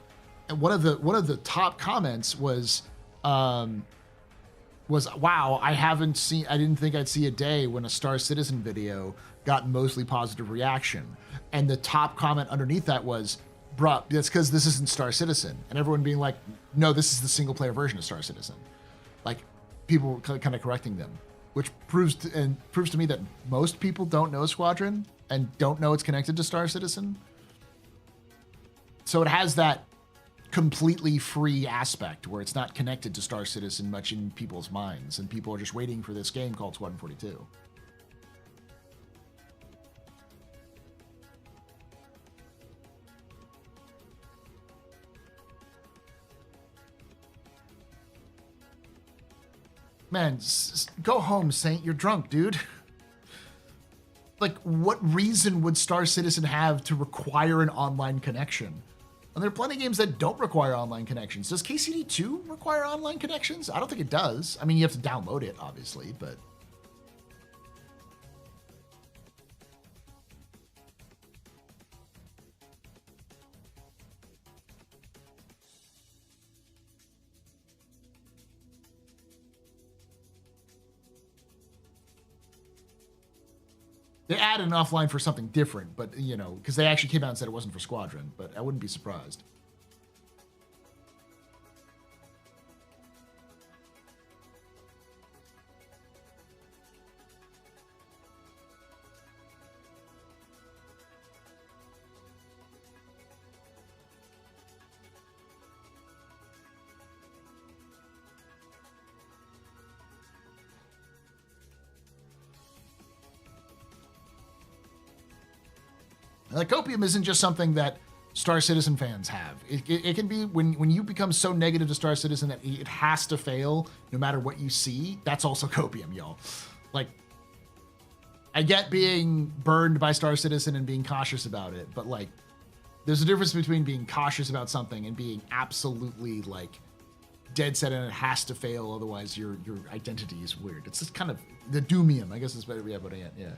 And one of the top comments was, "Wow, I didn't think I'd see a day when a Star Citizen video got mostly positive reaction." And the top comment underneath that was, "Bruh, that's because this isn't Star Citizen." And everyone being like, "No, this is the single player version of Star Citizen." Like, people kind of correcting them, which proves to me that most people don't know Squadron and don't know it's connected to Star Citizen. So it has that completely free aspect where it's not connected to Star Citizen much in people's minds, and people are just waiting for this game called Squadron 42. Man, go home, Saint. You're drunk, dude. Like, what reason would Star Citizen have to require an online connection? And there are plenty of games that don't require online connections. Does KCD 2 require online connections? I don't think it does. I mean, you have to download it, obviously, but... They added an offline for something different, but, you know, because they actually came out and said it wasn't for Squadron, but I wouldn't be surprised. Like, opium isn't just something that Star Citizen fans have. It can be, when you become so negative to Star Citizen that it has to fail no matter what you see, that's also copium, y'all. Like, I get being burned by Star Citizen and being cautious about it, but, like, there's a difference between being cautious about something and being absolutely, like, dead set and it has to fail, otherwise your identity is weird. It's just kind of the doomium, I guess is better. Yeah, but yeah.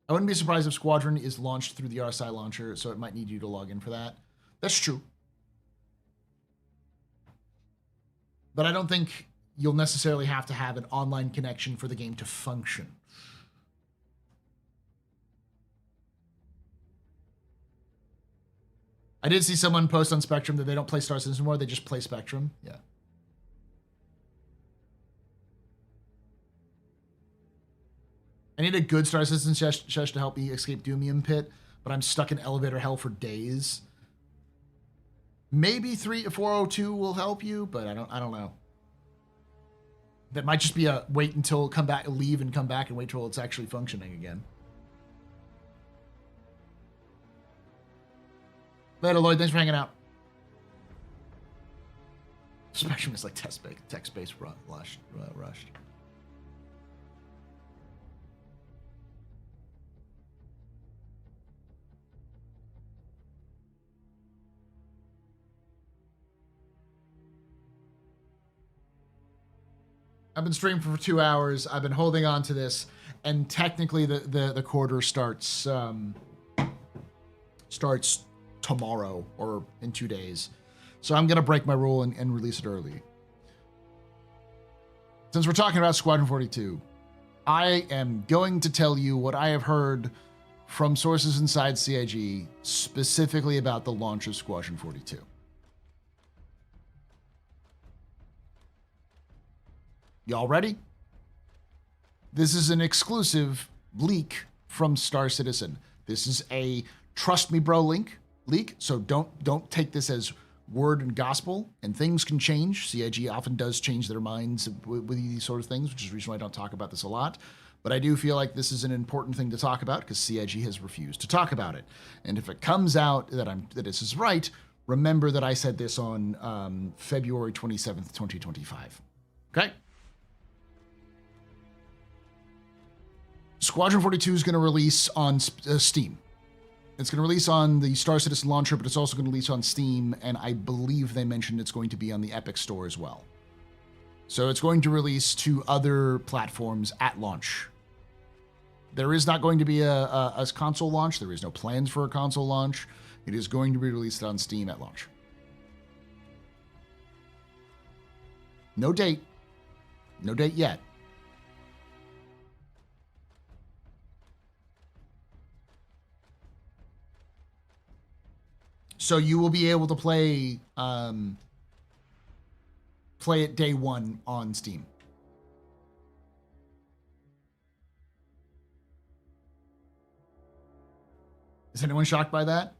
I wouldn't be surprised if Squadron is launched through the RSI launcher, so it might need you to log in for that. That's true. But I don't think you'll necessarily have to have an online connection for the game to function. I did see someone post on Spectrum that they don't play Star Citizen anymore, they just play Spectrum. Yeah. I need a good Star Citizen shush to help me escape Doomium Pit, but I'm stuck in elevator hell for days. Maybe 402 will help you, but I don't know. That might just be a wait until leave and come back and wait till it's actually functioning again. Later, Lloyd. Thanks for hanging out. Spectrum is like text-based rushed. I've been streaming for 2 hours. I've been holding on to this, and technically the quarter starts tomorrow or in 2 days. So I'm going to break my rule and release it early. Since we're talking about Squadron 42, I am going to tell you what I have heard from sources inside CIG specifically about the launch of Squadron 42. Y'all ready? This is an exclusive leak from Star Citizen. This is a trust me bro leak, so don't take this as word and gospel, and things can change. CIG often does change their minds with these sort of things, which is the reason why I don't talk about this a lot. But I do feel like this is an important thing to talk about because CIG has refused to talk about it. And if it comes out that this is right, remember that I said this on February 27th, 2025. Okay? Squadron 42 is going to release on Steam. It's going to release on the Star Citizen launcher, but it's also going to release on Steam, and I believe they mentioned it's going to be on the Epic Store as well. So it's going to release to other platforms at launch. There is not going to be a console launch. There is no plans for a console launch. It is going to be released on Steam at launch. No date. No date yet. So you will be able to play it day one on Steam. Is anyone shocked by that?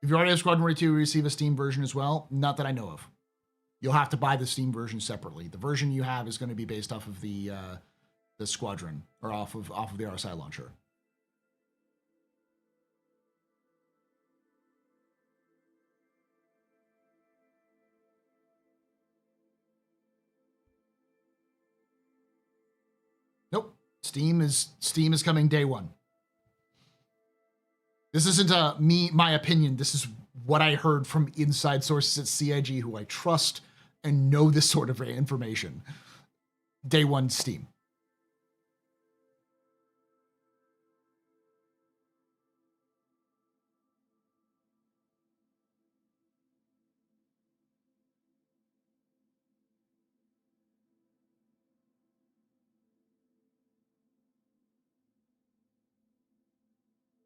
If you already have Squadron 42, you receive a Steam version as well. Not that I know of. You'll have to buy the Steam version separately. The version you have is going to be based off of the Squadron, or off of the RSI launcher. Nope. Steam is coming day one. This isn't my opinion. This is what I heard from inside sources at CIG who I trust and know this sort of information. Day one Steam.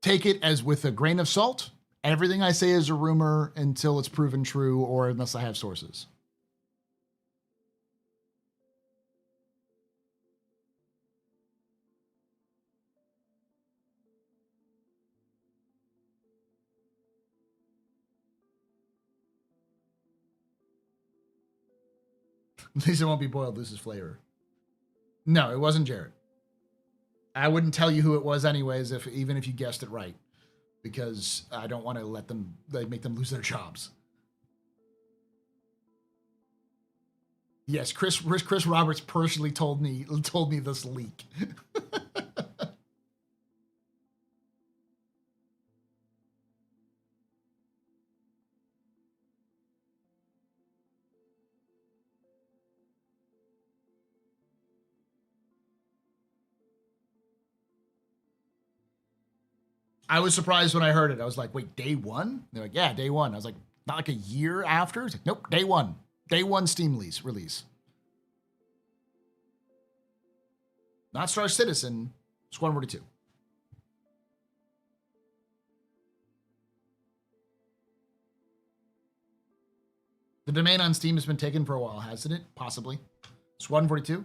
Take it as with a grain of salt. Everything I say is a rumor until it's proven true or unless I have sources. At least it won't be boiled, loses flavor. No, it wasn't Jared. I wouldn't tell you who it was anyways, even if you guessed it right, because I don't want to make them lose their jobs. Yes, Chris Roberts personally told me this leak. I was surprised when I heard it. I was like, wait, day one? They're like, yeah, day one. I was like, not like a year after? It's like, nope, day one. Day one Steam release. Not Star Citizen, Squadron 42. The domain on Steam has been taken for a while, hasn't it? Possibly. Squadron 42?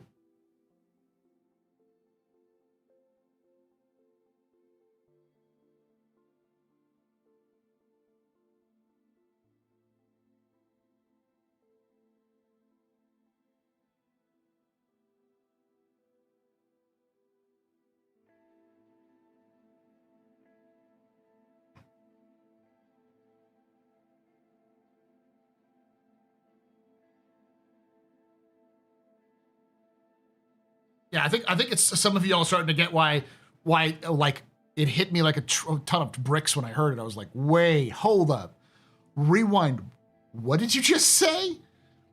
Yeah, I think it's some of y'all starting to get why like it hit me like a ton of bricks when I heard it. I was like, wait, hold up, rewind. What did you just say?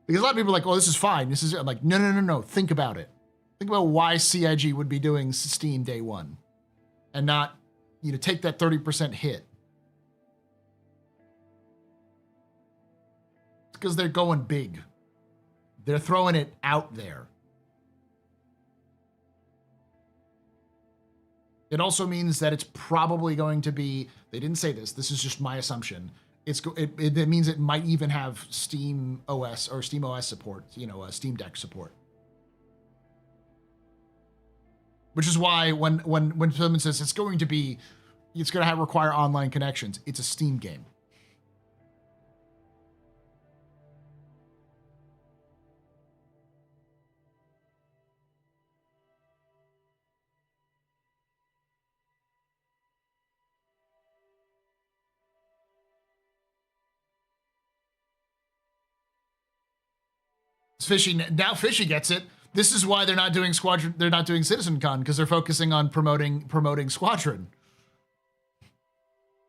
Because a lot of people are like, oh, this is fine. This is it. I'm like, no. Think about it. Think about why CIG would be doing Steam day one, and not, take that 30% hit. It's because they're going big. They're throwing it out there. It also means that it's probably going to be, they didn't say this, this is just my assumption. It means it might even have Steam OS or Steam OS support, Steam Deck support. Which is why when someone says it's going to require online connections, it's a Steam game. Fishy now. Fishy gets it. This is why they're not doing Squadron. They're not doing CitizenCon because they're focusing on promoting Squadron.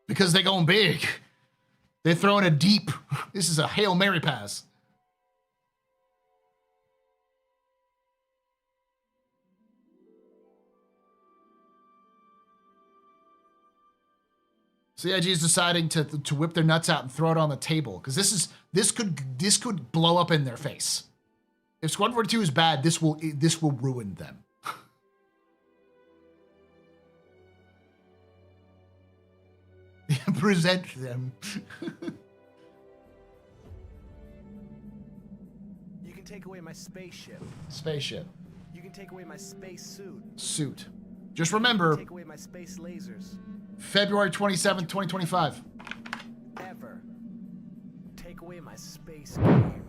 Because they're going big. They're throwing a deep. This is a Hail Mary pass. CIG is deciding to whip their nuts out and throw it on the table because this could blow up in their face. If Squad 42 is bad, this will ruin them. Present them. You can take away my spaceship. Spaceship. You can take away my space suit. Suit. Just remember. Take away my space lasers. February 27th, 2025. Ever take away my space game.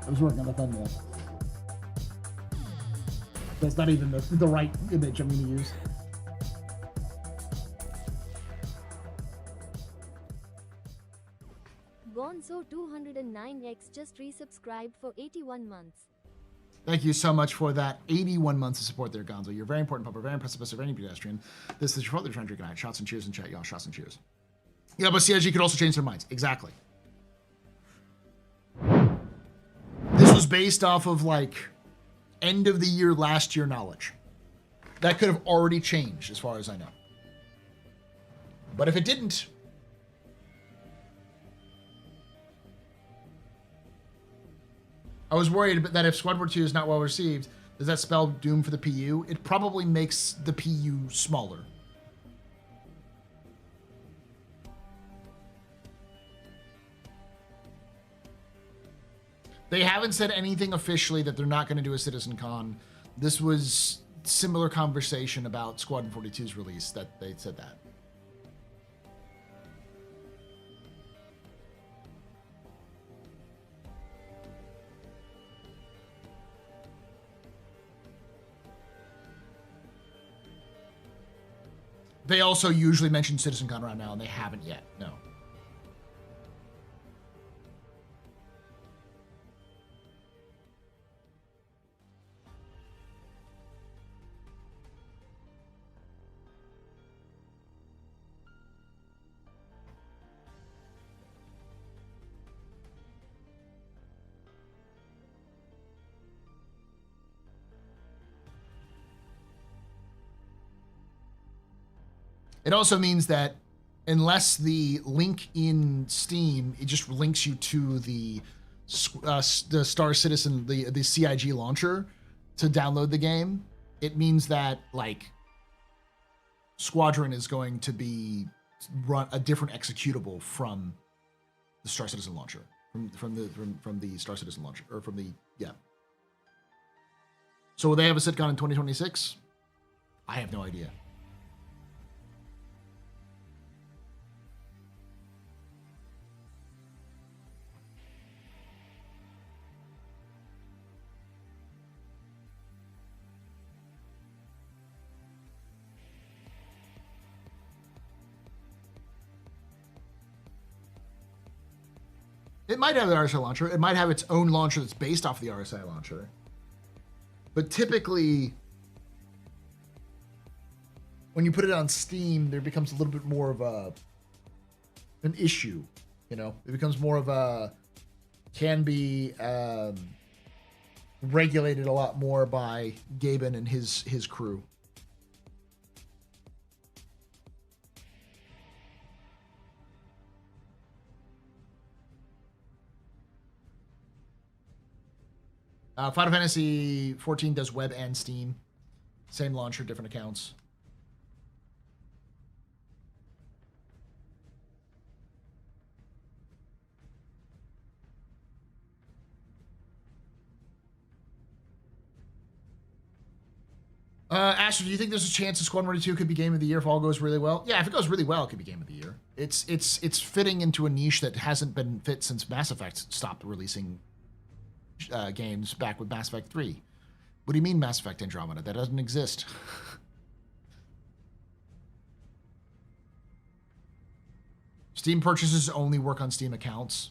I was working on the thumbnail. That's not even the right image I'm going to use. Gonzo209X just resubscribed for 81 months. Thank you so much for that 81 months of support there, Gonzo. You're very important, Pupper, very impressive, very pedestrian. This is your father trying to drink a night. Shots and cheers in chat, y'all. Shots and cheers. Yeah, but CIG could also change their minds. Exactly. This was based off of like end of the year, last year knowledge. That could have already changed as far as I know. But if it didn't, I was worried that if Squad War 2 is not well received, does that spell doom for the PU? It probably makes the PU smaller. They haven't said anything officially that they're not going to do a CitizenCon. This was similar conversation about Squadron 42's release that they said that. They also usually mention CitizenCon right now, and they haven't yet. No. It also means that unless the link in Steam, it just links you to the Star Citizen, the CIG launcher to download the game. It means that like Squadron is going to be run a different executable from the Star Citizen launcher, from the Star Citizen launcher, or from the yeah. So will they have a sitcom in 2026? I have no idea. It might have the RSI launcher. It might have its own launcher that's based off the RSI launcher. But typically, when you put it on Steam, there becomes a little bit more of an issue. You know, it becomes more of a can be regulated a lot more by Gaben and his crew. Final Fantasy 14 does web and Steam. Same launcher, different accounts. Astro, do you think there's a chance that Squad 42 could be Game of the Year if all goes really well? Yeah, if it goes really well, it could be Game of the Year. It's fitting into a niche that hasn't been fit since Mass Effect stopped releasing games back with Mass Effect 3. What do you mean Mass Effect Andromeda? That doesn't exist. Steam purchases only work on Steam accounts.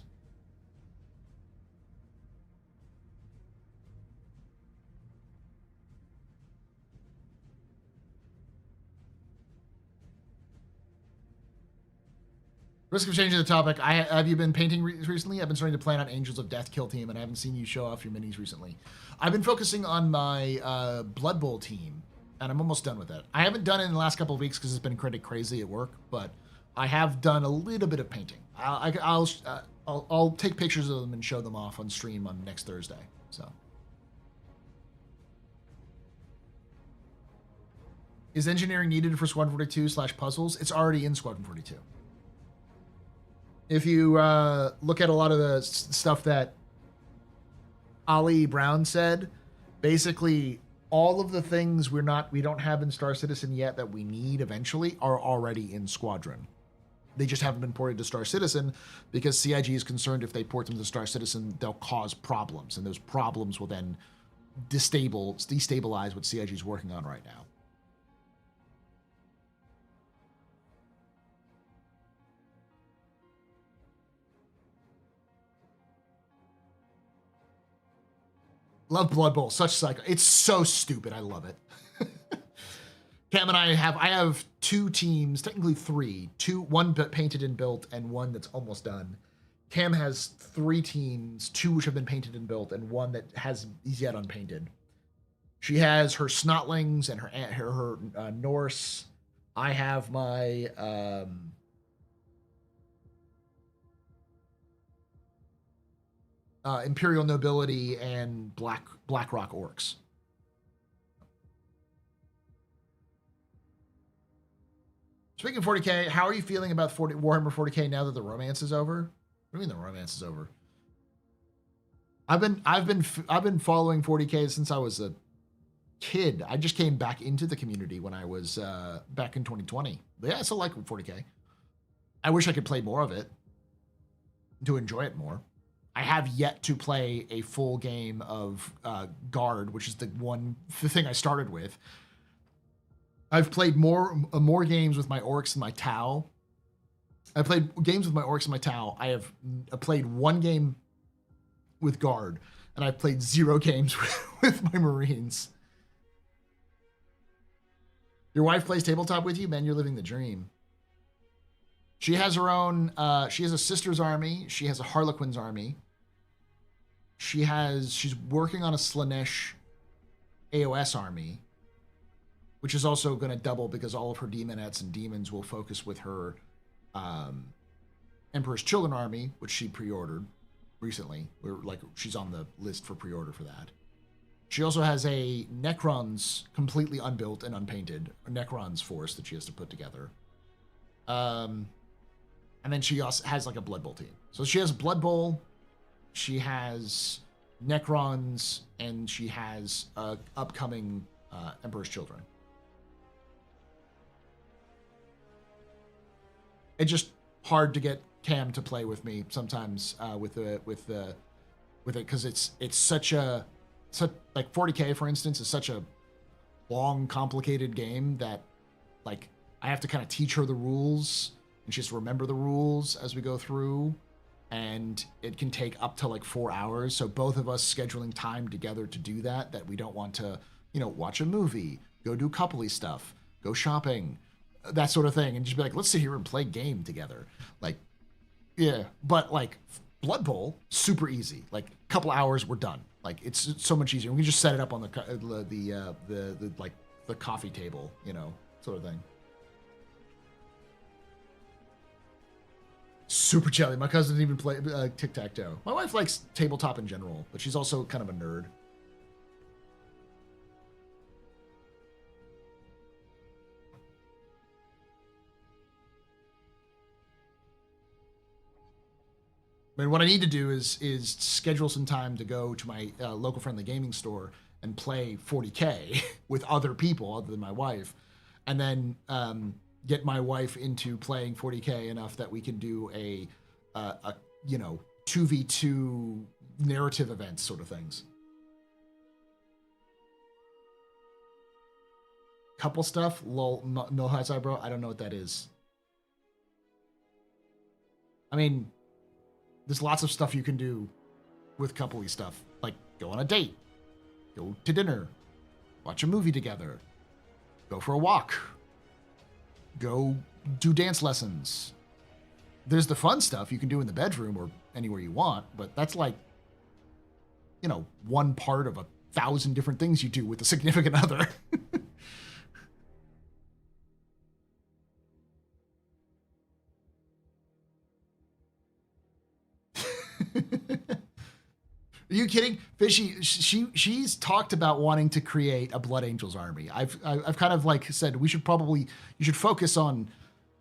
Risk of changing the topic. Have you been painting recently? I've been starting to plan on Angels of Death kill team, and I haven't seen you show off your minis recently. I've been focusing on my Blood Bowl team, and I'm almost done with it. I haven't done it in the last couple of weeks because it's been pretty crazy at work, but I have done a little bit of painting. I'll take pictures of them and show them off on stream on next Thursday. So, is engineering needed for Squad 42/puzzles? It's already in Squad 42. If you look at a lot of the stuff that Ali Brown said, basically all of the things we don't have in Star Citizen yet that we need eventually are already in Squadron. They just haven't been ported to Star Citizen because CIG is concerned if they port them to Star Citizen, they'll cause problems, and those problems will then destabilize what CIG is working on right now. Love Blood Bowl, such psycho. It's so stupid. I love it. Cam and I have two teams, technically three. One painted and built and one that's almost done. Cam has three teams, two which have been painted and built, and one that is yet unpainted. She has her Snotlings and her Norse. I have my Imperial Nobility and Blackrock Orcs. Speaking of 40K, how are you feeling about Warhammer 40K now that the romance is over? What do you mean the romance is over? I've been following 40K since I was a kid. I just came back into the community when I was back in 2020. But yeah, I still like 40K. I wish I could play more of it to enjoy it more. I have yet to play a full game of Guard, which is the thing I started with. I've played more games with my Orcs and my Tau. I played games with my Orcs and my Tau. I have played one game with Guard, and I've played 0 games with my Marines. Your wife plays tabletop with you? Man, you're living the dream. She has her own, she has a Sisters army. She has a Harlequins army. She's working on a Slaanesh AOS army, which is also going to double because all of her demonettes and demons will focus with her Emperor's Children army, which she pre-ordered recently. She's on the list for pre-order for that. She also has a Necrons completely unbuilt and unpainted, Necrons force that she has to put together. And then she also has like a Blood Bowl team. So she has Blood Bowl, she has Necrons, and she has upcoming Emperor's Children. It's just hard to get Cam to play with me sometimes with it because it's such 40K, for instance, is such a long, complicated game that like I have to kind of teach her the rules, and she has to remember the rules as we go through. and it can take up to like 4 hours. So both of us scheduling time together to do that we don't want to, watch a movie, go do coupley stuff, go shopping, that sort of thing, and just be like, let's sit here and play game together. Like, yeah, but like Blood Bowl, super easy. Like a couple hours, we're done. Like it's so much easier. We can just set it up on the coffee table, sort of thing. Super jelly. My cousin didn't even play tic-tac-toe. My wife likes tabletop in general, but she's also kind of a nerd. I mean, what I need to do is schedule some time to go to my local friendly gaming store and play 40K with other people other than my wife, and then get my wife into playing 40K enough that we can do a 2v2 narrative events sort of things. Couple stuff? Lol, no high side, bro. I don't know what that is. I mean, there's lots of stuff you can do with coupley stuff, like go on a date, go to dinner, watch a movie together, go for a walk, go do dance lessons. There's the fun stuff you can do in the bedroom or anywhere you want, but that's like, one part of 1,000 different things you do with a significant other. Are you kidding? Fishy, she's talked about wanting to create a Blood Angels army. I've kind of like said you should focus on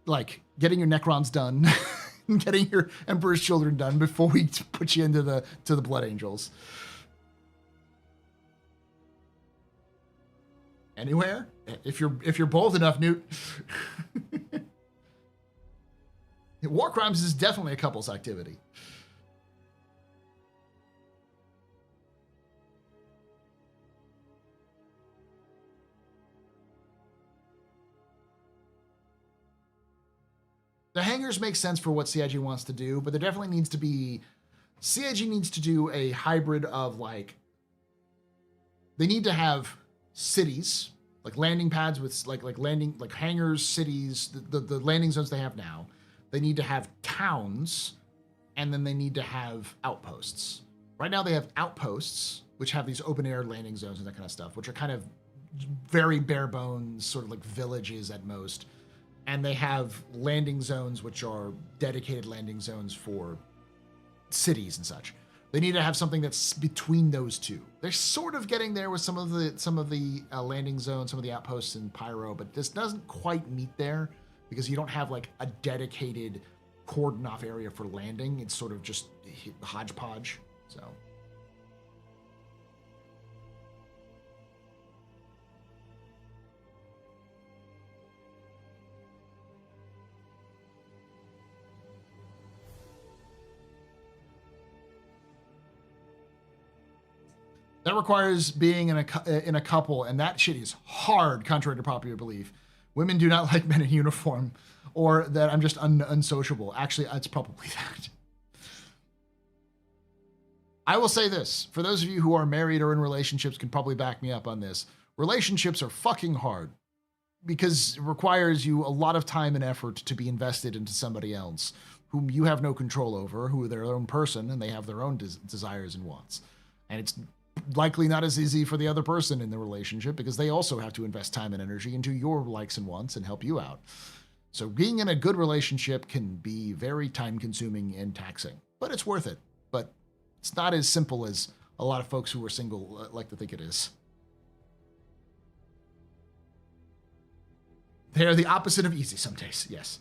like getting your Necrons done and getting your Emperor's Children done before we put you into the Blood Angels. Anywhere? If you're bold enough, Newt. War Crimes is definitely a couples activity. The hangars make sense for what CIG wants to do, but there definitely needs to be... CIG needs to do a hybrid of, like... They need to have cities, like landing pads with, like hangars, cities, the landing zones they have now. They need to have towns, and then they need to have outposts. Right now they have outposts, which have these open-air landing zones and that kind of stuff, which are kind of very bare bones, sort of like villages at most. And they have landing zones, which are dedicated landing zones for cities and such. They need to have something that's between those two. They're sort of getting there with some of the landing zones, some of the outposts in Pyro, but this doesn't quite meet there because you don't have like a dedicated cordon off area for landing. It's sort of just hodgepodge. So. That requires being in a couple, and that shit is hard, contrary to popular belief. Women do not like men in uniform, or that I'm just unsociable. Actually, it's probably that. I will say this, for those of you who are married or in relationships can probably back me up on this. Relationships are fucking hard because it requires you a lot of time and effort to be invested into somebody else whom you have no control over, who are their own person, and they have their own desires and wants. And it's likely not as easy for the other person in the relationship because they also have to invest time and energy into your likes and wants and help you out. So being in a good relationship can be very time consuming and taxing, but it's worth it. But it's not as simple as a lot of folks who are single like to think it is. They're the opposite of easy some days, yes.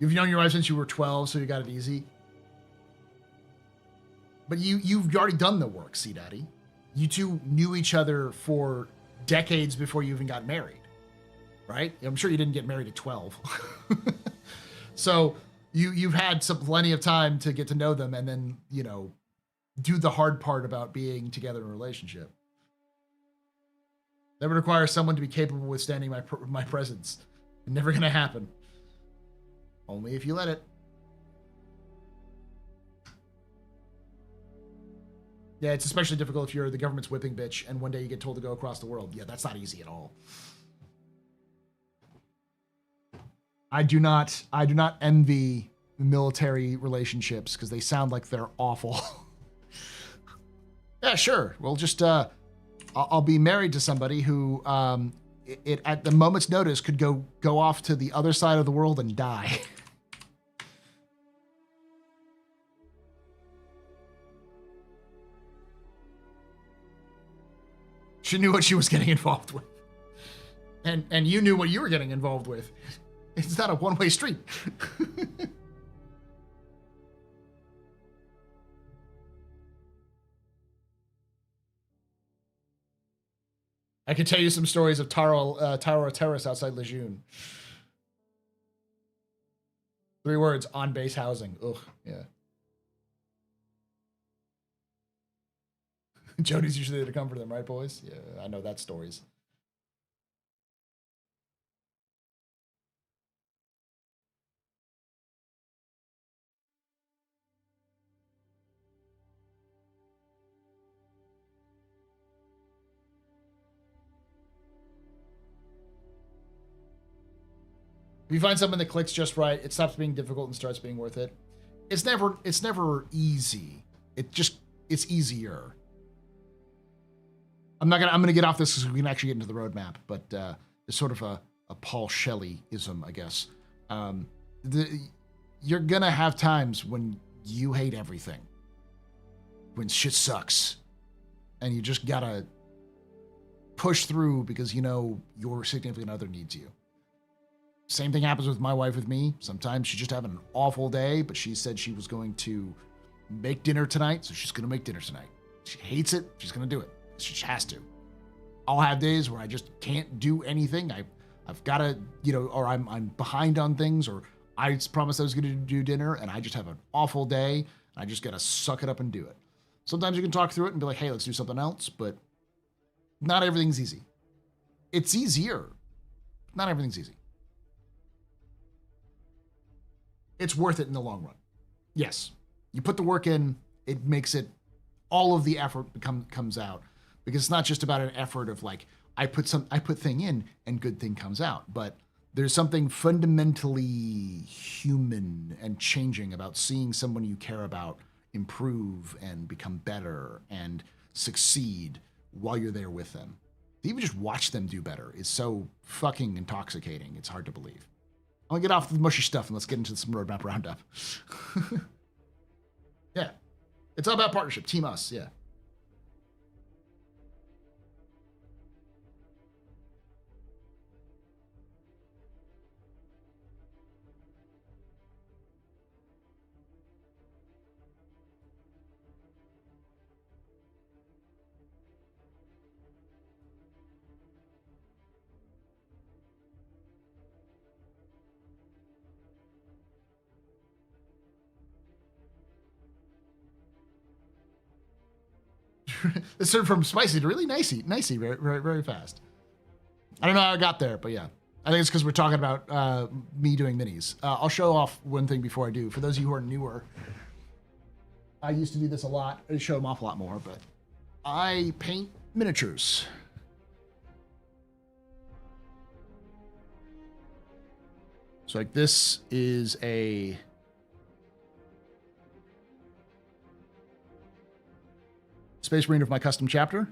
You've known your wife since you were 12, so you got it easy. But you've already done the work, C Daddy. You two knew each other for decades before you even got married, right? I'm sure you didn't get married at 12. So you've had plenty of time to get to know them, and then do the hard part about being together in a relationship. That would require someone to be capable of withstanding my presence. Never gonna happen. Only if you let it. Yeah, it's especially difficult if you're the government's whipping bitch and one day you get told to go across the world. Yeah, that's not easy at all. I do not envy military relationships because they sound like they're awful. Yeah, sure. We'll just I'll be married to somebody who it at the moment's notice could go off to the other side of the world and die. She knew what she was getting involved with. And you knew what you were getting involved with. It's not a one-way street. I can tell you some stories of Taro Terrace outside Lejeune. 3 words, on-base housing. Ugh, yeah. Jody's usually there to comfort them, right, boys? Yeah, I know that stories. If you find something that clicks just right, it stops being difficult and starts being worth it. It's never easy. It's easier. I'm gonna get off this because we can actually get into the roadmap, but it's sort of a Paul Shelley-ism, I guess. You're gonna have times when you hate everything, when shit sucks, and you just gotta push through because your significant other needs you. Same thing happens with my wife with me. Sometimes she's just having an awful day, but she said she was going to make dinner tonight, so she's gonna make dinner tonight. She hates it, she's gonna do it. She just has to. I'll have days where I just can't do anything. I've got to, or I'm behind on things, or I promised I was going to do dinner, and I just have an awful day, and I just got to suck it up and do it. Sometimes you can talk through it and be like, hey, let's do something else, but not everything's easy. It's easier. Not everything's easy. It's worth it in the long run. Yes. You put the work in, it makes it, all of the effort comes out. Because it's not just about an effort of like, I put thing in and good thing comes out. But there's something fundamentally human and changing about seeing someone you care about improve and become better and succeed while you're there with them. To even just watch them do better is so fucking intoxicating. It's hard to believe. I'm gonna get off the mushy stuff and let's get into some roadmap roundup. Yeah. It's all about partnership. Team us, yeah. This turned from spicy to really nicey, very, very, very fast. I don't know how I got there, but yeah. I think it's because we're talking about me doing minis. I'll show off one thing before I do. For those of you who are newer, I used to do this a lot. I show them off a lot more, but I paint miniatures. So like this is a Space Marine of my custom chapter.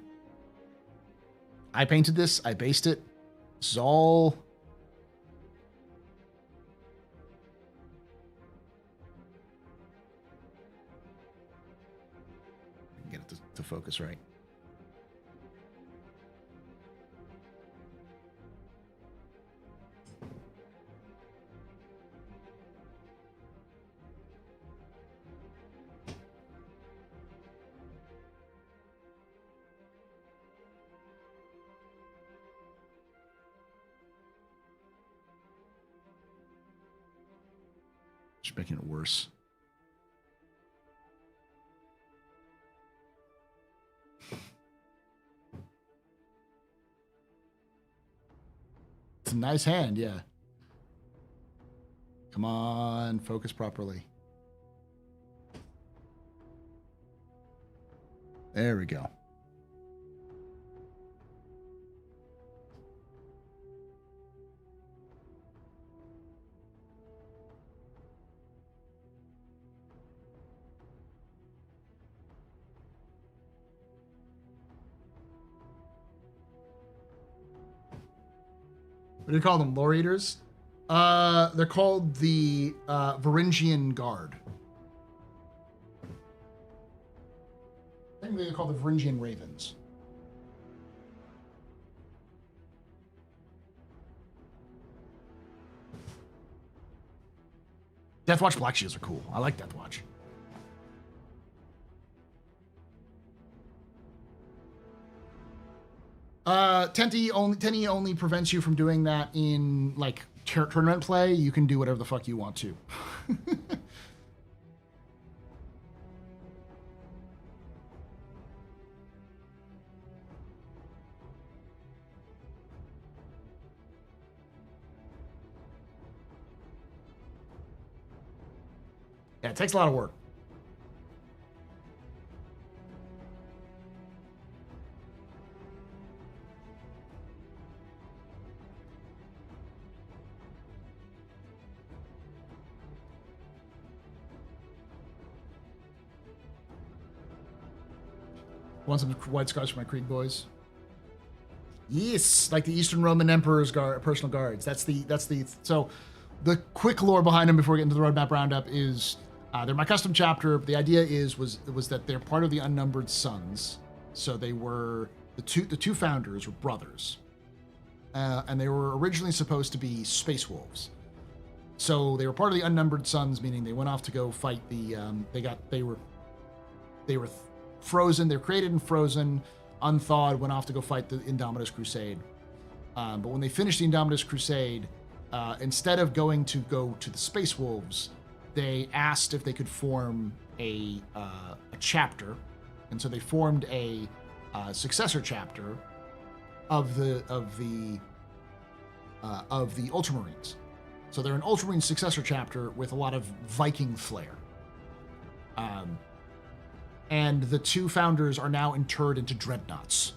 I painted this. I based it. This is all get it to focus right. Just making it worse. It's a nice hand, yeah. Come on, focus properly. There we go. What do you call them? Lore eaters? They're called the Varangian Guard. Technically, they're called the Varangian Ravens. Deathwatch Black Shields are cool. I like Deathwatch. Tenty only prevents you from doing that in like tournament play. You can do whatever the fuck you want to. Yeah, it takes a lot of work. Want some white scars for my Creed boys? Yes, like the Eastern Roman Emperor's personal guards. That's the. So, the quick lore behind them before we get into the roadmap roundup is they're my custom chapter. But the idea was that they're part of the Unnumbered Sons. So they were the two founders were brothers, and they were originally supposed to be space wolves. So they were part of the Unnumbered Sons, meaning they went off to go fight the. They were frozen. They were created and frozen, unthawed, went off to go fight the Indomitus Crusade. But when they finished the Indomitus Crusade, instead of going to go to the Space Wolves, they asked if they could form a chapter, and so they formed a successor chapter of the Ultramarines. So they're an Ultramarine successor chapter with a lot of Viking flair. And the two founders are now interred into dreadnoughts.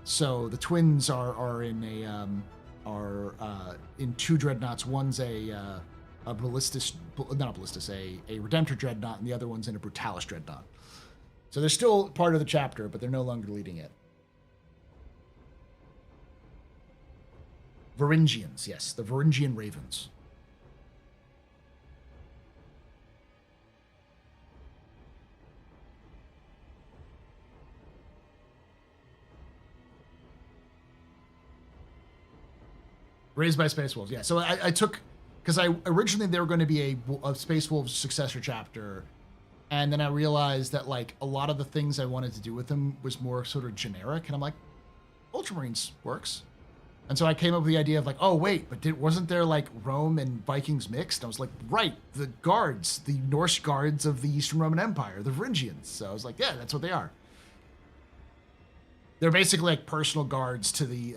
So the twins are in two dreadnoughts. One's a Redemptor dreadnought, and the other one's in a Brutalis dreadnought. So they're still part of the chapter, but they're no longer leading it. Varangians, yes, the Varangian Ravens. Raised by Space Wolves, yeah. So I took, because originally they were going to be a Space Wolves successor chapter, and then I realized that like a lot of the things I wanted to do with them was more sort of generic, and I'm like, Ultramarines works. And so I came up with the idea of like, oh wait, but wasn't there like Rome and Vikings mixed? And I was like, right, the guards, the Norse guards of the Eastern Roman Empire, the Varangians. So I was like, yeah, that's what they are. They're basically like personal guards to the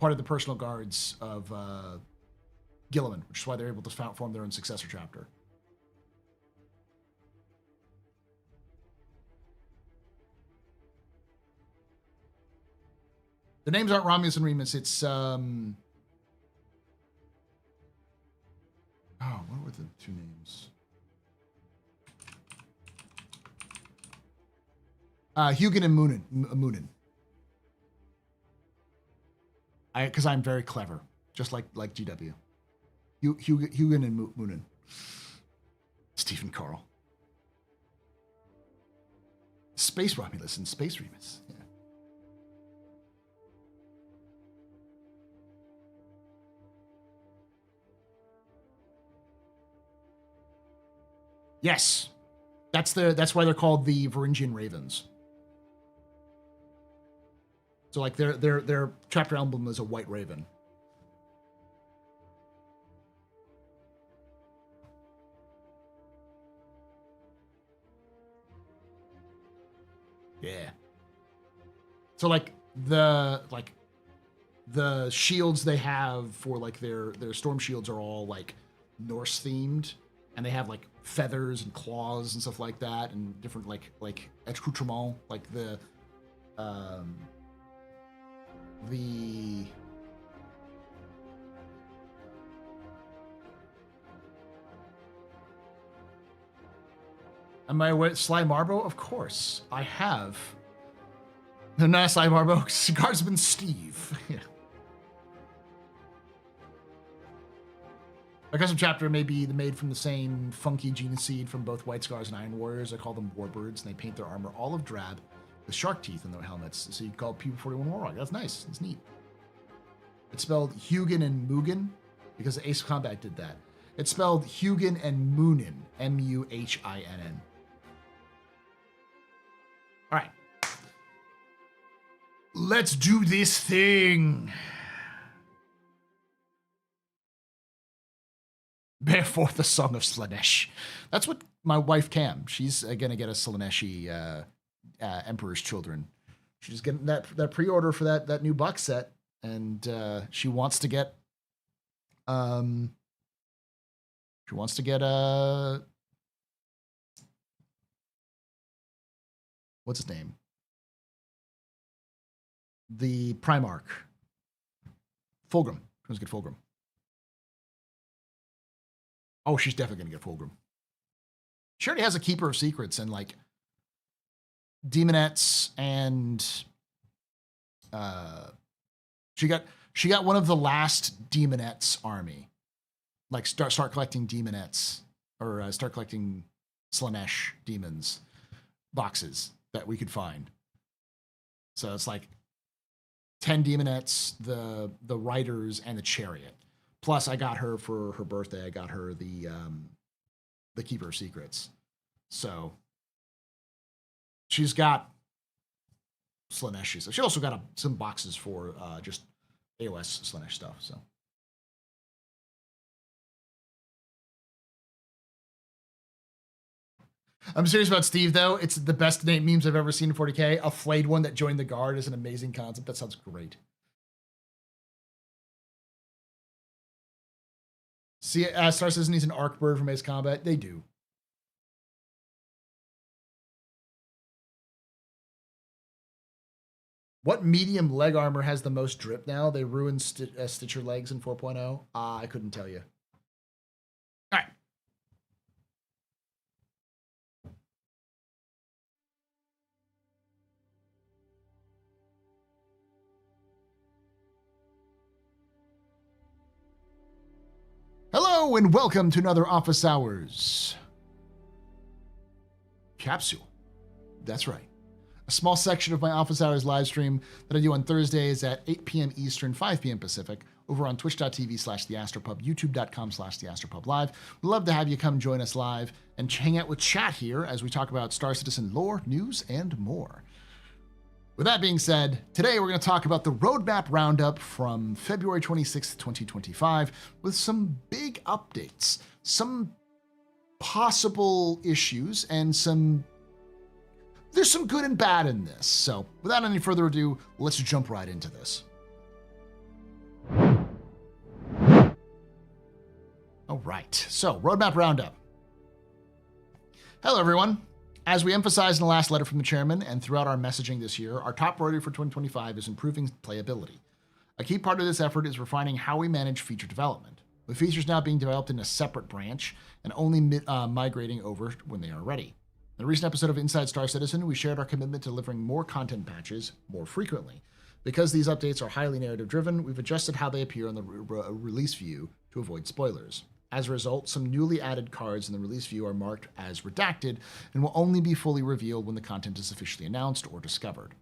part of the personal guards of Gilliman, which is why they're able to form their own successor chapter. The names aren't Romulus and Remus. It's what were the two names? Hugin and Moonin. Because I'm very clever, just like GW. Hugin and Moonin. Stephen Carl. Space Romulus and Space Remus. Yeah. Yes, that's why they're called the Varangian Ravens. So like their chapter emblem is a white raven. Yeah. So like the shields they have for like their storm shields are all like Norse themed, and they have like feathers and claws and stuff like that, and different like accoutrements, like the Am I aware Sly Marbo? Of course, I have. No, not Sly Marbo. Guardsman Steve. Yeah. My custom chapter may be made from the same funky gene seed from both White Scars and Iron Warriors. I call them Warbirds, and they paint their armor olive drab with shark teeth in their helmets. So you can call People 41 Warlock. That's nice. That's neat. It's spelled Hugin and Mugen because Ace of Combat did that. It's spelled Hugin and Moonin. Muhinn. All right. Let's do this thing. Bear forth the song of Slaanesh. That's what my wife Cam. She's gonna get a Slaaneshi Emperor's Children. She's getting that pre-order for that new box set, and she wants to get what's his name? The Primarch. Fulgrim. She wants to get Fulgrim. Oh, she's definitely going to get Fulgrim. She already has a Keeper of Secrets and like Demonettes, and she got one of the last Demonettes army. Like start collecting Demonettes, or start collecting Slaanesh demons boxes that we could find. So it's like 10 Demonettes, the Riders, and the Chariot. Plus, I got her for her birthday. I got her the Keeper of Secrets. So she's got Slaanesh. She also got some boxes for just AOS Slaanesh stuff. So I'm serious about Steve, though. It's the best memes I've ever seen in 40K. A flayed one that joined the guard is an amazing concept. That sounds great. See, Star Citizen needs an arc bird from Ace Combat. They do. What medium leg armor has the most drip now? They ruined Stitcher legs in 4.0. I couldn't tell you. All right. Hello and welcome to another Office Hours capsule. That's right. A small section of my Office Hours live stream that I do on Thursdays at 8 p.m. Eastern, 5 p.m. Pacific, over on twitch.tv/TheAstroPub, youtube.com/TheAstroPub live. We'd love to have you come join us live and hang out with chat here as we talk about Star Citizen lore, news, and more. With that being said, today we're going to talk about the roadmap roundup from February 26th, 2025, with some big updates, some possible issues, and there's some good and bad in this. So without any further ado, let's jump right into this. All right, so roadmap roundup. Hello, everyone. As we emphasized in the last letter from the chairman and throughout our messaging this year, our top priority for 2025 is improving playability. A key part of this effort is refining how we manage feature development, with features now being developed in a separate branch and only migrating over when they are ready. In a recent episode of Inside Star Citizen, we shared our commitment to delivering more content patches more frequently. Because these updates are highly narrative-driven, we've adjusted how they appear on the release view to avoid spoilers. As a result, some newly added cards in the release view are marked as redacted and will only be fully revealed when the content is officially announced or discovered.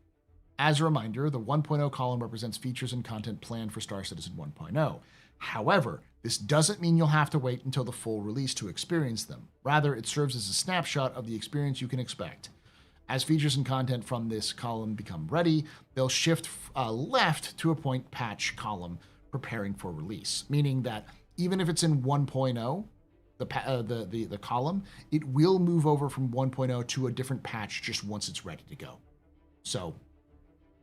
As a reminder, the 1.0 column represents features and content planned for Star Citizen 1.0. However, this doesn't mean you'll have to wait until the full release to experience them. Rather, it serves as a snapshot of the experience you can expect. As features and content from this column become ready, they'll shift left to a point patch column preparing for release, meaning that even if it's in 1.0, the column, it will move over from 1.0 to a different patch just once it's ready to go. So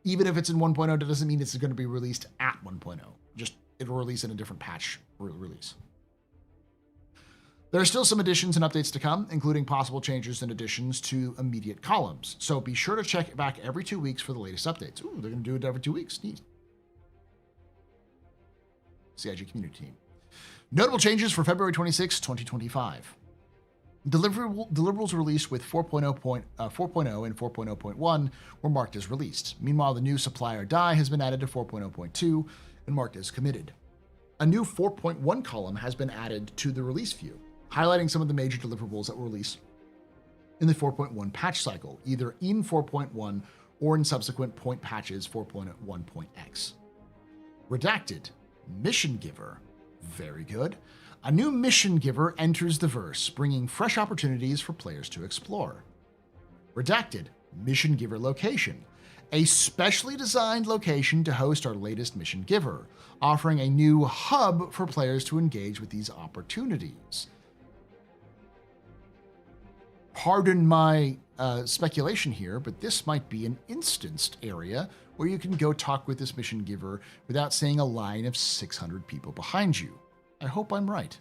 even if it's in 1.0, that doesn't mean it's going to be released at 1.0. Just it'll release in a different patch release. There are still some additions and updates to come, including possible changes and additions to immediate columns. So be sure to check back every 2 weeks for the latest updates. Ooh, they're going to do it every 2 weeks. Neat. CIG community team. Notable changes for February 26, 2025. Deliverables released with 4.0 and 4.0.1 were marked as released. Meanwhile, the new supplier die has been added to 4.0.2 and marked as committed. A new 4.1 column has been added to the release view, highlighting some of the major deliverables that were released in the 4.1 patch cycle, either in 4.1 or in subsequent point patches 4.1.x. Redacted. Mission Giver. Very good. A new mission giver enters the verse, bringing fresh opportunities for players to explore. Redacted. Mission Giver location. A specially designed location to host our latest mission giver, offering a new hub for players to engage with these opportunities. Pardon my speculation here, but this might be an instanced area where you can go talk with this mission giver without seeing a line of 600 people behind you. I hope I'm right.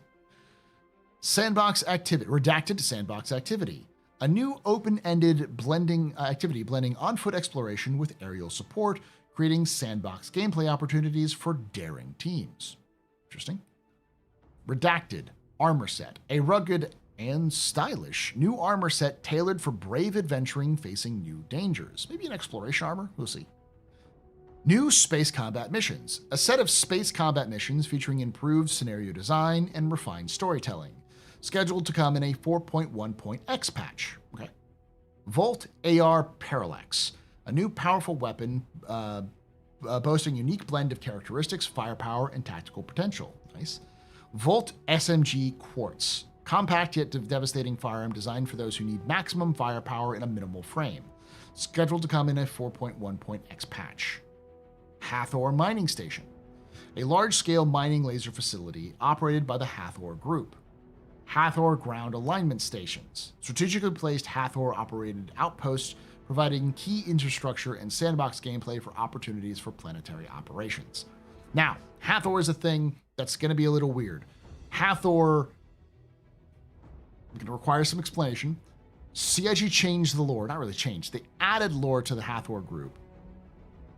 Sandbox activity. Redacted sandbox activity. A new open-ended blending activity blending on-foot exploration with aerial support, creating sandbox gameplay opportunities for daring teams. Interesting. Redacted armor set. A rugged and stylish new armor set tailored for brave adventuring facing new dangers. Maybe an exploration armor? We'll see. New space combat missions. A set of space combat missions featuring improved scenario design and refined storytelling. Scheduled to come in a 4.1.x patch. Okay. Volt AR Parallax. A new powerful weapon boasting a unique blend of characteristics, firepower, and tactical potential. Nice. Volt SMG Quartz. Compact yet devastating firearm designed for those who need maximum firepower in a minimal frame. Scheduled to come in a 4.1.x patch. Hathor Mining Station. A large-scale mining laser facility operated by the Hathor Group. Hathor Ground Alignment Stations. Strategically placed Hathor-operated outposts providing key infrastructure and sandbox gameplay for opportunities for planetary operations. Now, Hathor is a thing that's going to be a little weird. Hathor going to require some explanation. CIG changed the lore. Not really changed. They added lore to the Hathor Group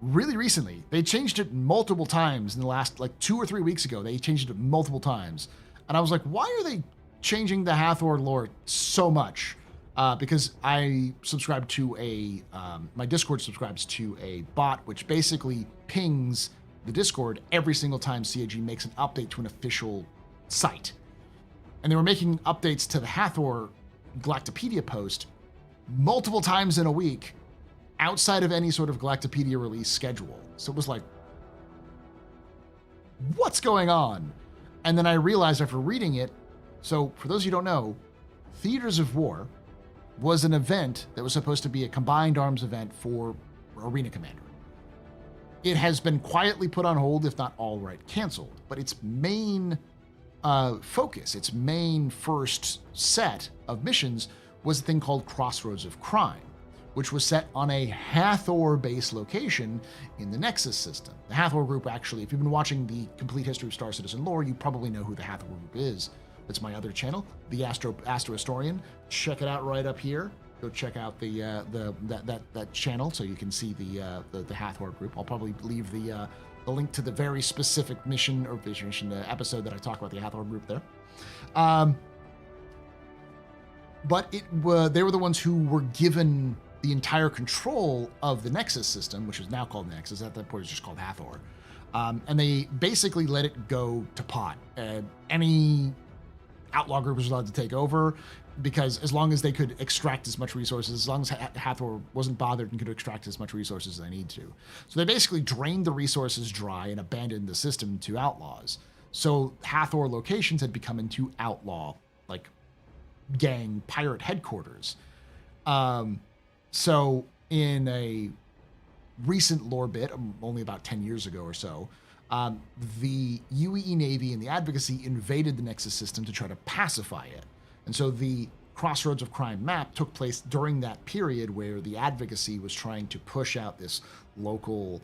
really recently. They changed it multiple times in the last, 2 or 3 weeks ago. They changed it multiple times. And I was like, why are they changing the Hathor lore so much? Because I subscribe to my Discord subscribes to a bot which basically pings the Discord every single time CIG makes an update to an official site. And they were making updates to the Hathor Galactopedia post multiple times in a week outside of any sort of Galactopedia release schedule. So it was like, what's going on? And then I realized after reading it, so for those of you who don't know, Theaters of War was an event that was supposed to be a combined arms event for Arena Commander. It has been quietly put on hold, if not outright canceled, but its main focus, its main first set of missions was a thing called Crossroads of Crime, which was set on a Hathor-based location in the Nexus system. The Hathor Group, actually, if you've been watching the complete history of Star Citizen lore, you probably know who the Hathor Group is. That's my other channel, the Astro Historian. Check it out right up here. Go check out that channel so you can see the Hathor Group. I'll probably leave the link to the very specific mission or episode that I talk about the Hathor Group there. But they were the ones who were given the entire control of the Nexus system, which is now called Nexus. At that point, it's just called Hathor. And they basically let it go to pot. Any outlaw group was allowed to take over, because as long as they could extract as much resources, as long as Hathor wasn't bothered and could extract as much resources as they need to. So they basically drained the resources dry and abandoned the system to outlaws. So Hathor locations had become into outlaw, gang pirate headquarters. So in a recent lore bit, only about 10 years ago or so, the UEE Navy and the Advocacy invaded the Nexus system to try to pacify it. And so the Crossroads of Crime map took place during that period where the advocacy was trying to push out this local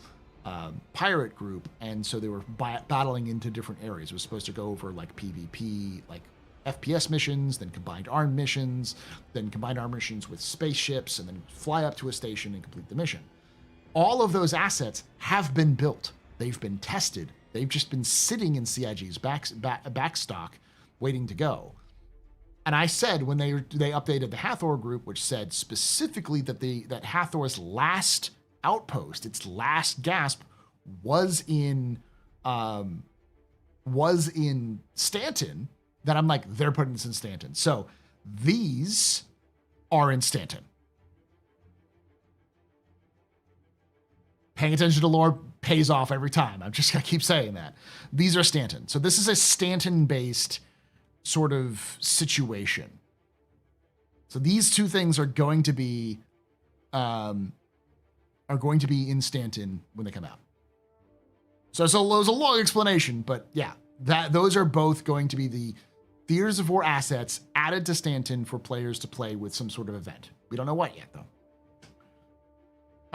pirate group, and so they were battling into different areas. It was supposed to go over like PvP, like FPS missions, then combined armed missions, then combined armed missions with spaceships, and then fly up to a station and complete the mission. All of those assets have been built. They've been tested. They've just been sitting in CIG's backstock, waiting to go. And I said when they updated the Hathor group, which said specifically that Hathor's last outpost, its last gasp, was in Stanton, that I'm like, they're putting this in Stanton. So these are in Stanton. Paying attention to lore pays off every time. I'm just gonna keep saying that. These are Stanton. So this is a Stanton-based sort of situation. So these two things are going to be in Stanton when they come out. So it was a long explanation, but yeah, those are both going to be the Theaters of War assets added to Stanton for players to play with some sort of event. We don't know what yet, though.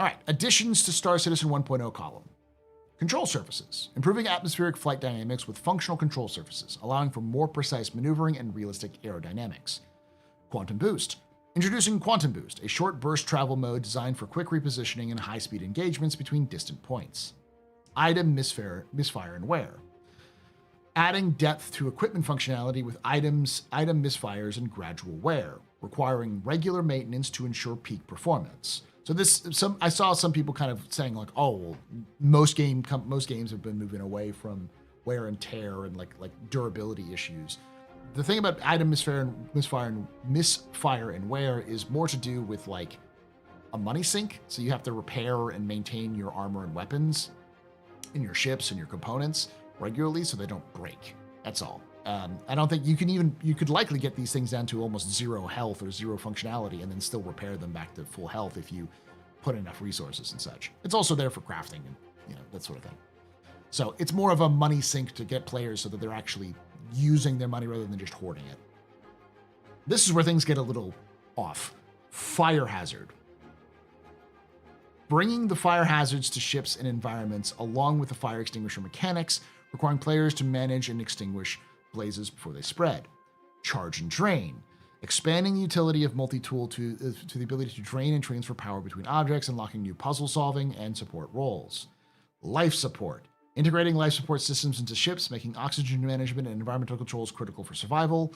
All right, additions to Star Citizen 1.0 column. Control surfaces, improving atmospheric flight dynamics with functional control surfaces, allowing for more precise maneuvering and realistic aerodynamics. Quantum Boost, introducing Quantum Boost, a short burst travel mode designed for quick repositioning and high-speed engagements between distant points. Item misfire and wear, adding depth to equipment functionality with item misfires and gradual wear, requiring regular maintenance to ensure peak performance. So I saw some people kind of saying like, oh, well, most games have been moving away from wear and tear and like durability issues. The thing about item misfire and wear is more to do with like a money sink. So you have to repair and maintain your armor and weapons in your ships and your components regularly so they don't break. That's all. I don't think you could likely get these things down to almost zero health or zero functionality and then still repair them back to full health if you put enough resources and such. It's also there for crafting and that sort of thing. So it's more of a money sink to get players so that they're actually using their money rather than just hoarding it. This is where things get a little off. Fire hazard. Bringing the fire hazards to ships and environments along with the fire extinguisher mechanics, requiring players to manage and extinguish blazes before they spread. Charge and drain, expanding the utility of multi-tool to the ability to drain and transfer power between objects, unlocking new puzzle solving and support roles. Life support, integrating life support systems into ships, making oxygen management and environmental controls critical for survival.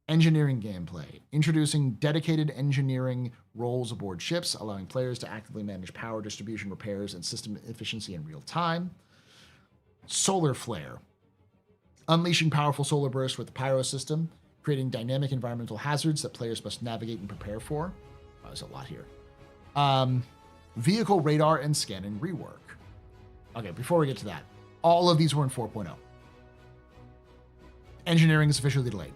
Engineering gameplay, introducing dedicated engineering roles aboard ships, allowing players to actively manage power distribution, repairs, and system efficiency in real time. Solar flare, unleashing powerful solar bursts with the pyro system, creating dynamic environmental hazards that players must navigate and prepare for. Oh, there's a lot here. Vehicle radar and scanning rework. Okay, before we get to that, all of these were in 4.0. Engineering is officially delayed.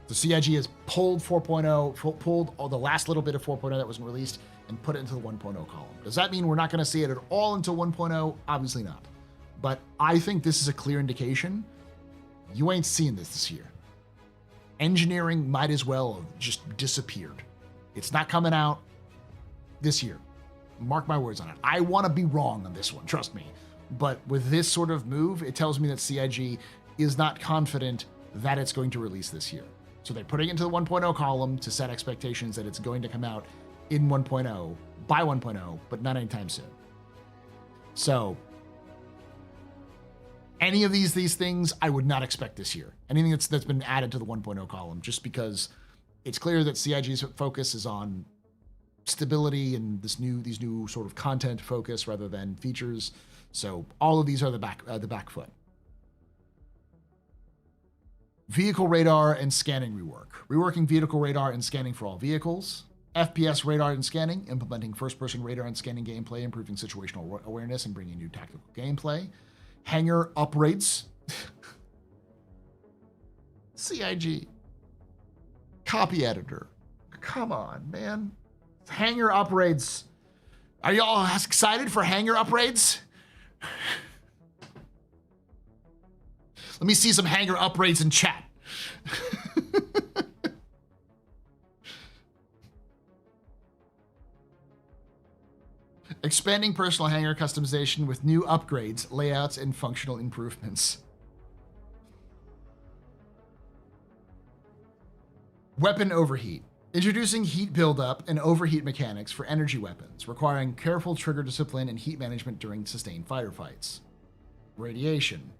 The CIG has pulled 4.0, pulled all the last little bit of 4.0 that wasn't released and put it into the 1.0 column. Does that mean we're not going to see it at all until 1.0? Obviously not. But I think this is a clear indication you ain't seeing this year. Engineering might as well have just disappeared. It's not coming out this year. Mark my words on it. I want to be wrong on this one, trust me. But with this sort of move, it tells me that CIG is not confident that it's going to release this year. So they're putting it into the 1.0 column to set expectations that it's going to come out in 1.0, by 1.0, but not anytime soon. So any of these things I would not expect this year. Anything that's been added to the 1.0 column, just because it's clear that CIG's focus is on stability and these new sort of content focus rather than features. So all of these are the back foot. Vehicle radar and scanning rework. Reworking vehicle radar and scanning for all vehicles. FPS radar and scanning, implementing first-person radar and scanning gameplay, improving situational awareness, and bringing new tactical gameplay. Hangar upgrades. CIG. Copy editor. Come on, man. Hangar upgrades. Are y'all excited for hangar upgrades? Let me see some hangar upgrades in chat. Expanding personal hangar customization with new upgrades, layouts, and functional improvements. Weapon overheat. Introducing heat buildup and overheat mechanics for energy weapons, requiring careful trigger discipline and heat management during sustained firefights. Radiation.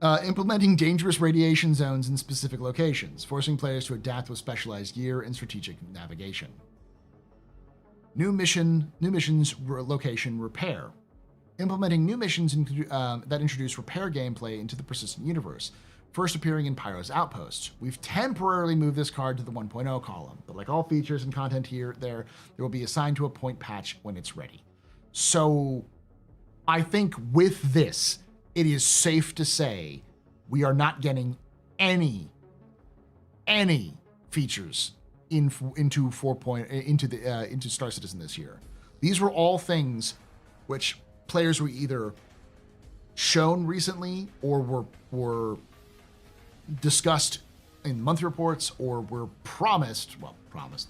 Implementing dangerous radiation zones in specific locations, forcing players to adapt with specialized gear and strategic navigation. New missions location repair. Implementing new missions that introduce repair gameplay into the persistent universe, first appearing in Pyro's Outpost. We've temporarily moved this card to the 1.0 column, but like all features and content there will be assigned to a point patch when it's ready. So I think with this, it is safe to say we are not getting any features into Star Citizen this year. These were all things which players were either shown recently or were discussed in month reports or were promised,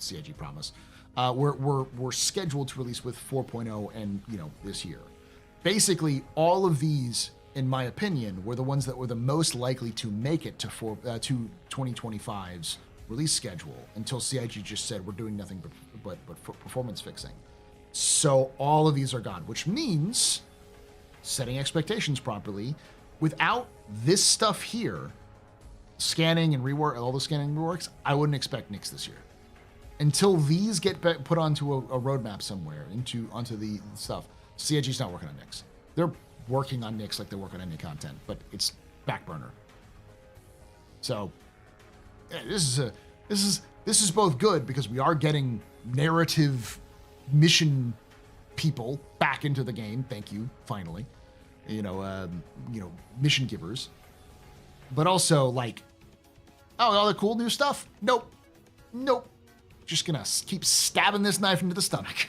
CIG promise, were scheduled to release with 4.0 and this year. Basically, all of these, in my opinion, were the ones that were the most likely to make it to 2025's release schedule until CIG just said we're doing nothing but performance fixing. So all of these are gone, which means setting expectations properly. Without this stuff here, scanning and rework, all the scanning and reworks, I wouldn't expect Nix this year. Until these get put onto a roadmap somewhere, onto the stuff, CIG's not working on Nix. They're working on Nix like they work on any content, but it's back burner. So this is both good because we are getting narrative mission people back into the game. Thank you, finally. Mission givers. But also, like, all the cool new stuff? Nope. Just gonna keep stabbing this knife into the stomach.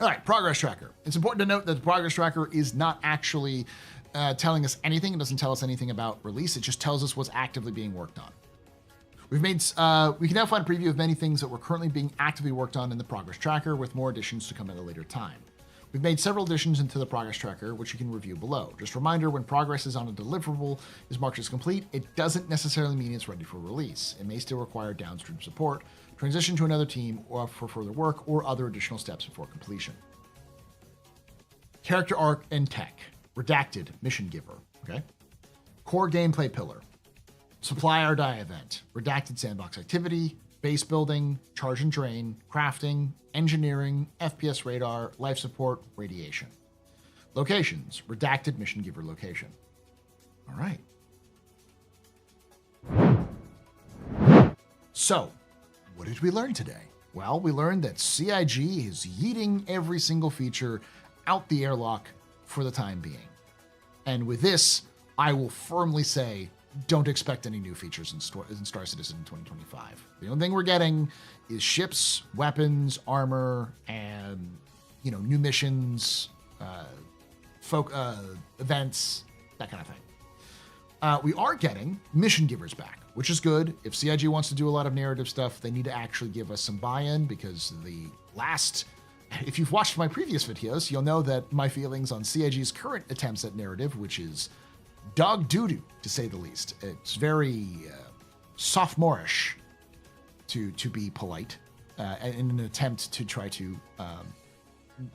All right, progress tracker. It's important to note that the progress tracker is not actually telling us anything. It doesn't tell us anything about release. It just tells us what's actively being worked on. We can now find a preview of many things that were currently being actively worked on in the progress tracker, with more additions to come at a later time. We've made several additions into the progress tracker, which you can review below. Just a reminder, when progress is on a deliverable is marked as complete, it doesn't necessarily mean it's ready for release. It may still require downstream support, transition to another team, or for further work, or other additional steps before completion. Character arc and tech. Redacted mission giver. Okay. Core gameplay pillar. Supply or die event. Redacted sandbox activity. Base building, charge and drain, crafting, engineering, FPS radar, life support, radiation. Locations, redacted mission giver location. All right. So, what did we learn today? Well, we learned that CIG is yeeting every single feature out the airlock for the time being. And with this, I will firmly say, don't expect any new features in Star Citizen in 2025. The only thing we're getting is ships, weapons, armor, and new missions, events, that kind of thing. We are getting mission givers back, which is good. If CIG wants to do a lot of narrative stuff, they need to actually give us some buy-in, because if you've watched my previous videos, you'll know that my feelings on CIG's current attempts at narrative, which is dog doo-doo, to say the least. It's very sophomorish, to be polite, in an attempt to try to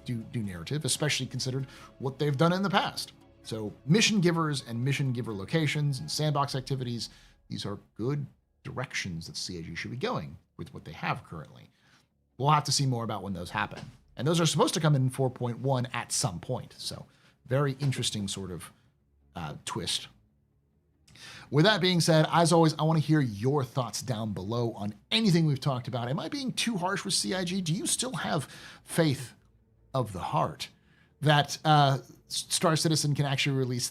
do narrative, especially considered what they've done in the past. So mission givers and mission giver locations and sandbox activities, these are good directions that CIG should be going with what they have currently. We'll have to see more about when those happen. And those are supposed to come in 4.1 at some point. So very interesting sort of twist. With that being said, as always, I want to hear your thoughts down below on anything we've talked about. Am I being too harsh with CIG? Do you still have faith of the heart that Star Citizen can actually release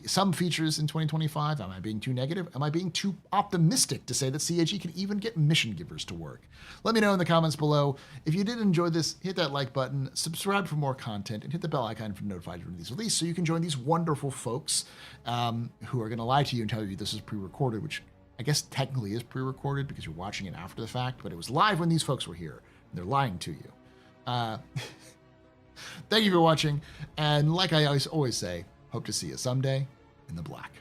some features in 2025. Am I being too negative? Am I being too optimistic to say that CIG can even get mission givers to work? Let me know in the comments below. If you did enjoy this, hit that like button, subscribe for more content, and hit the bell icon for notified when these release so you can join these wonderful folks who are going to lie to you and tell you this is pre-recorded, which I guess technically is pre-recorded because you're watching it after the fact, but it was live when these folks were here. And they're lying to you. Thank you for watching, and like I always say, hope to see you someday in the black.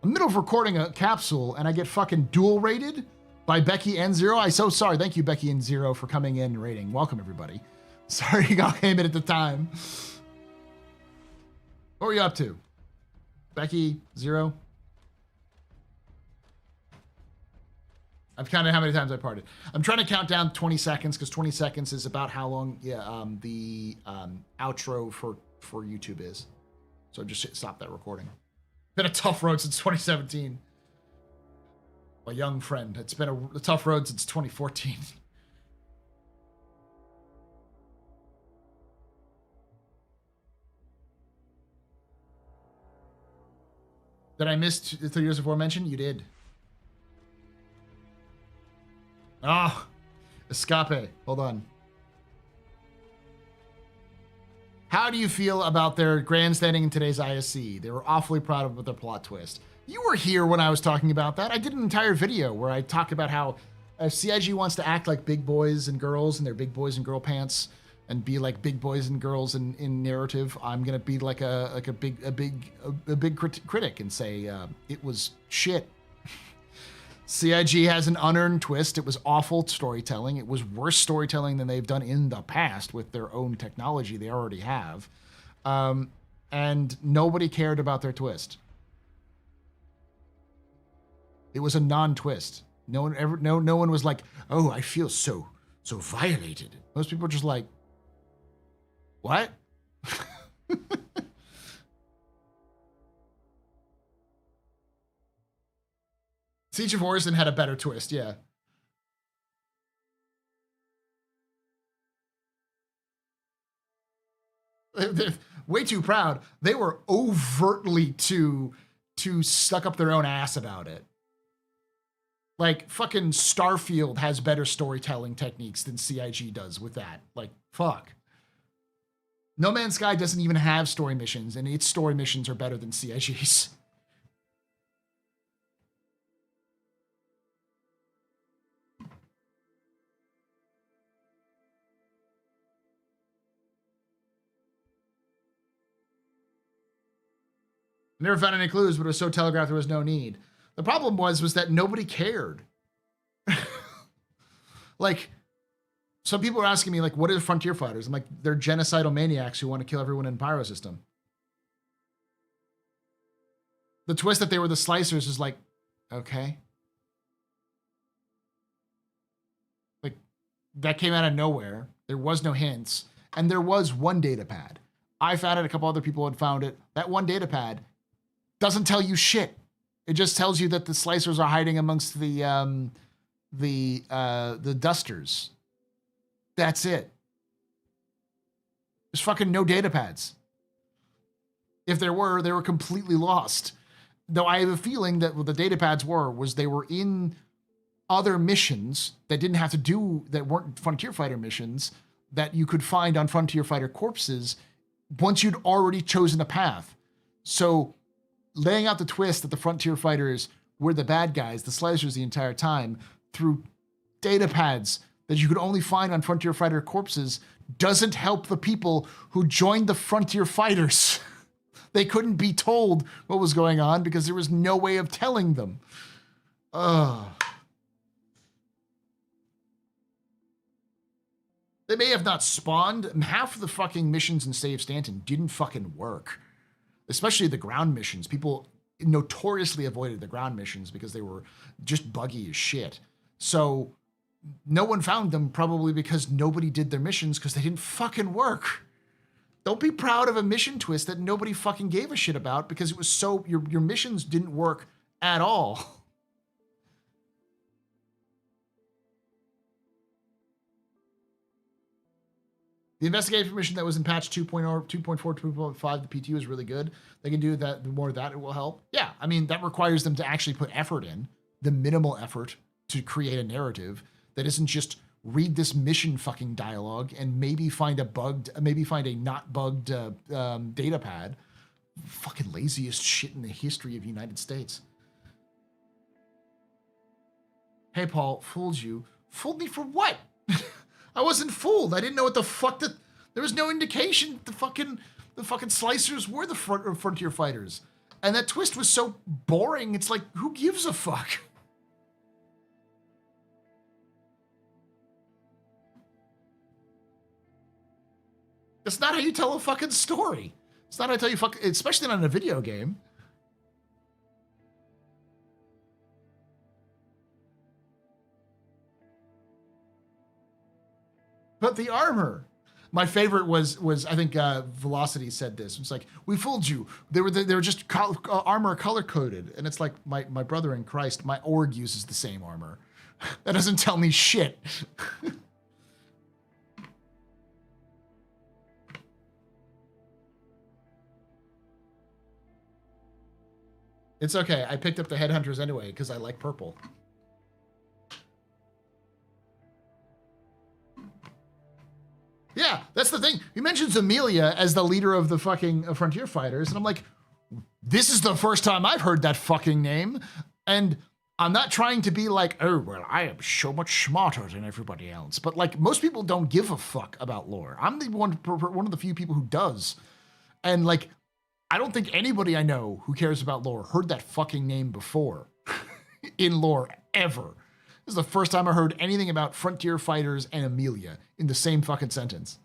I'm in the middle of recording a capsule and I get fucking dual rated by Becky N0. I'm so sorry. Thank you, Becky N0, for coming in and rating. Welcome, everybody. Sorry you all came in at the time. What were you up to? Becky, 0? I've counted how many times I parted. I'm trying to count down 20 seconds because 20 seconds is about how long the outro for YouTube is. So just stop that recording. Been a tough road since 2017. My young friend, it's been a tough road since 2014. Did I miss 3 years aforementioned? You did. Ah, Escape. Hold on. How do you feel about their grandstanding in today's ISC? They were awfully proud of their plot twist. You were here when I was talking about that. I did an entire video where I talked about how if CIG wants to act like big boys and girls in their big boys and girl pants and be like big boys and girls in narrative, I'm gonna be like a big critic and say it was shit. CIG has an unearned twist. It was awful storytelling. It was worse storytelling than they've done in the past with their own technology they already have. And nobody cared about their twist. It was a non-twist. No one was like, oh, I feel so violated. Most people are just like, what? Siege of Orison had a better twist, yeah. They're way too proud. They were overtly too stuck up their own ass about it. Like, fucking Starfield has better storytelling techniques than CIG does with that. Like, fuck. No Man's Sky doesn't even have story missions, and its story missions are better than CIG's. Never found any clues, but it was so telegraphed there was no need. The problem was that nobody cared. Like, some people are asking me, like, what are frontier fighters? I'm like, they're genocidal maniacs who want to kill everyone in Pyro System. The twist that they were the slicers is like, okay. Like, that came out of nowhere. There was no hints. And there was one data pad. I found it, a couple other people had found it. That one data pad doesn't tell you shit. It just tells you that the slicers are hiding amongst the dusters. That's it. There's fucking no data pads. If there were, they were completely lost. Though I have a feeling that what the data pads was they were in other missions that weren't Frontier Fighter missions that you could find on Frontier Fighter corpses once you'd already chosen a path. So laying out the twist that the Frontier Fighters were the bad guys, the slicers the entire time, through data pads that you could only find on Frontier Fighter corpses doesn't help the people who joined the Frontier Fighters. They couldn't be told what was going on because there was no way of telling them. They may have not spawned. Half of the fucking missions in Save Stanton didn't fucking work. especially the ground missions. People notoriously avoided the ground missions because they were just buggy as shit. So no one found them, probably because nobody did their missions because they didn't fucking work. Don't be proud of a mission twist that nobody fucking gave a shit about because it was so, your missions didn't work at all. The investigation mission that was in patch 2.0, 2.4, 2.5, the PTU is really good. They can do that. The more of that, it will help. Yeah, I mean, that requires them to actually put effort in, the minimal effort to create a narrative that isn't just read this mission fucking dialogue and maybe find a not bugged data pad. Fucking laziest shit in the history of the United States. Hey, Paul, fooled you. Fooled me for what? I wasn't fooled. I didn't know what the fuck that. There was no indication the fucking slicers were the frontier fighters, and that twist was so boring. It's like, who gives a fuck? That's not how you tell a fucking story. It's not how you tell especially not in a video game. But the armor. My favorite was I think Velocity said this. It's like, we fooled you. They were just armor color coded, and it's like, my brother in Christ, my org uses the same armor. That doesn't tell me shit. It's okay. I picked up the Headhunters anyway because I like purple. Yeah, that's the thing. He mentions Amelia as the leader of the fucking Frontier Fighters, and I'm like, this is the first time I've heard that fucking name, and I'm not trying to be like, oh, well, I am so much smarter than everybody else, but like, most people don't give a fuck about lore. I'm the one of the few people who does, and like, I don't think anybody I know who cares about lore heard that fucking name before in lore, ever. This is the first time I heard anything about Frontier Fighters and Amelia in the same fucking sentence.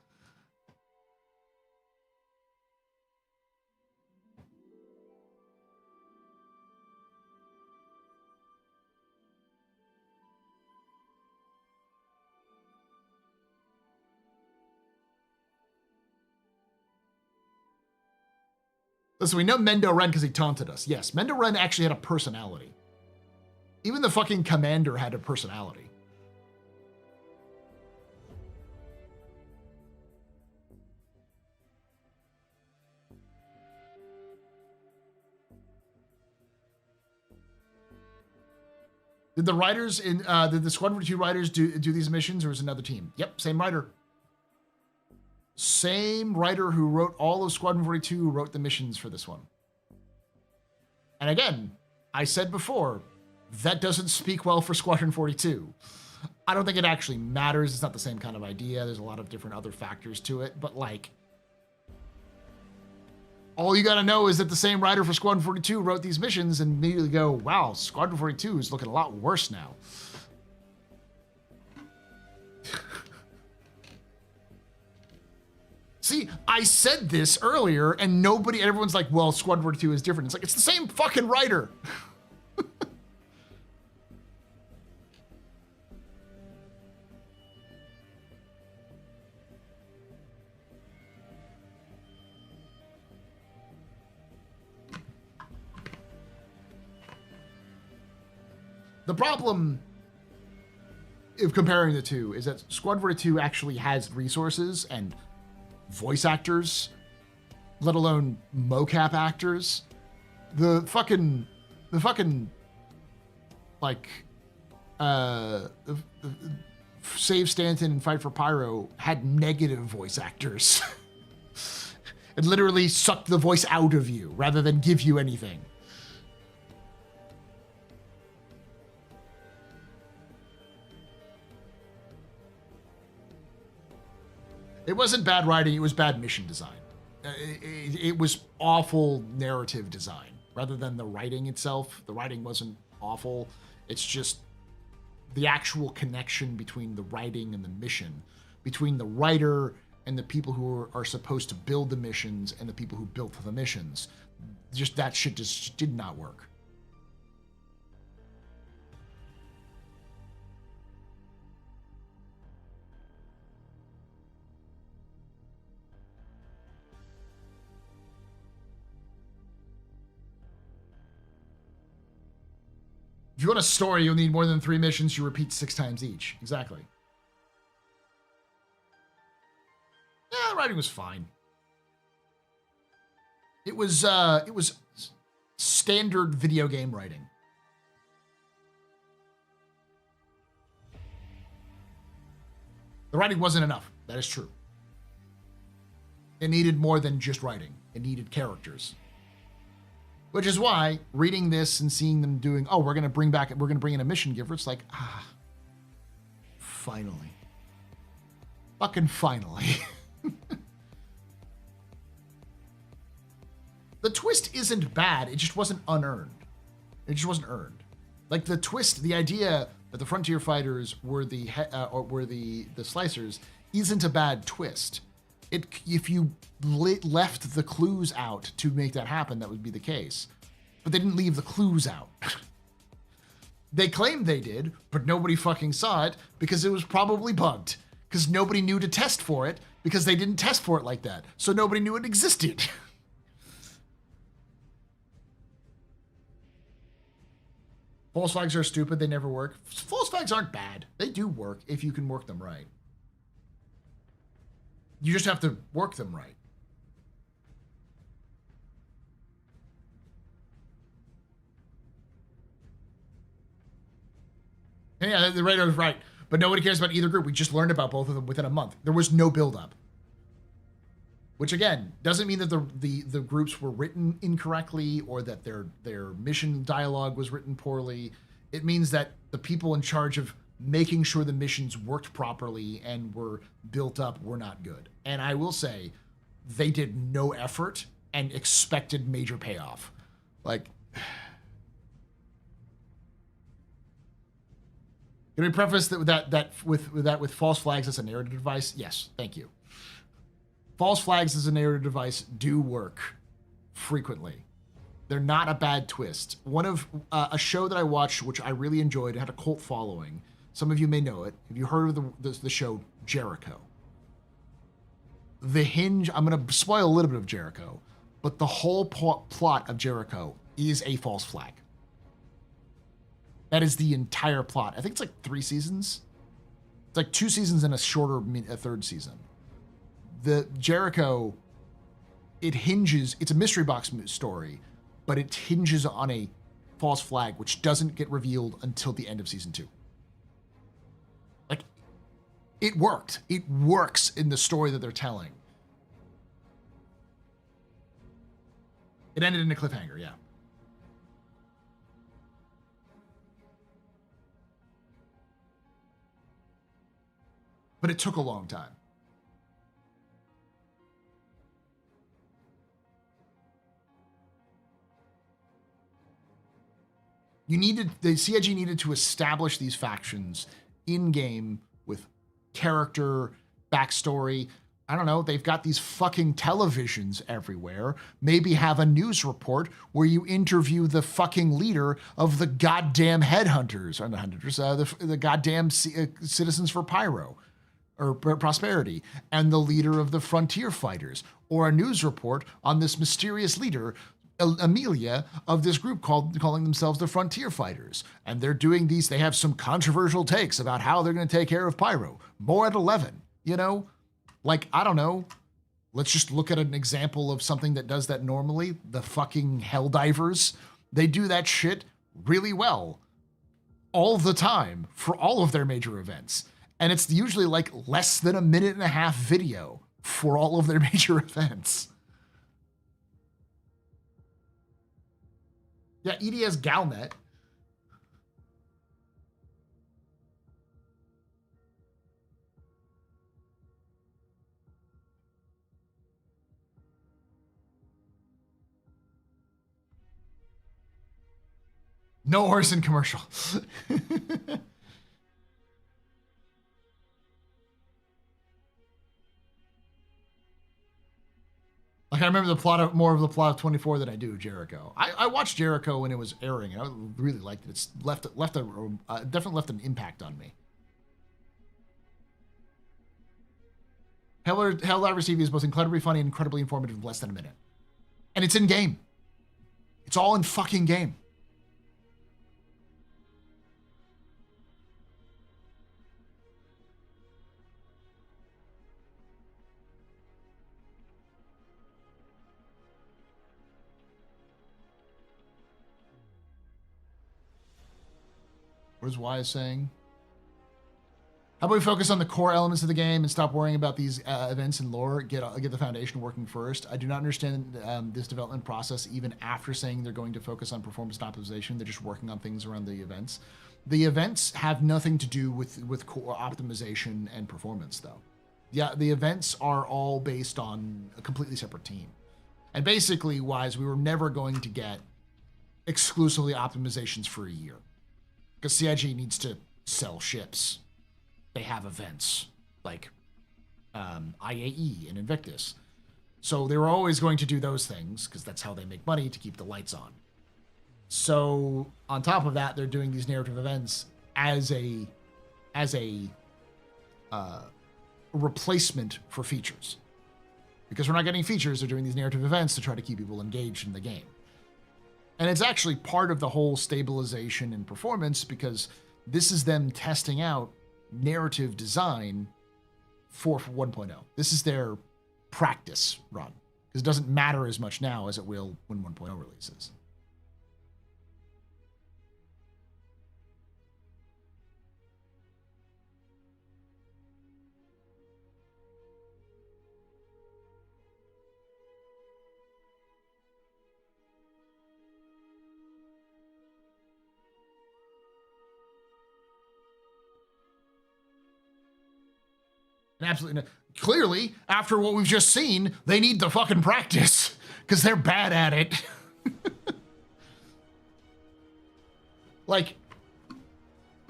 Listen, we know Mendo Ren because he taunted us. Yes, Mendo Ren actually had a personality. Even the fucking commander had a personality. Did the writers in did the Squadron 42 writers do these missions, or was it another team? Yep, same writer. Same writer who wrote all of Squadron 42 who wrote the missions for this one. And again, I said before, that doesn't speak well for Squadron 42. I don't think it actually matters. It's not the same kind of idea. There's a lot of different other factors to it. But like, all you got to know is that the same writer for Squadron 42 wrote these missions and immediately go, wow, Squadron 42 is looking a lot worse now. See, I said this earlier and everyone's like, well, Squadron 42 is different. It's like, it's the same fucking writer. The problem of comparing the two is that Squad 42 actually has resources and voice actors, let alone mocap actors. The fucking like Save Stanton and Fight for Pyro had negative voice actors. It literally sucked the voice out of you rather than give you anything. It wasn't bad writing, it was bad mission design. It was awful narrative design. Rather than the writing itself, the writing wasn't awful. It's just the actual connection between the writing and the mission, between the writer and the people who are supposed to build the missions and the people who built the missions. Just that shit just did not work. If you want a story, you'll need more than 3 missions you repeat 6 times each. Exactly. Yeah, the writing was fine. It was standard video game writing. The writing wasn't enough. That is true. It needed more than just writing. It needed characters. Which is why reading this and seeing them doing, oh, we're going to bring in a mission giver. It's like, finally. Fucking finally. The twist isn't bad. It just wasn't unearned. It just wasn't earned. Like the twist, the idea that the Frontier Fighters were the slicers isn't a bad twist. If you left the clues out to make that happen, that would be the case. But they didn't leave the clues out. They claimed they did, but nobody fucking saw it because it was probably bugged. Because nobody knew to test for it because they didn't test for it like that. So nobody knew it existed. False flags are stupid. They never work. False flags aren't bad. They do work if you can work them right. You just have to work them right. Yeah, the radar is right. But nobody cares about either group. We just learned about both of them within a month. There was no build-up. Which, again, doesn't mean that the groups were written incorrectly or that their mission dialogue was written poorly. It means that the people in charge of making sure the missions worked properly and were built up were not good. And I will say, they did no effort and expected major payoff. Like, can we preface with false flags as a narrative device? Yes, thank you. False flags as a narrative device do work frequently. They're not a bad twist. One of a show that I watched, which I really enjoyed, it had a cult following. Some of you may know it. Have you heard of the show Jericho? The hinge, I'm going to spoil a little bit of Jericho, but the whole plot of Jericho is a false flag. That is the entire plot. I think it's like 3 seasons. It's like 2 seasons and a shorter, a 3rd season. The Jericho, it's a mystery box story, but it hinges on a false flag, which doesn't get revealed until the end of season 2. Like, it worked. It works in the story that they're telling. It ended in a cliffhanger, yeah. But it took a long time. The CIG needed to establish these factions in-game with character, backstory. I don't know, they've got these fucking televisions everywhere. Maybe have a news report where you interview the fucking leader of the goddamn headhunters, or the hunters, the goddamn Citizens for Pyro, or Prosperity, and the leader of the Frontier Fighters, or a news report on this mysterious leader, Amelia, of this group calling themselves the Frontier Fighters. And they're doing these, they have some controversial takes about how they're going to take care of Pyro. More at 11, you know? Like, I don't know. Let's just look at an example of something that does that normally. The fucking Helldivers. They do that shit really well. All the time for all of their major events. And it's usually like less than a 1.5-minute video for all of their major events. Yeah, EDS Galnet. No horse in commercial. Like, I remember more of the plot of 24 than I do Jericho. I watched Jericho when it was airing, and I really liked it. It's definitely left an impact on me. Helldivers TV is both incredibly funny and incredibly informative in less than a minute. And it's in game. It's all in fucking game. What is Wise saying? How about we focus on the core elements of the game and stop worrying about these events and lore? Get the foundation working first. I do not understand this development process. Even after saying they're going to focus on performance and optimization, they're just working on things around the events. The events have nothing to do with core optimization and performance, though. Yeah, the events are all based on a completely separate team. And basically, Wise, we were never going to get exclusively optimizations for a year, because CIG needs to sell ships. They have events like IAE and Invictus. So they were always going to do those things because that's how they make money to keep the lights on. So on top of that, they're doing these narrative events as a replacement for features. Because we're not getting features, they're doing these narrative events to try to keep people engaged in the game. And it's actually part of the whole stabilization and performance, because this is them testing out narrative design for 1.0. This is their practice run, because it doesn't matter as much now as it will when 1.0 releases. Absolutely. Clearly, after what we've just seen, they need the fucking practice because they're bad at it. Like,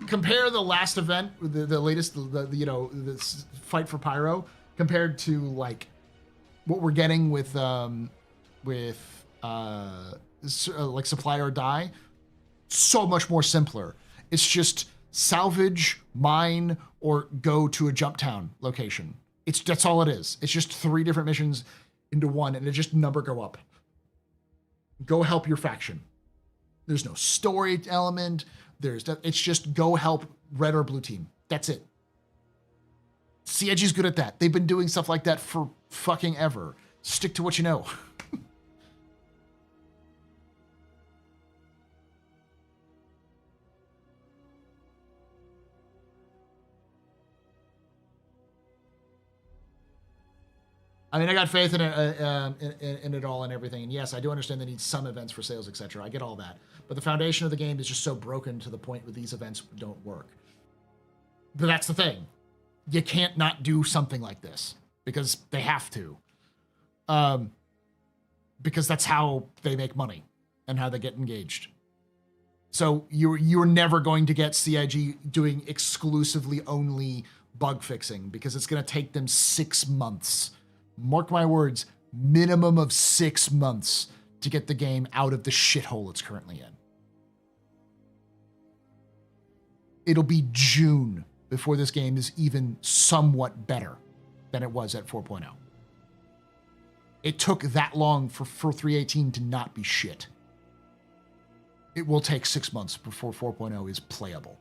compare the last event, the latest, this fight for Pyro, compared to like what we're getting with like Supply or Die. So much more simpler. It's just salvage, mine, or go to a jump town location. That's all it is. It's just 3 different missions into one, and it just number go up. Go help your faction. There's no story element. It's just go help red or blue team. That's it. CIG's good at that. They've been doing stuff like that for fucking ever. Stick to what you know. I mean, I got faith in it all and everything. And yes, I do understand they need some events for sales, etc. I get all that. But the foundation of the game is just so broken to the point where these events don't work. But that's the thing. You can't not do something like this because they have to. Because that's how they make money and how they get engaged. So you're never going to get CIG doing exclusively only bug fixing, because it's going to take them 6 months. Mark my words, minimum of 6 months to get the game out of the shithole it's currently in. It'll be June before this game is even somewhat better than it was at 4.0. It took that long for 3.18 to not be shit. It will take 6 months before 4.0 is playable.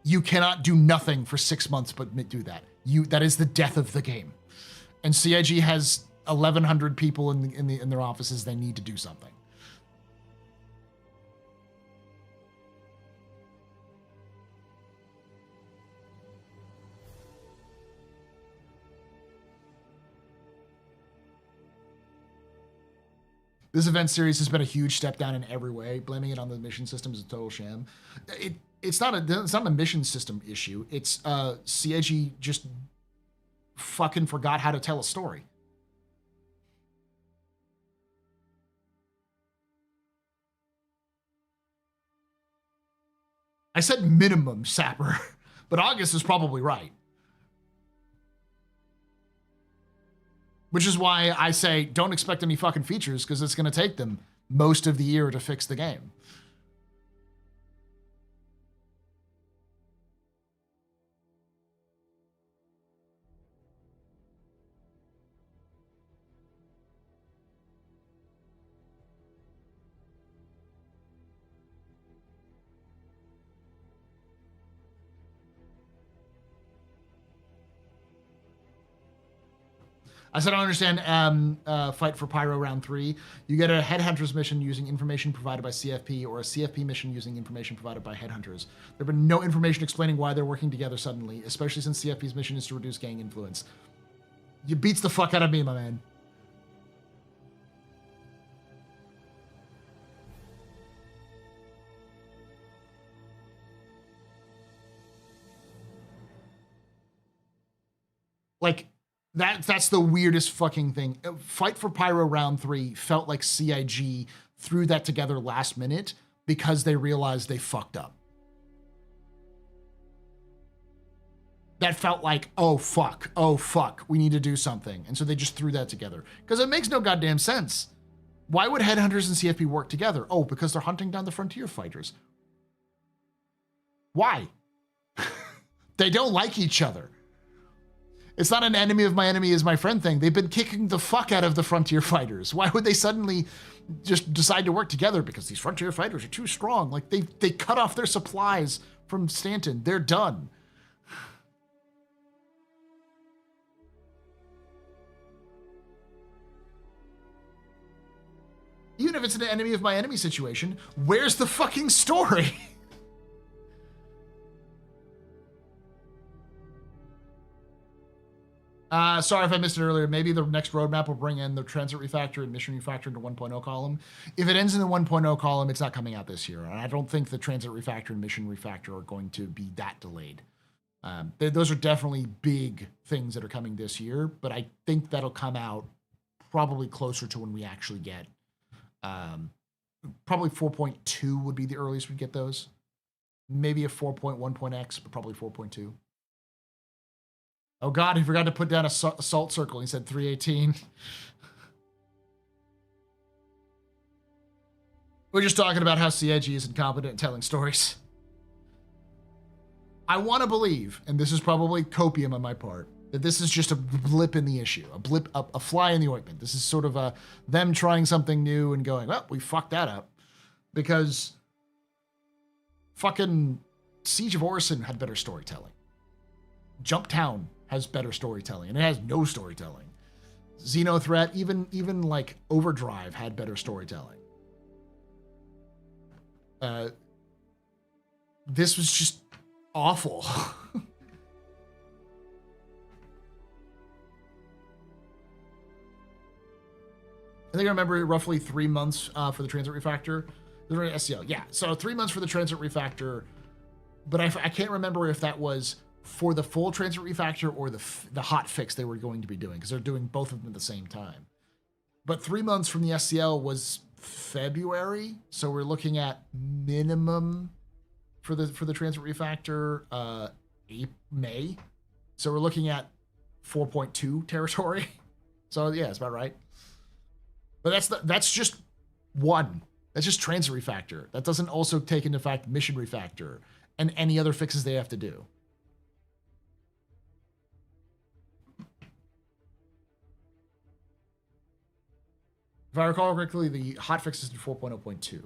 You cannot do nothing for 6 months but do that. That is the death of the game. And CIG has 1,100 people in their offices. They need to do something. This event series has been a huge step down in every way. Blaming it on the mission system is a total sham. It's not a mission system issue. It's CIG just fucking forgot how to tell a story. I said minimum, Sapper, but August is probably right. Which is why I say don't expect any fucking features, because it's going to take them most of the year to fix the game. I said I don't understand Fight for Pyro Round 3. You get a Headhunters mission using information provided by CFP or a CFP mission using information provided by Headhunters. There have been no information explaining why they're working together suddenly, especially since CFP's mission is to reduce gang influence. You beats the fuck out of me, my man. Like, that's the weirdest fucking thing. Fight for Pyro Round 3 felt like CIG threw that together last minute because they realized they fucked up. That felt like, oh fuck, we need to do something. And so they just threw that together. Because it makes no goddamn sense. Why would Headhunters and CFP work together? Oh, because they're hunting down the frontier fighters. Why? They don't like each other. It's not an enemy of my enemy is my friend thing. They've been kicking the fuck out of the frontier fighters. Why would they suddenly just decide to work together? Because these frontier fighters are too strong. Like they cut off their supplies from Stanton. They're done. Even if it's an enemy of my enemy situation, where's the fucking story? Sorry if I missed it earlier. Maybe the next roadmap will bring in the transit refactor and mission refactor into 1.0 column. If it ends in the 1.0 column, it's not coming out this year. And I don't think the transit refactor and mission refactor are going to be that delayed. Those are definitely big things that are coming this year, but I think that'll come out probably closer to when we actually get, probably 4.2 would be the earliest we'd get those. Maybe a 4.1.x, but probably 4.2. Oh God, he forgot to put down a salt circle. He said 318. We're just talking about how CIG is incompetent at telling stories. I want to believe, and this is probably copium on my part, that this is just a blip in the issue, a fly in the ointment. This is sort of them trying something new and going, well, we fucked that up. Because fucking Siege of Orison had better storytelling. Jumptown has better storytelling, and it has no storytelling. Xenothreat, even like Overdrive had better storytelling. This was just awful. I think I remember roughly 3 months for the transit refactor. The SCL, yeah. So 3 months for the transit refactor, but I can't remember if that was for the full transit refactor or the hot fix they were going to be doing, because they're doing both of them at the same time. But 3 months from the SCL was February, so we're looking at minimum for the transit refactor May. So we're looking at 4.2 territory. So yeah, it's about right. But that's just one. That's just transit refactor. That doesn't also take into fact mission refactor and any other fixes they have to do. If I recall correctly, the hotfix is in 4.0.2.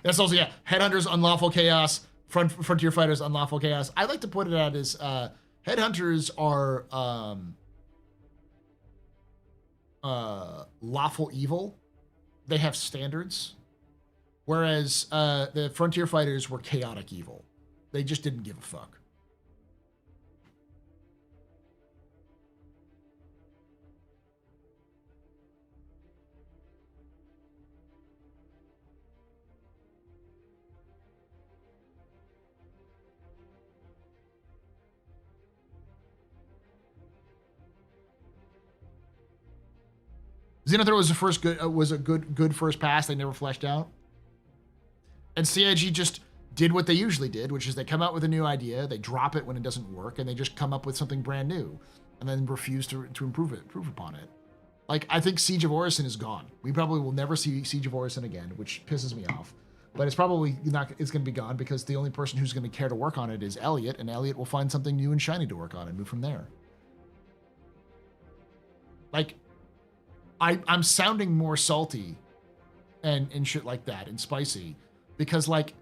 That's also, yeah, Headhunters, Unlawful Chaos, Frontier Fighters, Unlawful Chaos. I like to put it out as Headhunters are lawful evil. They have standards. Whereas the Frontier Fighters were chaotic evil. They just didn't give a fuck. Xenothreat was the first good, was a good first pass. They never fleshed out. And CIG just did what they usually did, which is they come out with a new idea, they drop it when it doesn't work, and they just come up with something brand new, and then refuse to improve upon it. Like, I think Siege of Orison is gone. We probably will never see Siege of Orison again, which pisses me off. But it's probably not. It's going to be gone because the only person who's going to care to work on it is Elliot, and Elliot will find something new and shiny to work on and move from there. Like, I'm sounding more salty and shit like that and spicy because, like,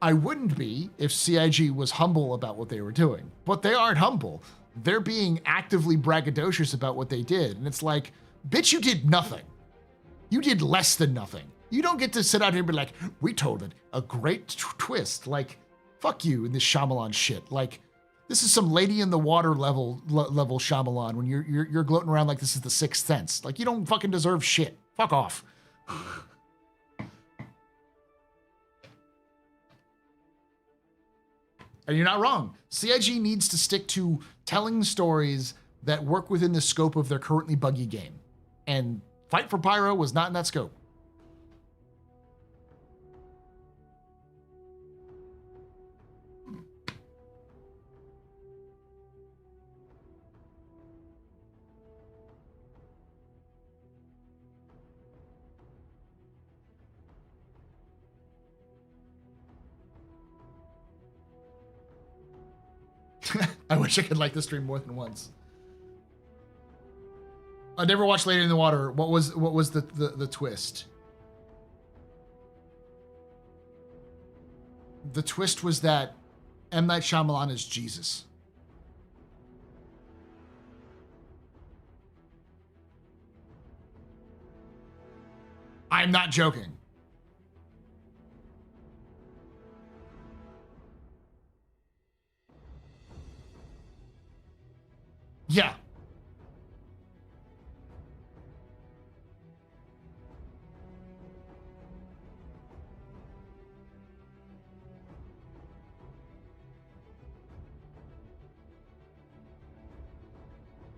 I wouldn't be if CIG was humble about what they were doing. But they aren't humble. They're being actively braggadocious about what they did. And it's like, bitch, you did nothing. You did less than nothing. You don't get to sit out here and be like, we told it a great twist. Like, fuck you in this Shyamalan shit. Like, this is some Lady in the Water level Shyamalan when you're gloating around like this is the Sixth Sense. Like, you don't fucking deserve shit. Fuck off. And you're not wrong. CIG needs to stick to telling stories that work within the scope of their currently buggy game. And Fight for Pyro was not in that scope. I wish I could like this stream more than once. I never watched Lady in the Water. What was the twist? The twist was that M. Night Shyamalan is Jesus. I'm not joking. Yeah.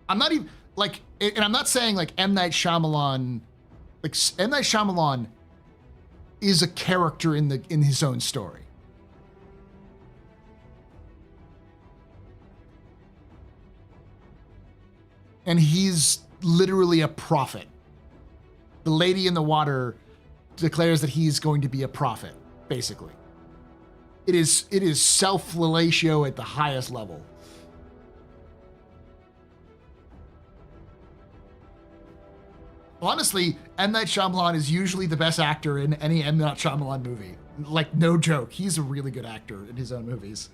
I'm not even like, and I'm not saying like M. Night Shyamalan, like M. Night Shyamalan is a character in his own story. And he's literally a prophet. The Lady in the Water declares that he's going to be a prophet, basically. It is self-fellatio at the highest level. Honestly, M. Night Shyamalan is usually the best actor in any M. Night Shyamalan movie. Like, no joke. He's a really good actor in his own movies.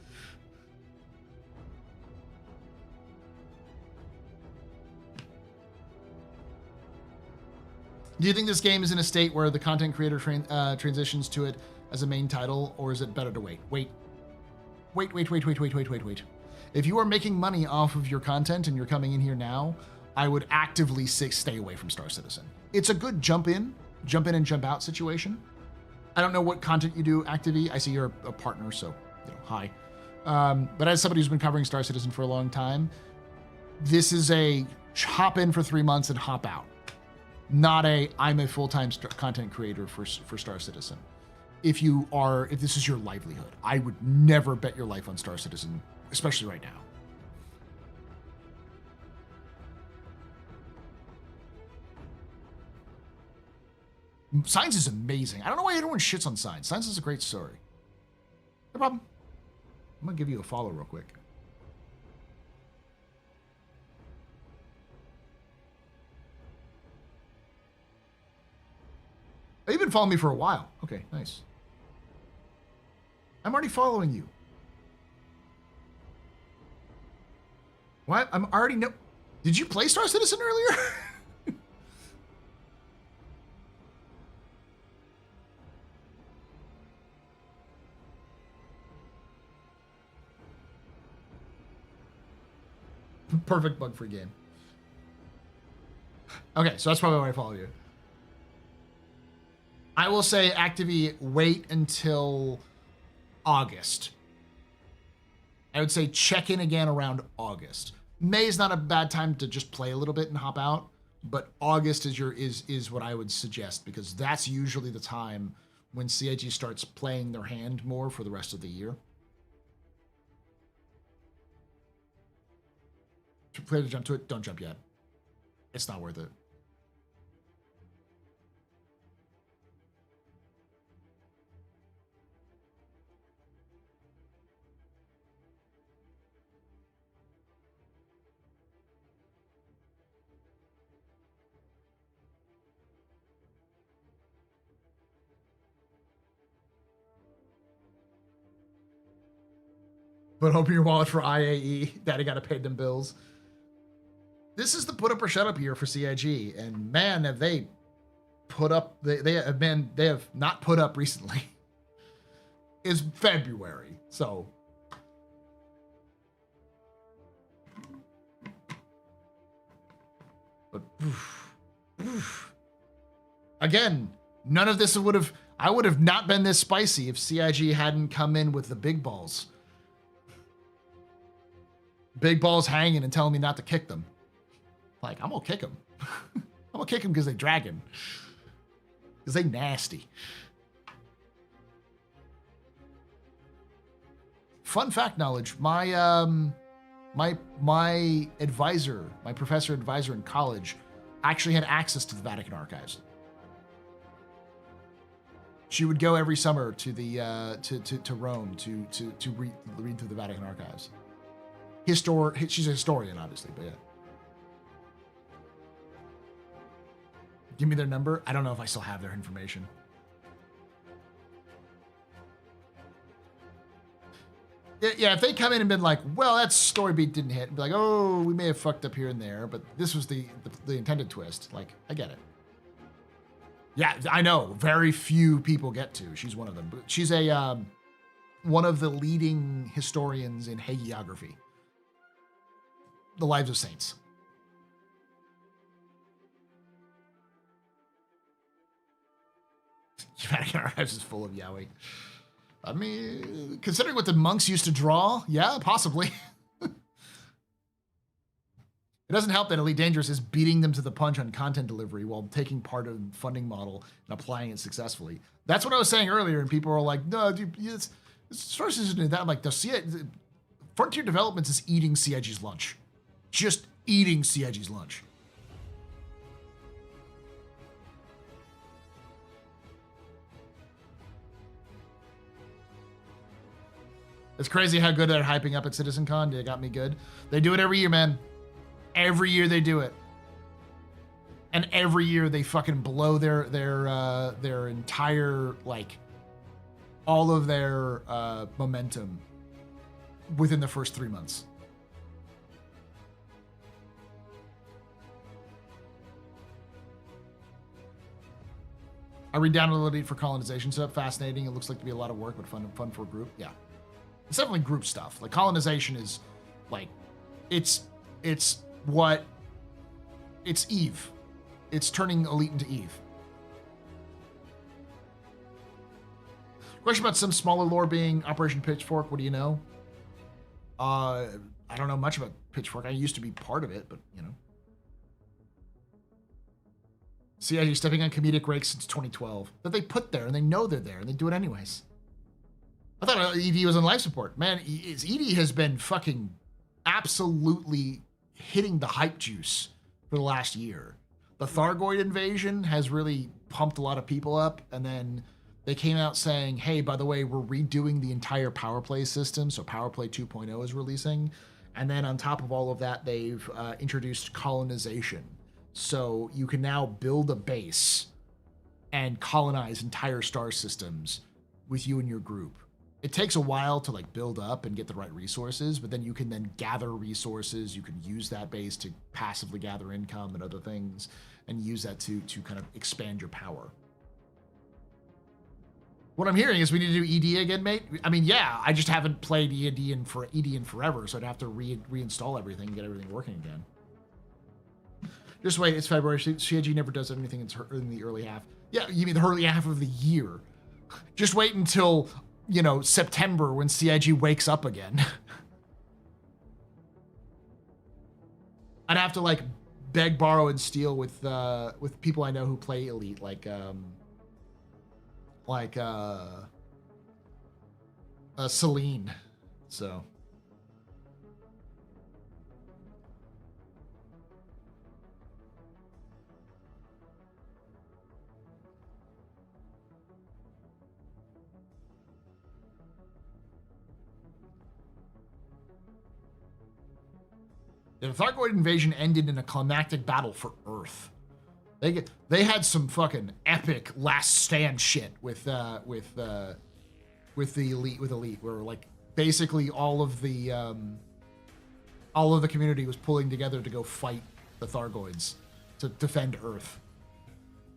Do you think this game is in a state where the content creator transitions to it as a main title, or is it better to wait? Wait. If you are making money off of your content and you're coming in here now, I would actively stay away from Star Citizen. It's a good jump in and jump out situation. I don't know what content you do, Activie. I see you're a partner, so hi. But as somebody who's been covering Star Citizen for a long time, this is a hop in for 3 months and hop out. Not I'm a full-time content creator for Star Citizen. If this is your livelihood, I would never bet your life on Star Citizen, especially right now. Signs is amazing. I don't know why everyone shits on Signs. Signs is a great story. No problem. I'm gonna give you a follow real quick. You've been following me for a while. Okay, nice. I'm already following you. What? I'm already Did you play Star Citizen earlier? Perfect bug-free game. Okay, so that's probably why I follow you. I will say, Activie, wait until August. I would say check in again around August. May is not a bad time to just play a little bit and hop out. but August is what I would suggest, because that's usually the time when CIG starts playing their hand more for the rest of the year. Play to jump to it, don't jump yet. It's not worth it. But open your wallet for IAE. Daddy got to pay them bills. This is the put up or shut up year for CIG, and man, have they put up. They have not put up recently. It's February, so. But again, none of this would have. I would have not been this spicy if CIG hadn't come in with the big balls. Big balls hanging and telling me not to kick them. Like, I'm gonna kick them. I'm gonna kick them because they dragging. Because they nasty. Fun fact knowledge. My advisor, my professor advisor in college, actually had access to the Vatican archives. She would go every summer to the to Rome to read through the Vatican archives. She's a historian, obviously, but yeah. Give me their number. I don't know if I still have their information. Yeah, if they come in and been like, well, that story beat didn't hit, and be like, oh, we may have fucked up here and there, but this was the intended twist. Like, I get it. Yeah, I know. Very few people get to. She's one of them. But she's a one of the leading historians in hagiography. The Lives of Saints. Vatican Archives is full of yaoi. I mean, considering what the monks used to draw, yeah, possibly. It doesn't help that Elite Dangerous is beating them to the punch on content delivery while taking part of the funding model and applying it successfully. That's what I was saying earlier, and people were like, no, dude, it's sources isn't that. I'm like, Frontier Developments is eating CIG's lunch. Just eating CIG's lunch. It's crazy how good they're hyping up at CitizenCon. They got me good. They do it every year, man. Every year they do it. And every year they fucking blow their entire, like, all of their momentum within the first 3 months. I re-downloaded it for colonization setup. Fascinating. It looks like to be a lot of work, but fun for a group. Yeah. It's definitely group stuff. Like, colonization is, like, it's Eve. It's turning Elite into Eve. Question about some smaller lore being Operation Pitchfork. What do you know? I don't know much about Pitchfork. I used to be part of it, but, you know. CIG stepping on comedic rakes since 2012. That they put there, and they know they're there, and they do it anyways. I thought ED was on life support. Man, ED has been fucking absolutely hitting the hype juice for the last year. The Thargoid invasion has really pumped a lot of people up, and then they came out saying, hey, by the way, we're redoing the entire Power Play system, so Power Play 2.0 is releasing. And then on top of all of that, they've introduced colonization. So you can now build a base and colonize entire star systems with you and your group. It takes a while to, like, build up and get the right resources, but then you can then gather resources. You can use that base to passively gather income and other things, and use that to kind of expand your power. What I'm hearing is we need to do ED again, mate. I mean, yeah, I just haven't played ED in forever, so I'd have to reinstall everything and get everything working again. Just wait, it's February. CIG never does anything in the early half. Yeah, you mean the early half of the year. Just wait until, you know, September when CIG wakes up again. I'd have to, like, beg, borrow, and steal with people I know who play Elite, like Celine. So. The Thargoid invasion ended in a climactic battle for Earth. They had some fucking epic last stand shit with the Elite, where like basically all of the community was pulling together to go fight the Thargoids to defend Earth.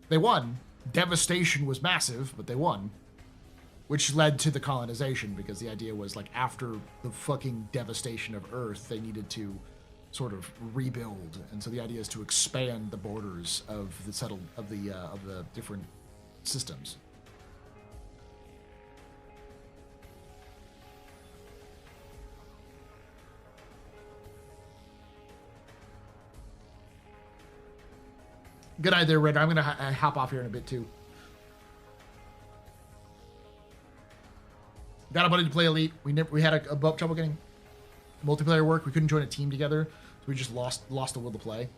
They won. Devastation was massive, but they won, which led to the colonization, because the idea was like after the fucking devastation of Earth, they needed to sort of rebuild, and so the idea is to expand the borders of the different systems. Good night there, Red. I'm gonna hop off here in a bit too. Got a buddy to play Elite. We had a trouble getting multiplayer work. We couldn't join a team together, so we just lost the will to play.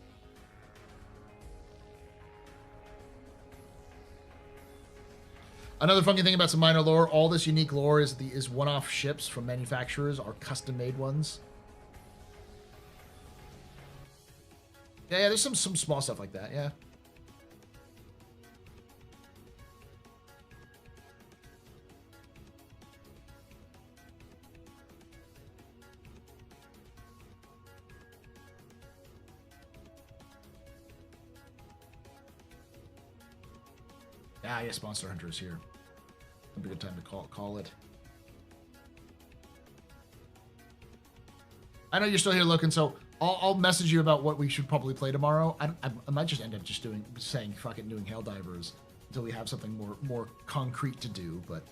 Another funky thing about some minor lore: all this unique lore is one-off ships from manufacturers, are custom-made ones. Yeah, there's some small stuff like that. Yeah. Ah, yes, Monster Hunter is here. It'd be a good time to call it. I know you're still here looking, so I'll message you about what we should probably play tomorrow. I might just end up just saying fucking doing Helldivers until we have something more concrete to do. But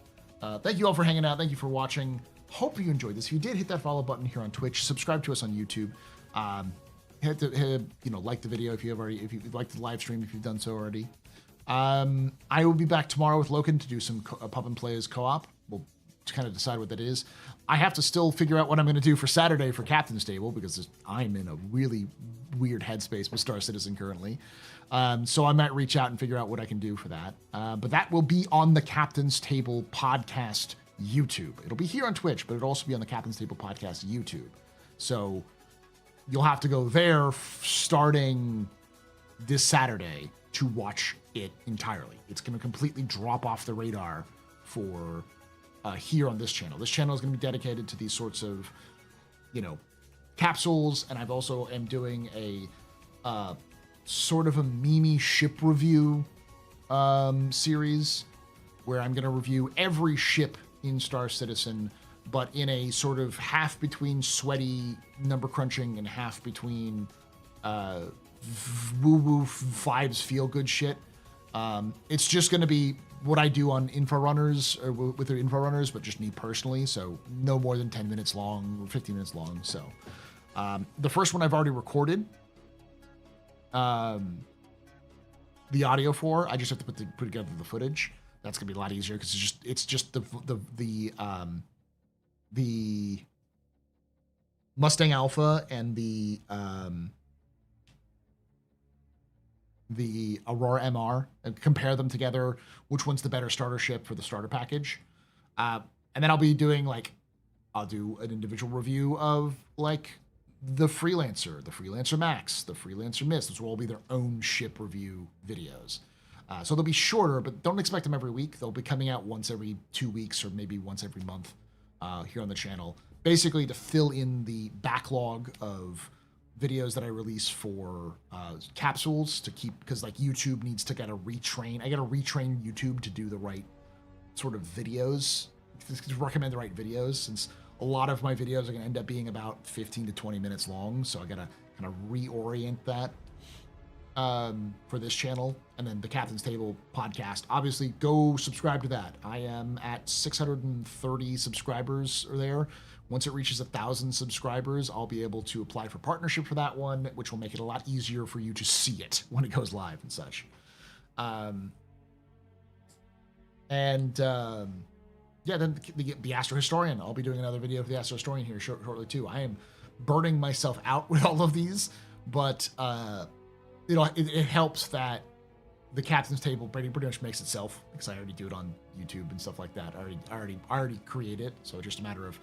thank you all for hanging out. Thank you for watching. Hope you enjoyed this. If you did, hit that follow button here on Twitch. Subscribe to us on YouTube. Like the video if you like the live stream if you've done so already. I will be back tomorrow with Loken to do some Pub and Plays co-op. We'll kind of decide what that is. I have to still figure out what I'm going to do for Saturday for Captain's Table, because I'm in a really weird headspace with Star Citizen currently. So I might reach out and figure out what I can do for that. But that will be on the Captain's Table podcast YouTube. It'll be here on Twitch, but it'll also be on the Captain's Table podcast YouTube. So you'll have to go there starting this Saturday to watch it entirely. It's going to completely drop off the radar for here on this channel. This channel is going to be dedicated to these sorts of, capsules, and I've also am doing a sort of a meme ship review series where I'm going to review every ship in Star Citizen, but in a sort of half between sweaty number crunching and half between woo-woo vibes feel good shit. It's just going to be what I do on Inforunners, or with the Inforunners, but just me personally, so no more than 10 minutes long or 15 minutes long. So the first one I've already recorded the audio for. I just have to put together the footage. That's gonna be a lot easier because it's just the Mustang Alpha and the Aurora MR, and compare them together, which one's the better starter ship for the starter package. And then I'll be doing I'll do an individual review of the Freelancer Max, the Freelancer Mist. Those will all be their own ship review videos. So they'll be shorter, but don't expect them every week. They'll be coming out once every 2 weeks or maybe once every month here on the channel, basically to fill in the backlog of videos that I release for capsules to keep, because YouTube needs to get a retrain. I got to retrain YouTube to do the right sort of videos, to recommend the right videos, since a lot of my videos are going to end up being about 15 to 20 minutes long. So I got to kind of reorient that. for this channel, and then the Captain's Table podcast. Obviously, go subscribe to that. I am at 630 subscribers or there. Once it reaches 1,000 subscribers, I'll be able to apply for partnership for that one, which will make it a lot easier for you to see it when it goes live and such. Yeah, then the Astro Historian. I'll be doing another video of the Astro Historian here shortly too. I am burning myself out with all of these, but it helps that the Captain's Table pretty much makes itself, because I already do it on YouTube and stuff like that. I already create it, so it's just a matter of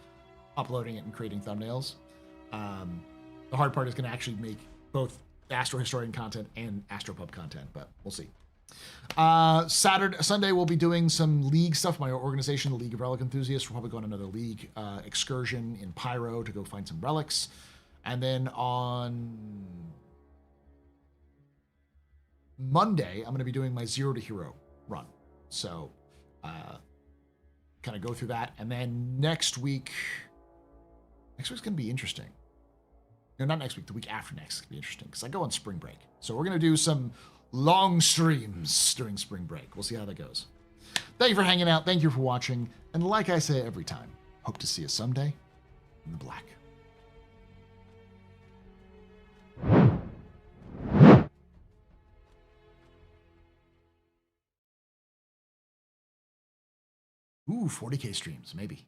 uploading it and creating thumbnails. The hard part is going to actually make both Astro Historian content and AstroPub content, but we'll see. Sunday we'll be doing some league stuff. My organization, the League of Relic Enthusiasts, we'll probably go on another league excursion in Pyro to go find some relics. And then on Monday, I'm going to be doing my 0 to Hero run. So kind of go through that. And then next week's going to be interesting. No, not next week. The week after next is going to be interesting because I go on spring break. So we're going to do some long streams during spring break. We'll see how that goes. Thank you for hanging out. Thank you for watching. And like I say every time, hope to see you someday in the black. Ooh, 40K streams, maybe.